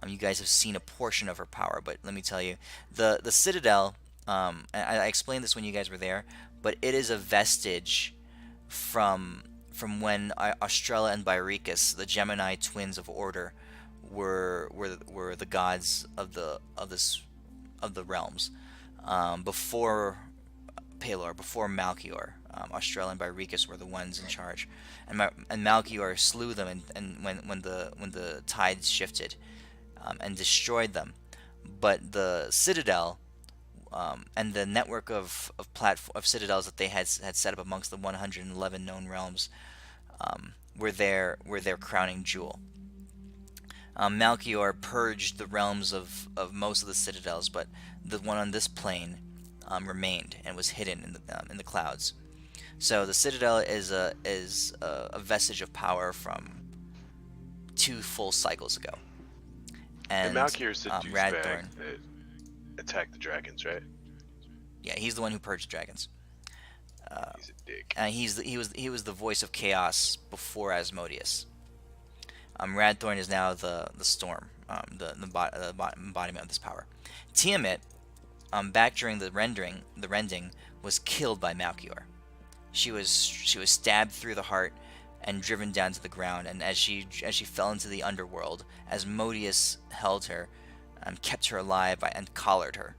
You guys have seen a portion of her power, but let me tell you, the Citadel. I explained this when you guys were there, but it is a vestige from when Austrella and Byricus, the Gemini twins of Order, were the gods of the realms. Before Pelor, before Malchior, Austrella and Byricus were the ones in charge, and Malchior slew them, and when the tides shifted, and destroyed them. But the Citadel, and the network of citadels that they had set up amongst the 111 known realms, were their crowning jewel. Malchior purged the realms of most of the citadels, but the one on this plane remained and was hidden in the clouds. So the Citadel is a vestige of power from 2 full cycles ago. And Malchior's the douchebag Radthorn, that attacked the dragons, right? yeah, he's the one who purged the dragons. He's a dick. And he was the voice of chaos before Asmodeus. Radthorn is now the storm, the embodiment of this power. Tiamat, back during the rending, was killed by Malchior. She was stabbed through the heart and driven down to the ground. And as she fell into the underworld, Asmodeus held her, kept her alive, and collared her.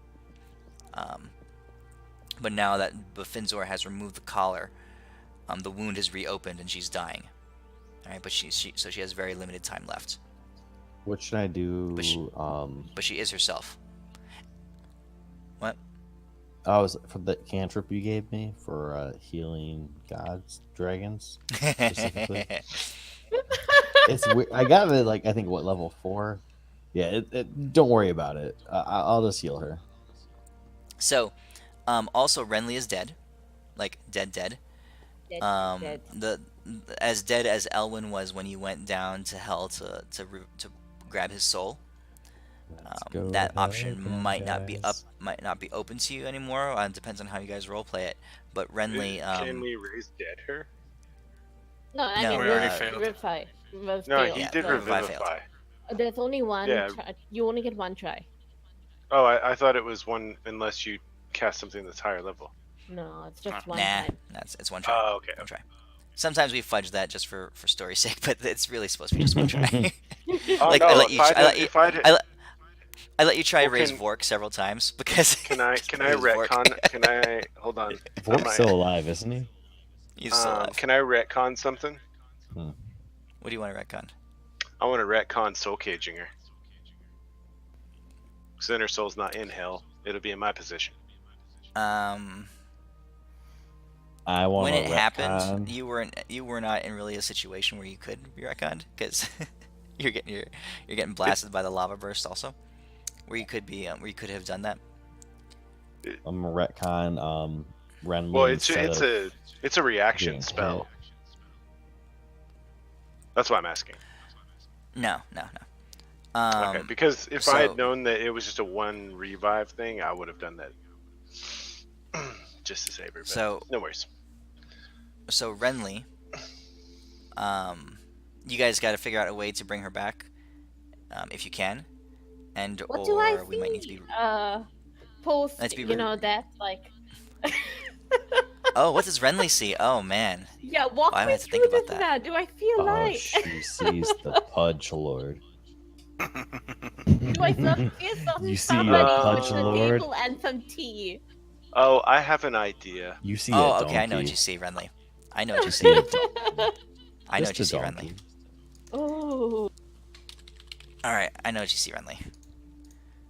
But now that Befinzor has removed the collar, the wound has reopened and she's dying. All right, but she has very limited time left. What should I do? But she is herself. What? Was for the cantrip you gave me for healing gods, dragons specifically. It's weird. I got it like I think level 4. Yeah, don't worry about it. I'll just heal her. So, also Renly is dead, like dead. Dead. As dead as Elwyn was when you went down to hell to grab his soul. That option might not be open to you anymore. It depends on how you guys roleplay it. But Renly, Can we raise dead her? No, I No, mean we already failed. revivify. No, he did Yeah, revivify. There's only one. Yeah. You only get one try. Oh, I thought it was one unless you cast something that's higher level. No, it's just one nah, time. it's one try. Oh, okay. One try. Sometimes we fudge that just for story's sake, but it's really supposed to be just one try. Oh, Like, no, I let you I let you try Well, raise can- Vork several times because Can I It was Vork. retcon? Can I hold on? Vork's still alive, isn't he? He's still alive. Can I retcon something? What do you want to retcon? I want to retcon soul caging her. Because then her soul's not in hell. It'll be in my position. I want When to it retcon. happened, you were not in really a situation where you could be retconned because you're getting blasted by the lava burst also, where you could have done that. I'm gonna retcon Renly. Well, instead of it's a reaction being spell. hit. That's why I'm asking. No. Okay, because if I so- had known that it was just a one revive thing, I would have done that. Just to save her. But So no worries. So Renly, you guys got to figure out a way to bring her back, if you can, and What do I we might need to be. Post, Let's be you know, that like. Oh, what does Renly see? Oh man. Yeah, walk Why would I me have to through think about this that? now. Do I feel Oh, like? she sees the Pudge Lord. Do I feel something? You see somebody a put Pudge on the Lord? table and some tea. Oh, I have an idea. You see Oh, a okay. I know what donkey. you see, Renly. I know what you See see. a donkey. I know Just what you a see, donkey. Renly. Oh. All right, I know what you see, Renly.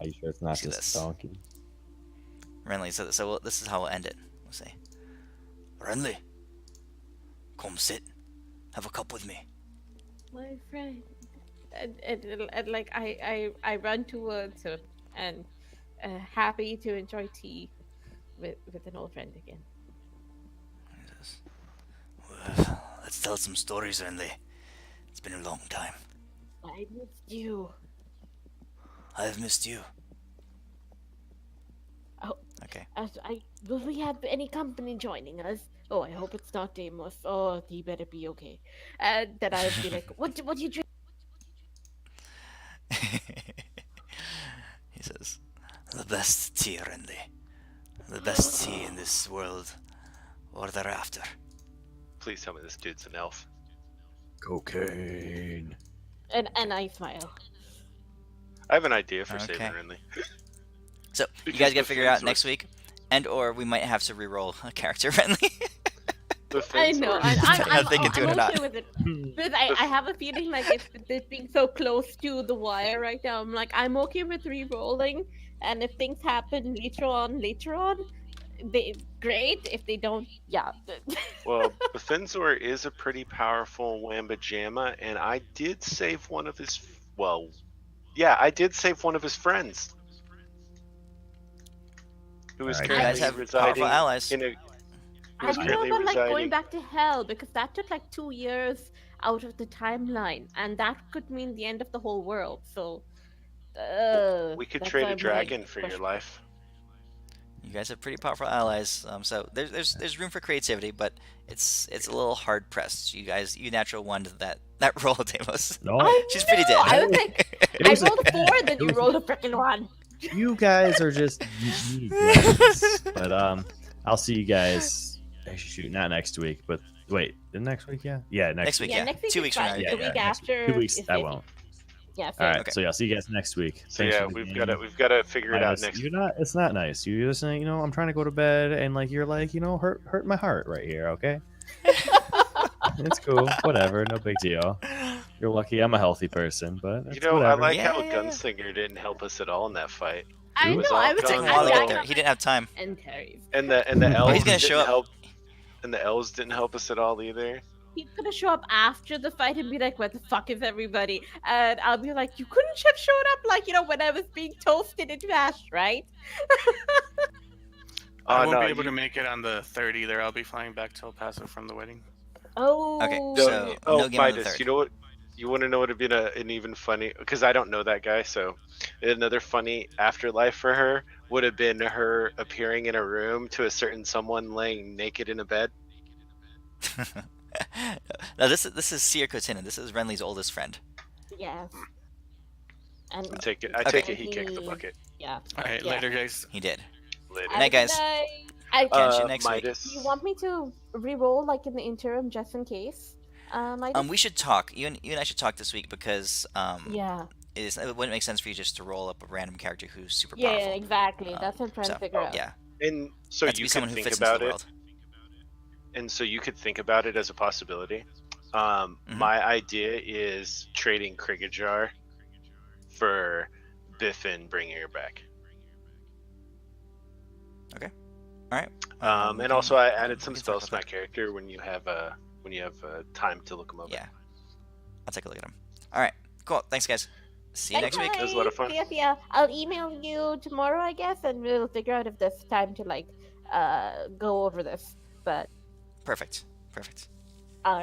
Are you sure it's not See just this. a donkey? Renly. So this is how we'll end it. We'll say, Renly, come sit, have a cup with me. My friend. And like I run towards her and happy to enjoy tea with an old friend again. He says, well, let's tell some stories, Renly. It's been a long time. I missed you. I've missed you. Oh. Okay. Will we have any company joining us? Oh, I hope it's not Deimos. Oh, he better be okay. And then I'll be like, what do you drink? He says, the best tea, Renly. The best tea in this world or thereafter. Please tell me this dude's an elf. Cocaine. And I smile. I have an idea for Okay. saving Renly. So, you Because guys gotta the figure it out Finns next were- week. And or we might have to re-roll a character, Renly. The I Finns know. were- I'm thinking to it or I'm not. okay with it. Because I have a feeling like it's being so close to the wire right now. I'm like, I'm okay with re-rolling. And if things happen later on, great. If they don't, yeah. Well, Befenzor is a pretty powerful Wamba Jamma, and I did save one of his. Well, yeah, I did save one of his friends, who is Alright, You guys currently have residing powerful allies. in a. I Who's don't know currently about like going residing. back to hell because that took like 2 years out of the timeline, and that could mean the end of the whole world. So, We could that's trade why a I'm, dragon like, for your questioning. life. You guys have pretty powerful allies. So there's room for creativity, but it's a little hard pressed. You natural one to that roll, Deimos. No, She's pretty dead. I was like, It I was a- rolled a 4, then you was- rolled a freaking 1. you guys are just unique. guys. But I'll see you guys. Actually, shoot, not next week, but wait, the next week, yeah, Next week, yeah. Next week 2 is weeks from fine. now. The Yeah, week next after. 2 weeks, is I iffy. won't. Yeah. All Fair. right, Okay. so yeah, I'll see you guys next week. So Thanks yeah, for the we've game. got to figure it out Minus, next. You're not. It's not nice. You're just saying, I'm trying to go to bed, and like you're like, hurt my heart right here. Okay, it's cool. Whatever, no big deal. You're lucky I'm a healthy person, but You it's know, whatever. I like Yeah, how yeah, yeah. Gunslinger didn't help us at all in that fight. I It was know. all I was It took like, him a while to I'm get there. dying He didn't have time. and Terry's. And the elves he's gonna didn't show up. help. And the elves didn't help us at all either. He's gonna show up after the fight and be like, "Where the fuck is everybody?" And I'll be like, "You couldn't have showed up, like when I was being toasted and mashed, right?" I Oh, won't no, be able you- to make it on the 3rd either. I'll be flying back to El Paso from the wedding. Oh. Okay, No, so no game on the Midas, 3rd. you know what? You want to know what would have been an even funny? Because I don't know that guy, so another funny afterlife for her would have been her appearing in a room to a certain someone laying naked in a bed. No, this is Seer Kotinin. This is Renly's oldest friend. Yes. And I take it. I Okay. take it. He kicked the bucket. yeah. All right, Yeah. later, guys. He did. Later. Good night, guys. Catch you next week. Midas. Do you want me to re-roll like in the interim just in case? We should talk. You and I should talk this week because Yeah. it wouldn't make sense for you just to roll up a random character who's super Yeah, powerful. exactly. That's what I'm trying so, to figure out. Yeah, And so has to you be someone could who think fits into about the it. world. And so you could think about it as a possibility. My idea is trading Krigajar for Biffin bringing her back. Okay. All right. And also I added some spells to my character when you have time to look them over. Yeah. I'll take a look at them. All right. Cool. Thanks, guys. See you next week. It was a lot of fun. Yeah. I'll email you tomorrow, I guess, and we'll figure out if there's time to like go over this. But Perfect. alrighty. All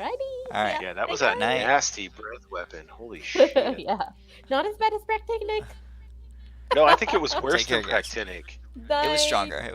right. Yeah, that was Thanks, a guys. nasty breath weapon. Holy shit. Yeah. Not as bad as Practinic. No, I think it was worse Take care, than guys. Practinic. It was stronger.